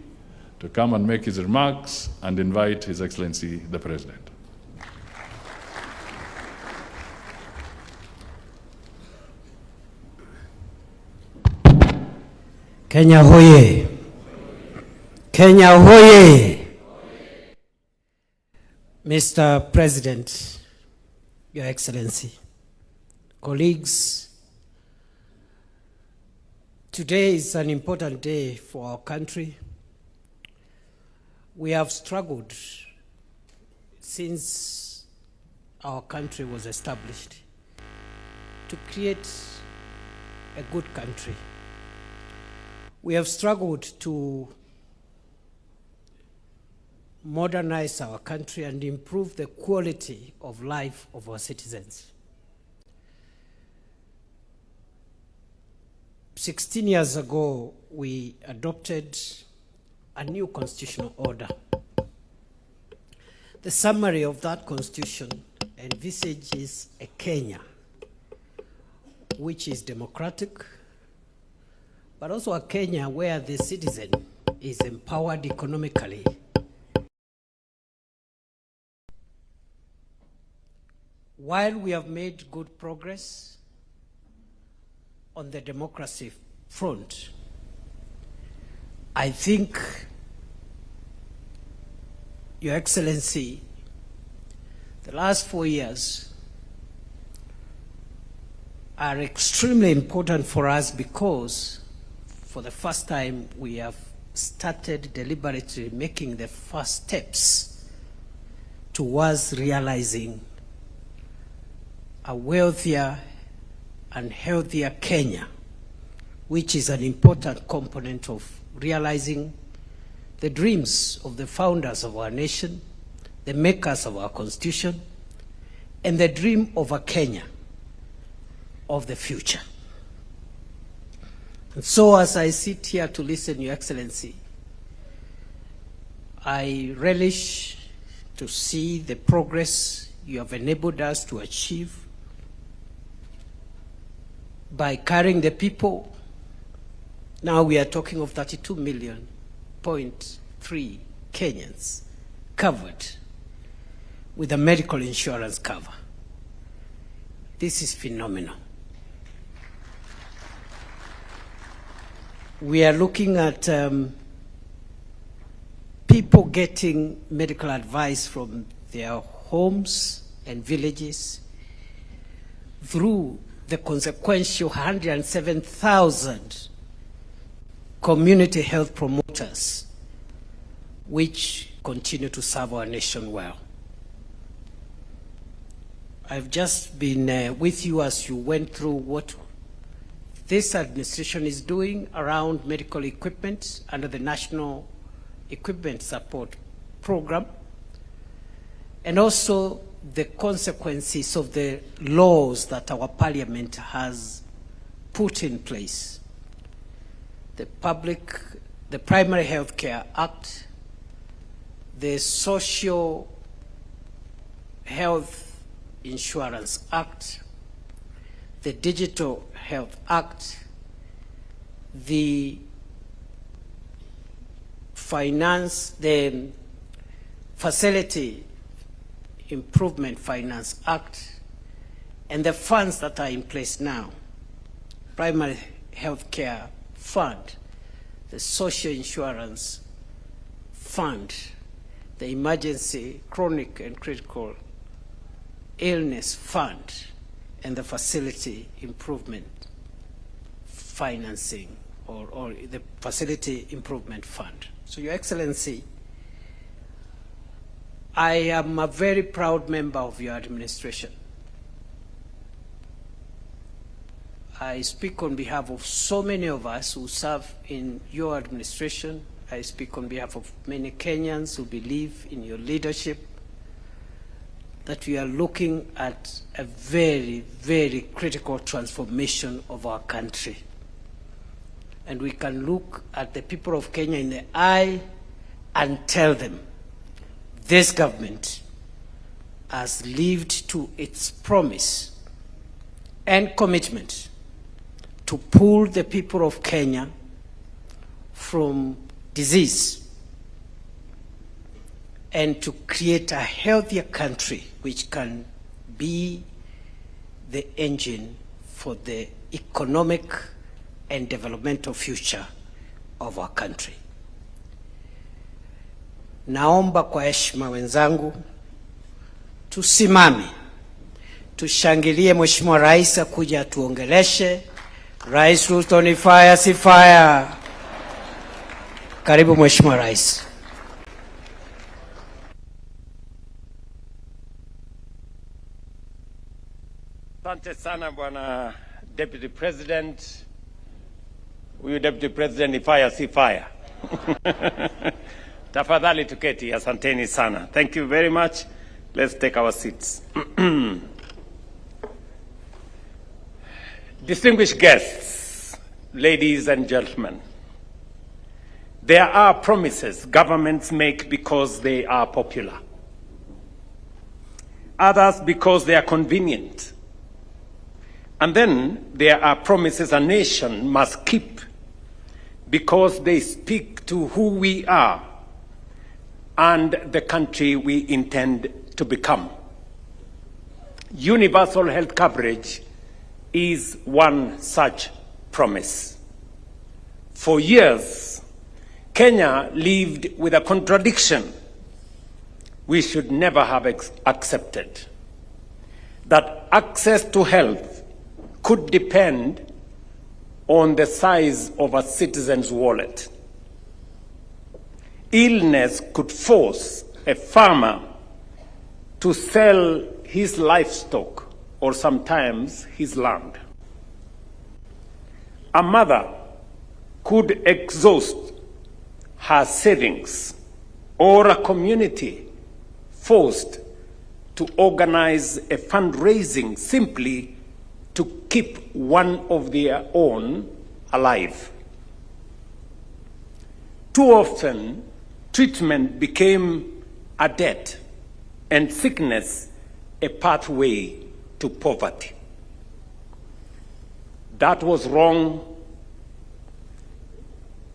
to come and make his remarks and invite His Excellency the President. Kenya hoye! Kenya hoye! Mr. President, Your Excellency, colleagues, today is an important day for our country. We have struggled since our country was established to create a good country. We have struggled to modernize our country and improve the quality of life of our citizens. 16 years ago, we adopted a new constitutional order. The summary of that constitution envisages a Kenya which is democratic, but also a Kenya where the citizen is empowered economically. While we have made good progress on the democracy front, I think, Your Excellency, the last 4 years are extremely important for us because for the first time we have started deliberately making the first steps towards realizing a wealthier and healthier Kenya, which is an important component of realizing the dreams of the founders of our nation the makers of our Constitution, and the dream of a Kenya of the future. And so as I sit here to listen, Your Excellency, I relish to see the progress you have enabled us to achieve by carrying the people. Now we are talking of 32.3 million Kenyans covered with a medical insurance cover. This is phenomenal. We are looking at people getting medical advice from their homes and villages through the consequential 107,000 community health promoters, which continue to serve our nation well. I've just been with you as you went through what this administration is doing around medical equipment under the National Equipment Support Program, and also the consequences of the laws that our parliament has put in place. The Primary Health Care Act, the Social Health Insurance Act, the Digital Health Act, the Facility Improvement Finance Act, and the funds that are in place now: Primary Health Care Fund, the Social Insurance Fund, the Emergency Chronic and Critical Illness Fund, and the Facility Improvement Financing, or the Facility Improvement Fund. So, Your Excellency, I am a very proud member of your administration. I speak on behalf of so many of us who serve in your administration. I speak on behalf of many Kenyans who believe in your leadership, that we are looking at a very, very critical transformation of our country. And we can look at the people of Kenya in the eye and tell them, this government has lived to its promise and commitment to pull the people of Kenya from disease and to create a healthier country which can be the engine for the economic and developmental future of our country. Naomba kwa heshima wenzangu tusimame tushangilie Mheshimiwa Rais akuja atuongeleshe. Rais Ruto, ni fire si fire? Karibu Mheshimiwa Rais. Asante sana Bwana Deputy President. Huyu Deputy President ni fire si fire? Tafadhali tuketi, asanteni sana. Thank you very much. Let's take our seats. Distinguished guests, ladies and gentlemen, there are promises governments make because they are popular. Others because they are convenient. And then there are promises a nation must keep because they speak to who we are and the country we intend to become. Universal health coverage is one such promise. For years, Kenya lived with a contradiction we should never have accepted, that access to health could depend on the size of a citizen's wallet. Illness could force a farmer to sell his livestock or sometimes his land. A mother could exhaust her savings, or a community forced to organize a fundraising simply to keep one of their own alive. Too often, treatment became a debt and sickness a pathway to poverty. That was wrong.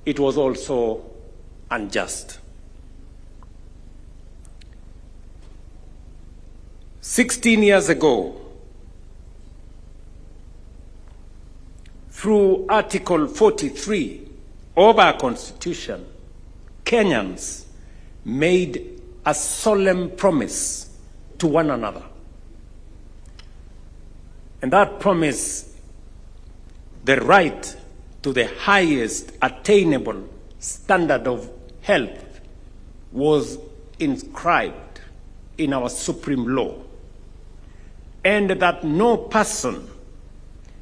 It was also unjust. 16 years ago, through Article 43 of our Constitution, Kenyans made a solemn promise to one another. And that promise, the right to the highest attainable standard of health, was inscribed in our supreme law, and that no person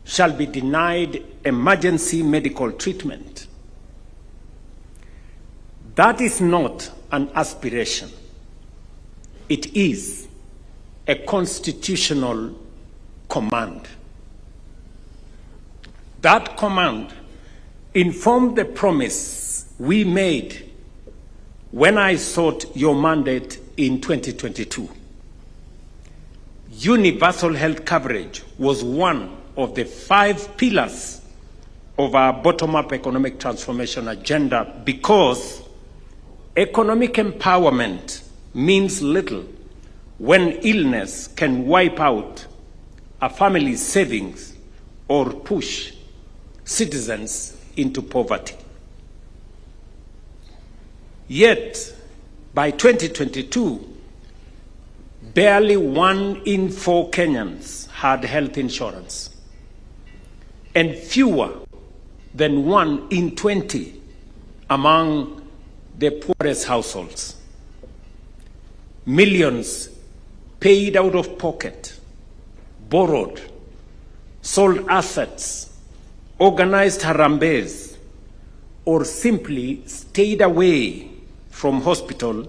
shall be denied emergency medical treatment. That is not an aspiration. It is a constitutional command. That command informed the promise we made when I sought your mandate in 2022. Universal health coverage was one of the 5 pillars of our bottom-up economic transformation agenda, because economic empowerment means little when illness can wipe out a family's savings or push citizens into poverty. Yet, by 2022, barely 1 in 4 Kenyans had health insurance, and fewer than 1 in 20 among the poorest households. Millions paid out of pocket, borrowed, sold assets, organized harambes, or simply stayed away from hospital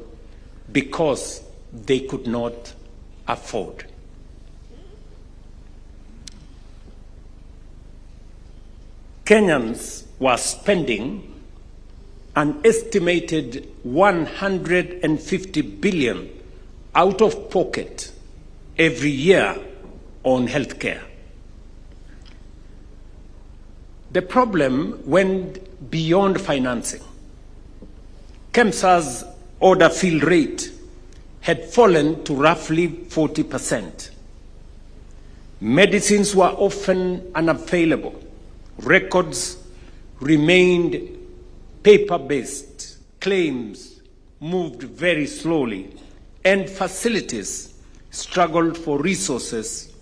because they could not afford. Kenyans were spending an estimated 150 billion out of pocket every year on healthcare. The problem went beyond financing. KEMSA's order fill rate had fallen to roughly 40%. Medicines were often unavailable. Records remained paper-based. Claims moved very slowly, and facilities struggled for resources,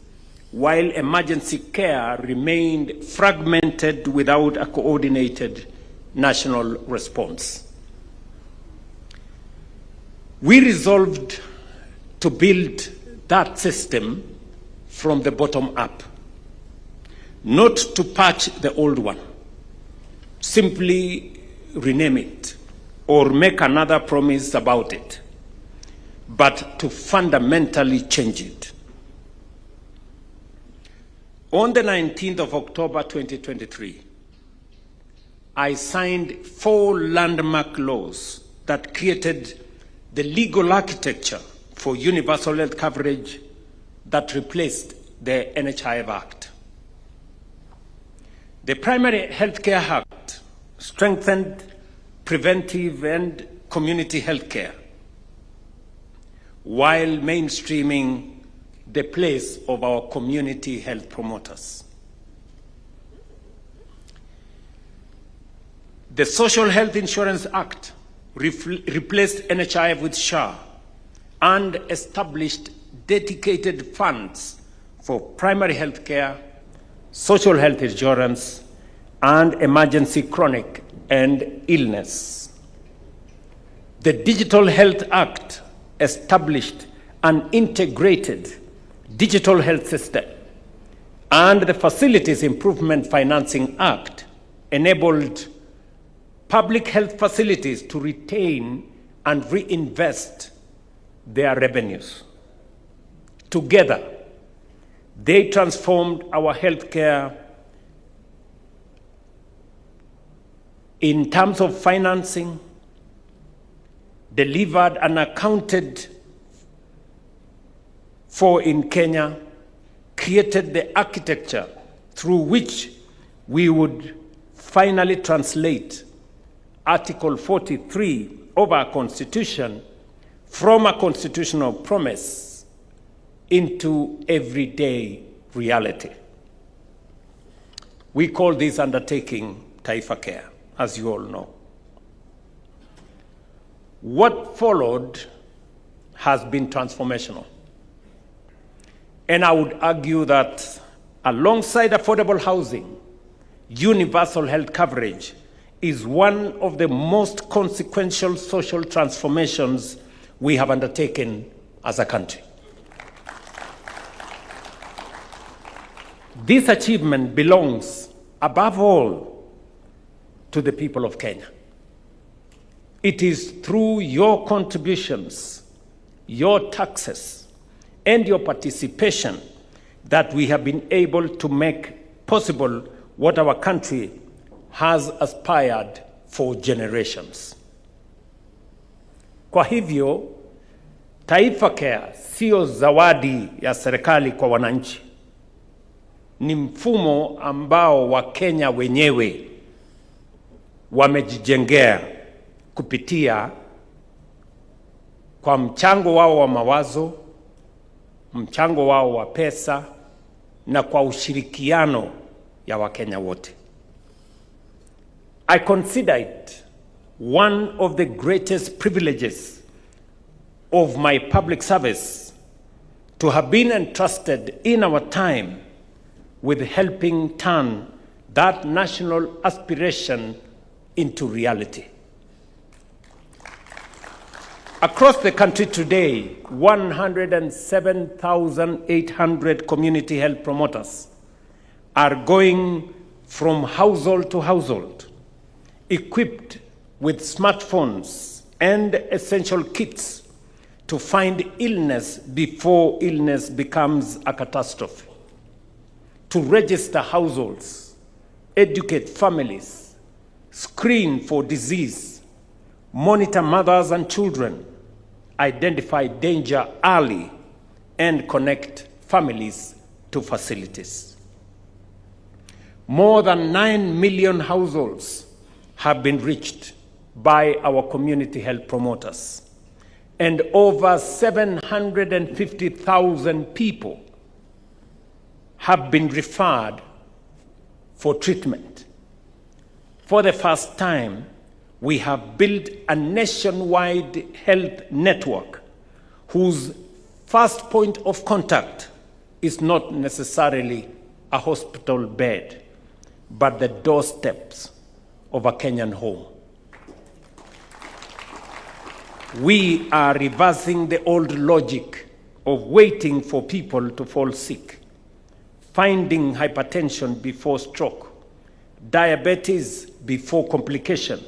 while emergency care remained fragmented without a coordinated national response. We resolved to build that system from the bottom up, not to patch the old one, simply rename it or make another promise about it, but to fundamentally change it. On the 19th of October 2023, I signed 4 landmark laws that created the legal architecture for universal health coverage that replaced the NHIF Act. The Primary Healthcare Act strengthened preventive and community health care, while mainstreaming the place of our community health promoters. The Social Health Insurance Act replaced NHIF with SHA and established dedicated funds for primary health care, social health insurance, and emergency chronic and illness. The Digital Health Act established an integrated digital health system, and the Facilities Improvement Financing Act enabled public health facilities to retain and reinvest their revenues. Together, they transformed our healthcare in terms of financing, delivered and accounted for in Kenya, created the architecture through which we would finally translate Article 43 of our Constitution from a constitutional promise into everyday reality. We call this undertaking Taifa Care, as you all know. What followed has been transformational. And I would argue that alongside affordable housing, universal health coverage is one of the most consequential social transformations we have undertaken as a country. This achievement belongs, above all, to the people of Kenya. It is through your contributions, your taxes, and your participation that we have been able to make possible what our country has aspired for generations. Kwa hivyo, Taifa Care sio zawadi ya serikali kwa wananchi. Ni mfumo ambao Wakenya wenyewe wamejijengea kupitia kwa mchango wao wa mawazo, mchango wao wa pesa na kwa ushirikiano ya Wakenya wote. I consider it one of the greatest privileges of my public service to have been entrusted in our time with helping turn that national aspiration into reality. Across the country today, 107,800 community health promoters are going from household to household, equipped with smartphones and essential kits to find illness before illness becomes a catastrophe, to register households, educate families, screen for disease, monitor mothers and children, identify danger early, and connect families to facilities. More than 9 million households have been reached by our community health promoters, and over 750,000 people have been referred for treatment. For the first time, we have built a nationwide health network whose first point of contact is not necessarily a hospital bed, but the doorsteps of a Kenyan home. We are reversing the old logic of waiting for people to fall sick, finding hypertension before stroke, diabetes before complication,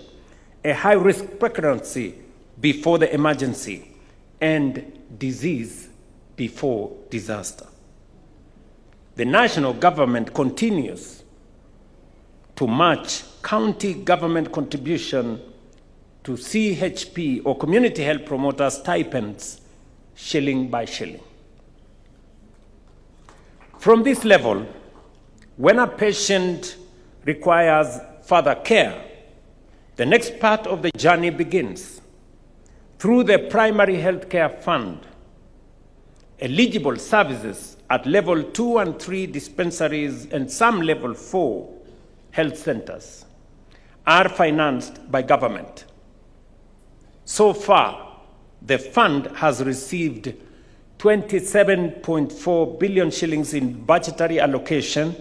a high-risk pregnancy before the emergency, and disease before disaster. The national government continues to match county government contribution to CHP or community health promoter stipends shilling by shilling. From this level, when a patient requires further care, the next part of the journey begins. Through the Primary Healthcare Fund, eligible services at level 2 and 3 dispensaries and some level 4 health centers are financed by government. So far, the fund has received 27.4 billion shillings in budgetary allocation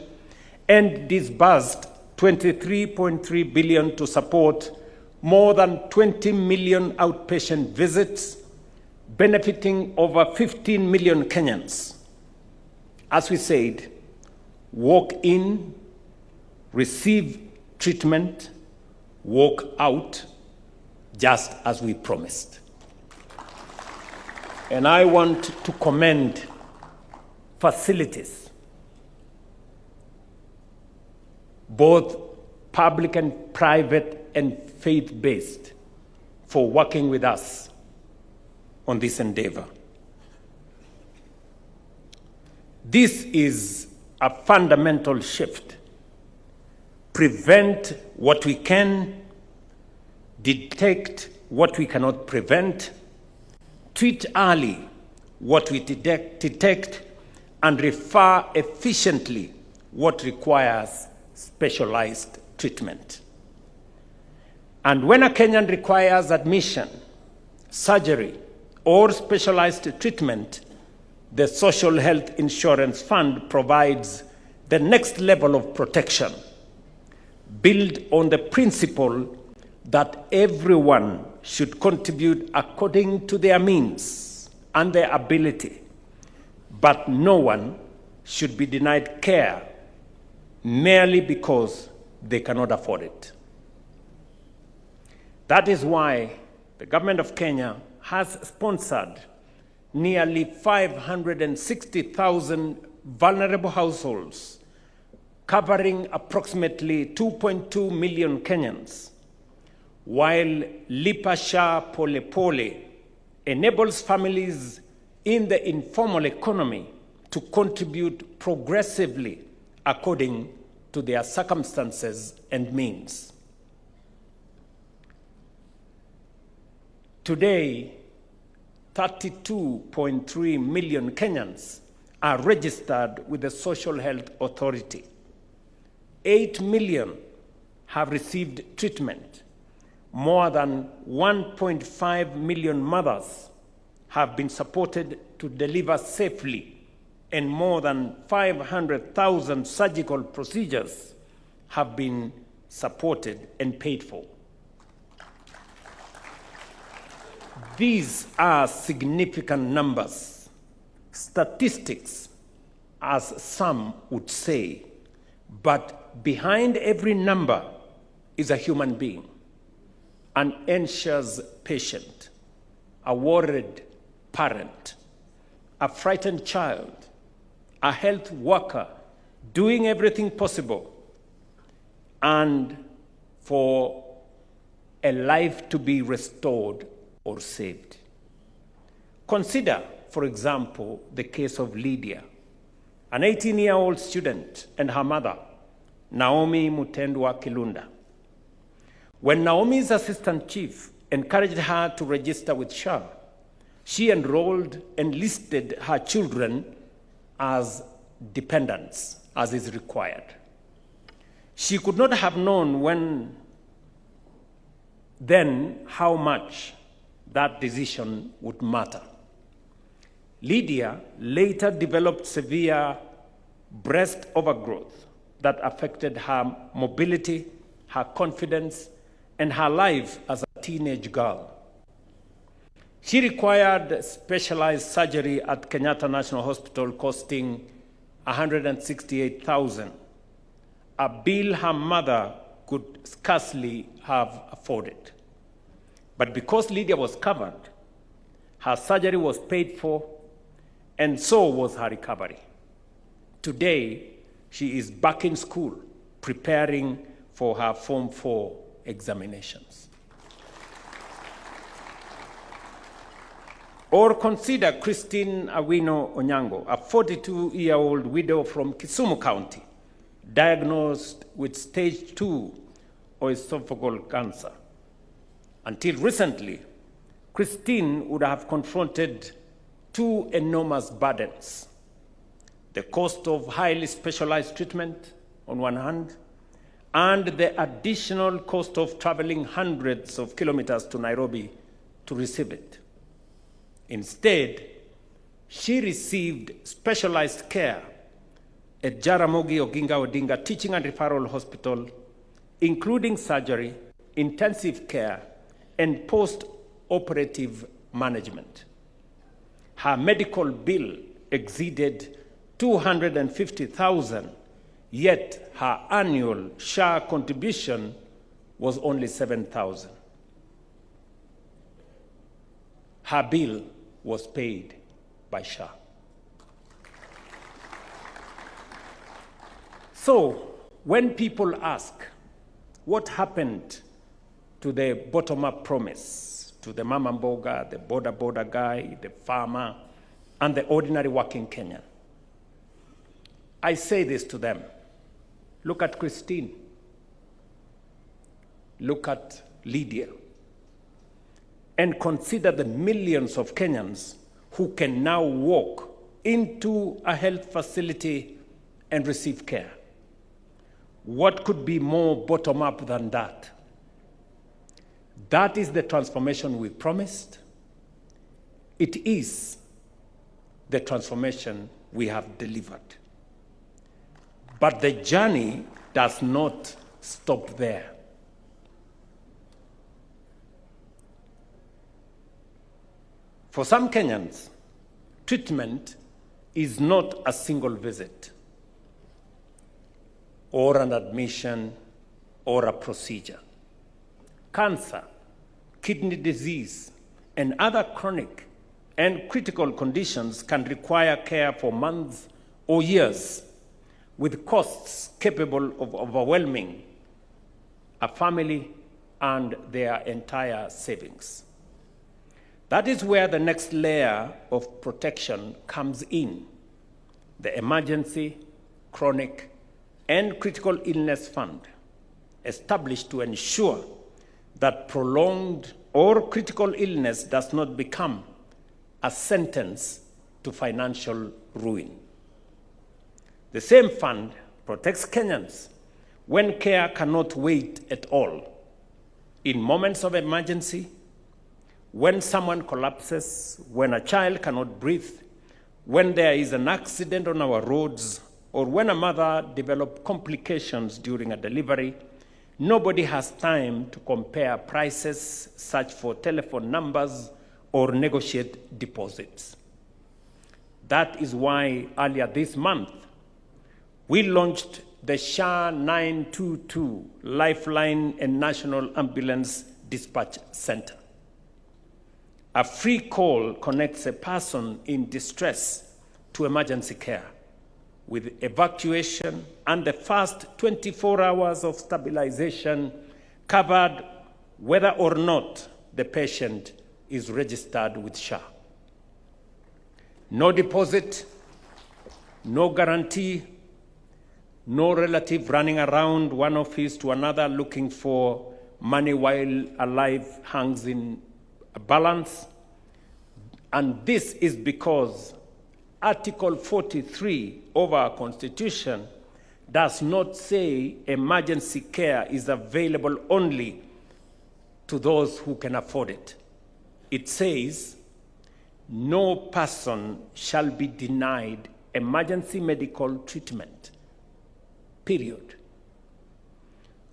and disbursed 23.3 billion to support more than 20 million outpatient visits, benefiting over 15 million Kenyans. As we said, walk in, receive treatment, walk out, just as we promised. And I want to commend facilities, both public and private and faith-based, for working with us on this endeavor. This is a fundamental shift. Prevent what we can, detect what we cannot prevent, treat early what we detect, and refer efficiently what requires specialized treatment. And when a Kenyan requires admission, surgery, or specialized treatment, the Social Health Insurance Fund provides the next level of protection, built on the principle that everyone should contribute according to their means and their ability, but no one should be denied care merely because they cannot afford it. That is why the government of Kenya has sponsored nearly 560,000 vulnerable households, covering approximately 2.2 million Kenyans, while Lipa Sha Pole Pole enables families in the informal economy to contribute progressively according to their circumstances and means. Today, 32.3 million Kenyans are registered with the Social Health Authority. 8 million have received treatment. More than 1.5 million mothers have been supported to deliver safely, and more than 500,000 surgical procedures have been supported and paid for. These are significant numbers, statistics, as some would say, but behind every number is a human being, an anxious patient, a worried parent, a frightened child, a health worker doing everything possible, and for a life to be restored or saved. Consider, for example, the case of Lydia, an 18-year-old student, and her mother, Naomi Mutendwa Kilunda. When Naomi's assistant chief encouraged her to register with SHA, she enrolled and listed her children as dependents, as is required. She could not have known then how much that decision would matter. Lydia later developed severe breast overgrowth that affected her mobility, her confidence, and her life as a teenage girl. She required specialized surgery at Kenyatta National Hospital costing $168,000, a bill her mother could scarcely have afforded. But because Lydia was covered, her surgery was paid for, and so was her recovery. Today, she is back in school, preparing for her Form 4 examinations. Or consider Christine Awino Onyango, a 42-year-old widow from Kisumu County, diagnosed with stage 2 esophageal cancer. Until recently, Christine would have confronted two enormous burdens: the cost of highly specialized treatment on one hand, and the additional cost of traveling hundreds of kilometers to Nairobi to receive it. Instead, she received specialized care at Jaramogi Oginga Odinga Teaching and Referral Hospital, including surgery, intensive care, and post-operative management. Her medical bill exceeded $250,000, yet her annual SHA contribution was only $7,000. Her bill was paid by SHA. So, when people ask, what happened to the bottom-up promise, to the mama mboga, the border guy, the farmer, and the ordinary working Kenyan? I say this to them. Look at Christine. Look at Lydia. And consider the millions of Kenyans who can now walk into a health facility and receive care. What could be more bottom-up than that? That is the transformation we promised. It is the transformation we have delivered. But the journey does not stop there. For some Kenyans, treatment is not a single visit, or an admission, or a procedure. Cancer, kidney disease, and other chronic and critical conditions can require care for months or years, with costs capable of overwhelming a family and their entire savings. That is where the next layer of protection comes in: the Emergency, Chronic, and Critical Illness Fund, established to ensure that prolonged or critical illness does not become a sentence to financial ruin. The same fund protects Kenyans when care cannot wait at all, in moments of emergency, when someone collapses, when a child cannot breathe, when there is an accident on our roads, or when a mother develops complications during a delivery. Nobody has time to compare prices, search for telephone numbers, or negotiate deposits. That is why earlier this month, we launched the SHA 922 Lifeline and National Ambulance Dispatch Center. A free call connects a person in distress to emergency care, with evacuation and the first 24 hours of stabilization covered whether or not the patient is registered with SHA. No deposit, no guarantee, no relative running around one office to another looking for money while a life hangs in a balance. And this is because Article 43 of our Constitution does not say emergency care is available only to those who can afford it. It says, no person shall be denied emergency medical treatment, period.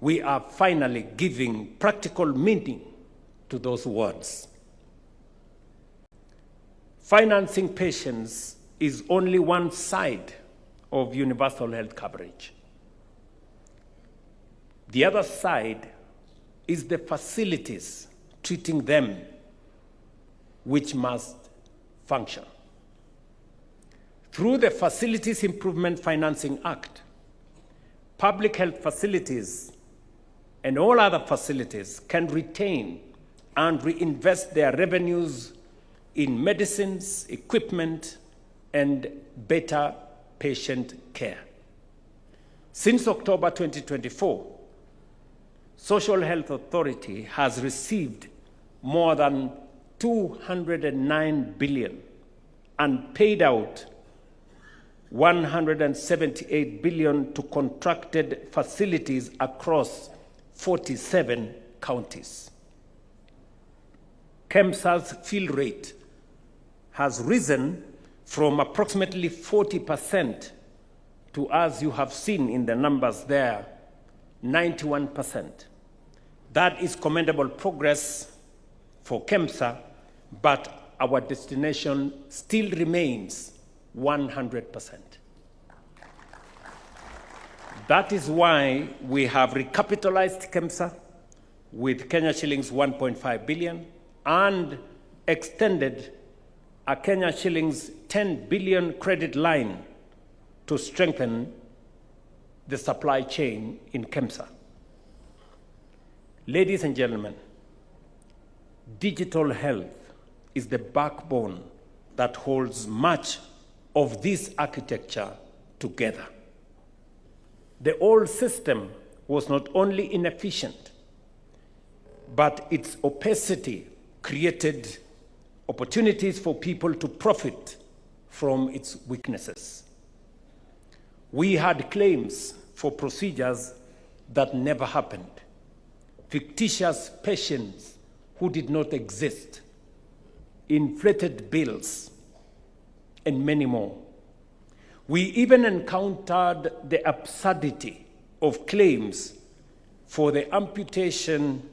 We are finally giving practical meaning to those words. Financing patients is only one side of universal health coverage. The other side is the facilities treating them, which must function. Through the Facilities Improvement Financing Act, public health facilities and all other facilities can retain and reinvest their revenues in medicines, equipment, and better patient care. Since October 2024, Social Health Authority has received more than 209 billion and paid out 178 billion to contracted facilities across 47 counties. KEMSA's fill rate has risen from approximately 40% to, as you have seen in the numbers there, 91%. That is commendable progress for KEMSA, but our destination still remains 100%. That is why we have recapitalized KEMSA with Kenya shillings 1.5 billion and extended a Kenya shillings 10 billion credit line to strengthen the supply chain in KEMSA. Ladies and gentlemen, digital health is the backbone that holds much of this architecture together. The old system was not only inefficient, but its opacity created opportunities for people to profit from its weaknesses. We had claims for procedures that never happened, fictitious patients who did not exist, inflated bills, and many more. We even encountered the absurdity of claims for the amputation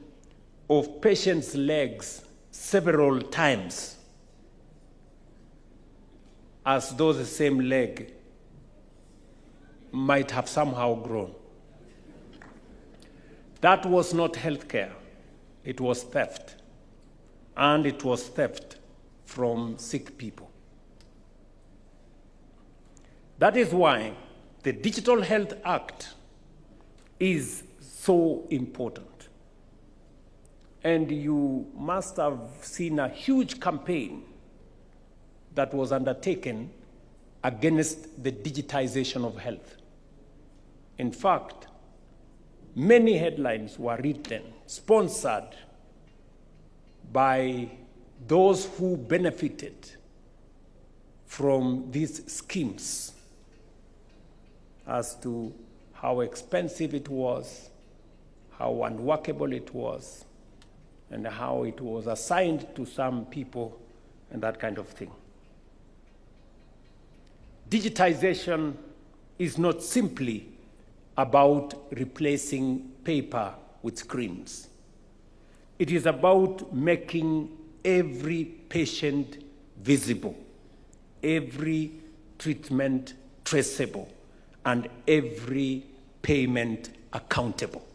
of patients' legs several times, as though the same leg might have somehow grown. That was not healthcare, it was theft. And it was theft from sick people. That is why the Digital Health Act is so important. And you must have seen a huge campaign that was undertaken against the digitization of health. In fact, many headlines were written, sponsored by those who benefited from these schemes as to how expensive it was, how unworkable it was, and how it was assigned to some people and that kind of thing. Digitization is not simply about replacing paper with screens. It is about making every patient visible, every treatment traceable, and every payment accountable.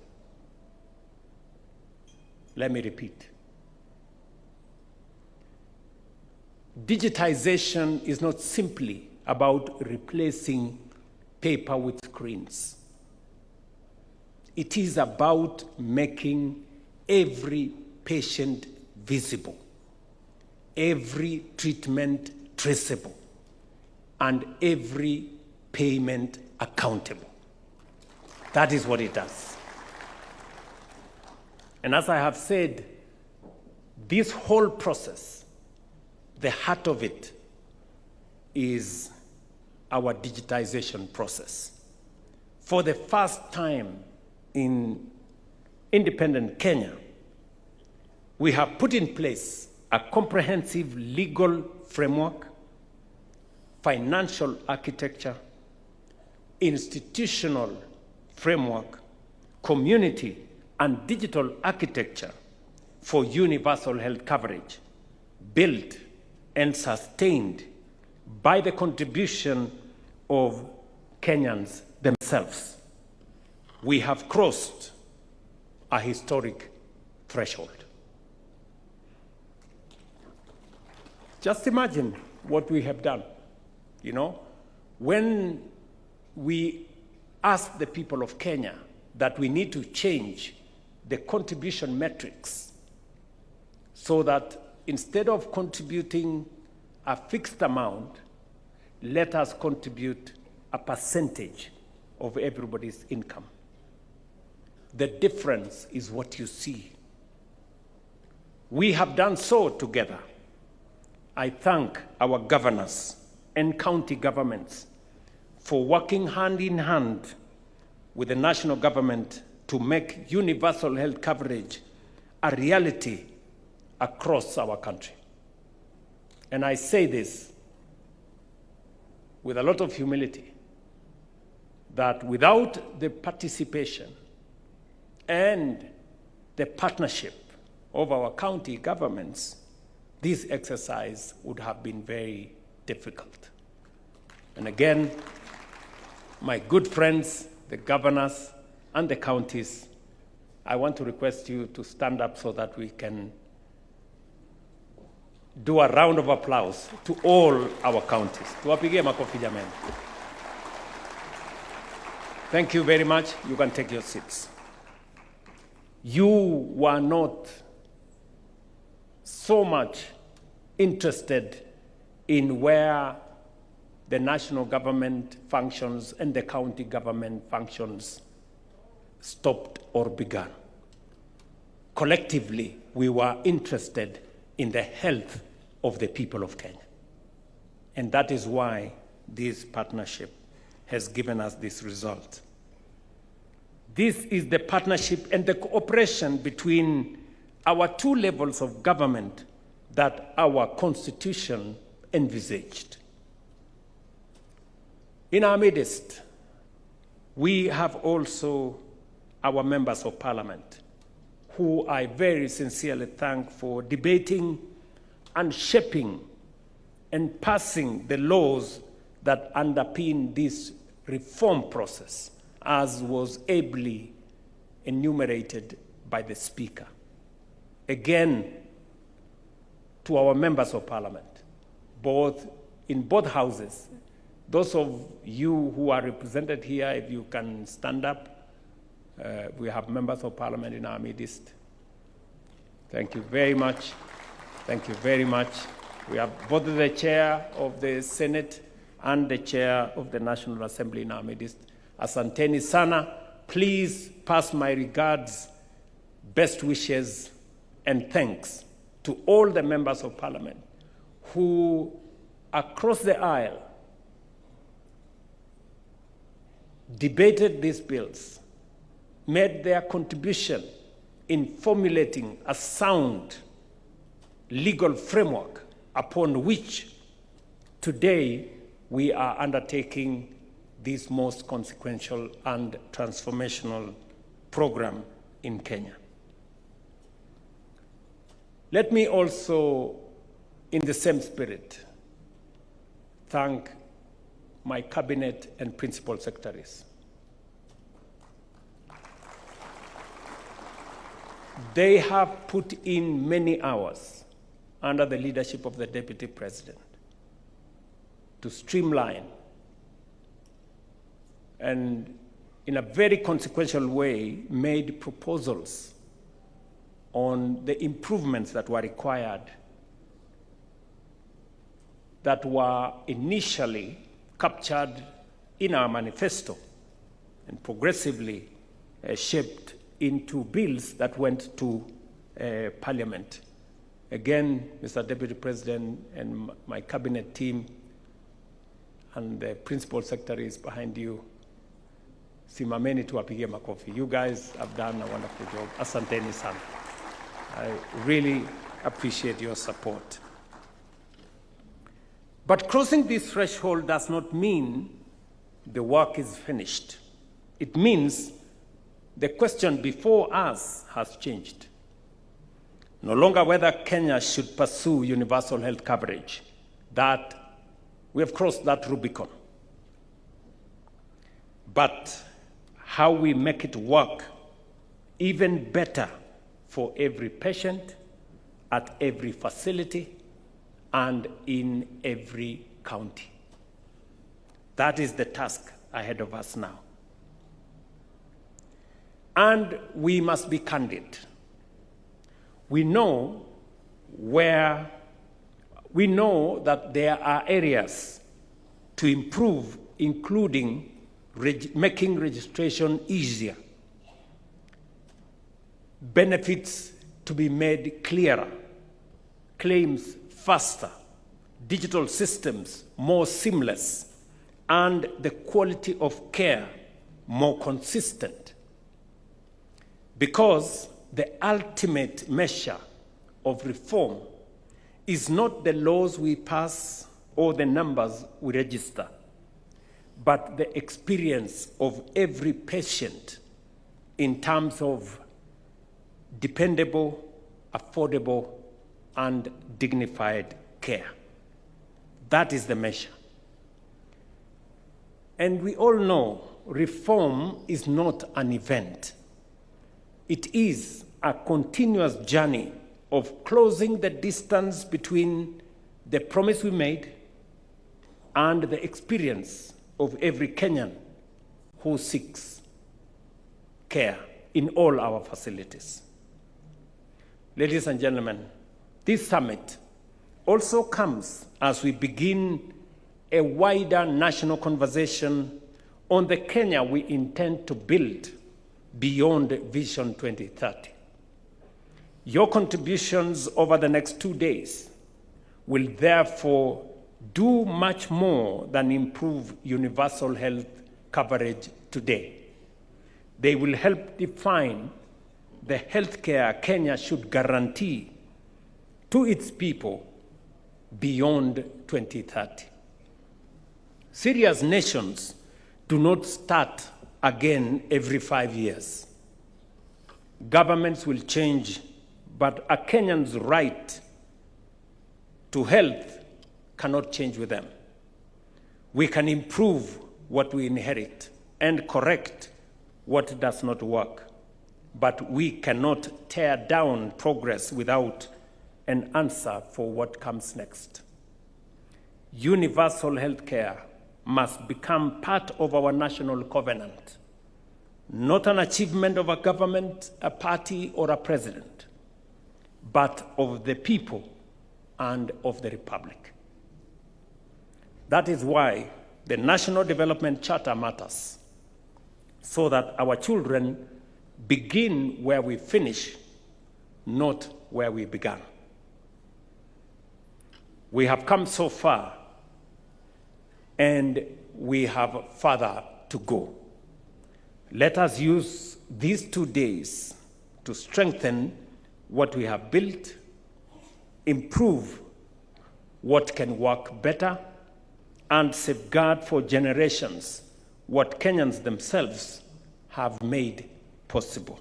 Let me repeat. Digitization is not simply about replacing paper with screens. It is about making every patient visible, every treatment traceable, and every payment accountable. That is what it does. And as I have said, this whole process, the heart of it is our digitization process. For the first time in independent Kenya, we have put in place a comprehensive legal framework, financial architecture, institutional framework, community and digital architecture for universal health coverage, built and sustained by the contribution of Kenyans themselves. We have crossed a historic threshold. Just imagine what we have done. You know, when we asked the people of Kenya that we need to change the contribution metrics so that instead of contributing a fixed amount, let us contribute a percentage of everybody's income. The difference is what you see. We have done so together. I thank our governors and county governments for working hand in hand with the national government to make universal health coverage a reality across our country. And I say this with a lot of humility, that without the participation and the partnership of our county governments, this exercise would have been very difficult. And again, my good friends, the governors and the counties, I want to request you to stand up so that we can do a round of applause to all our counties. Tuwapigie makofi jamani. Thank you very much. You can take your seats. You were not so much interested in where the national government functions and the county government functions stopped or began. Collectively, we were interested in the health of the people of Kenya. And that is why this partnership has given us this result. This is the partnership and the cooperation between our two levels of government that our Constitution envisaged. In our midst, we have also our members of parliament, who I very sincerely thank for debating and shaping and passing the laws that underpin this reform process, as was ably enumerated by the Speaker. Again, to our members of parliament, in both houses, those of you who are represented here, if you can stand up, we have members of parliament in our midst. Thank you very much. Thank you very much. We have both the chair of the Senate and the chair of the National Assembly in our midst. Asanteni sana. Please pass my regards, best wishes, and thanks to all the members of parliament who, across the aisle, debated these bills, made their contribution in formulating a sound legal framework upon which today we are undertaking this most consequential and transformational program in Kenya. Let me also, in the same spirit, thank my cabinet and principal secretaries. They have put in many hours under the leadership of the Deputy President to streamline and in a very consequential way made proposals on the improvements that were required, that were initially captured in our manifesto and progressively shaped into bills that went to Parliament. Again, Mr. Deputy President and my cabinet team and the principal secretaries behind you, simameni tuwapigie makofi. You guys have done a wonderful job. Asanteni sana. I really appreciate your support. But crossing this threshold does not mean the work is finished. It means the question before us has changed. No longer whether Kenya should pursue universal health coverage. That we have crossed that Rubicon. But how we make it work even better for every patient, at every facility, and in every county. That is the task ahead of us now. And we must be candid. We know that there are areas to improve, including making registration easier, benefits to be made clearer, claims faster, digital systems more seamless, and the quality of care more consistent. Because the ultimate measure of reform is not the laws we pass or the numbers we register, but the experience of every patient in terms of dependable, affordable, and dignified care. That is the measure. And we all know reform is not an event. It is a continuous journey of closing the distance between the promise we made and the experience of every Kenyan who seeks care in all our facilities. Ladies and gentlemen, this summit also comes as we begin a wider national conversation on the Kenya we intend to build beyond Vision 2030. Your contributions over the next 2 days will therefore do much more than improve universal health coverage today. They will help define the healthcare Kenya should guarantee to its people beyond 2030. Serious nations do not start again every 5 years. Governments will change, but a Kenyan's right to health cannot change with them. We can improve what we inherit and correct what does not work, but we cannot tear down progress without an answer for what comes next. Universal health care must become part of our national covenant, not an achievement of a government, a party, or a president, but of the people and of the Republic. That is why the National Development Charter matters, so that our children begin where we finish, not where we began. We have come so far, and we have further to go. Let us use these 2 days to strengthen what we have built, improve what can work better, and safeguard for generations what Kenyans themselves have made possible.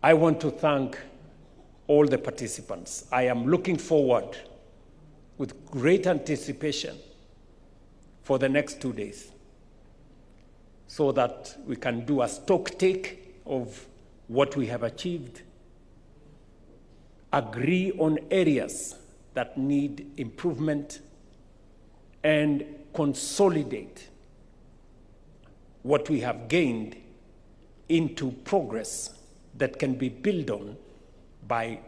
I want to thank all the participants. I am looking forward with great anticipation for the next 2 days, so that we can do a stock take of what we have achieved, agree on areas that need improvement, and consolidate what we have gained into progress that can be built on by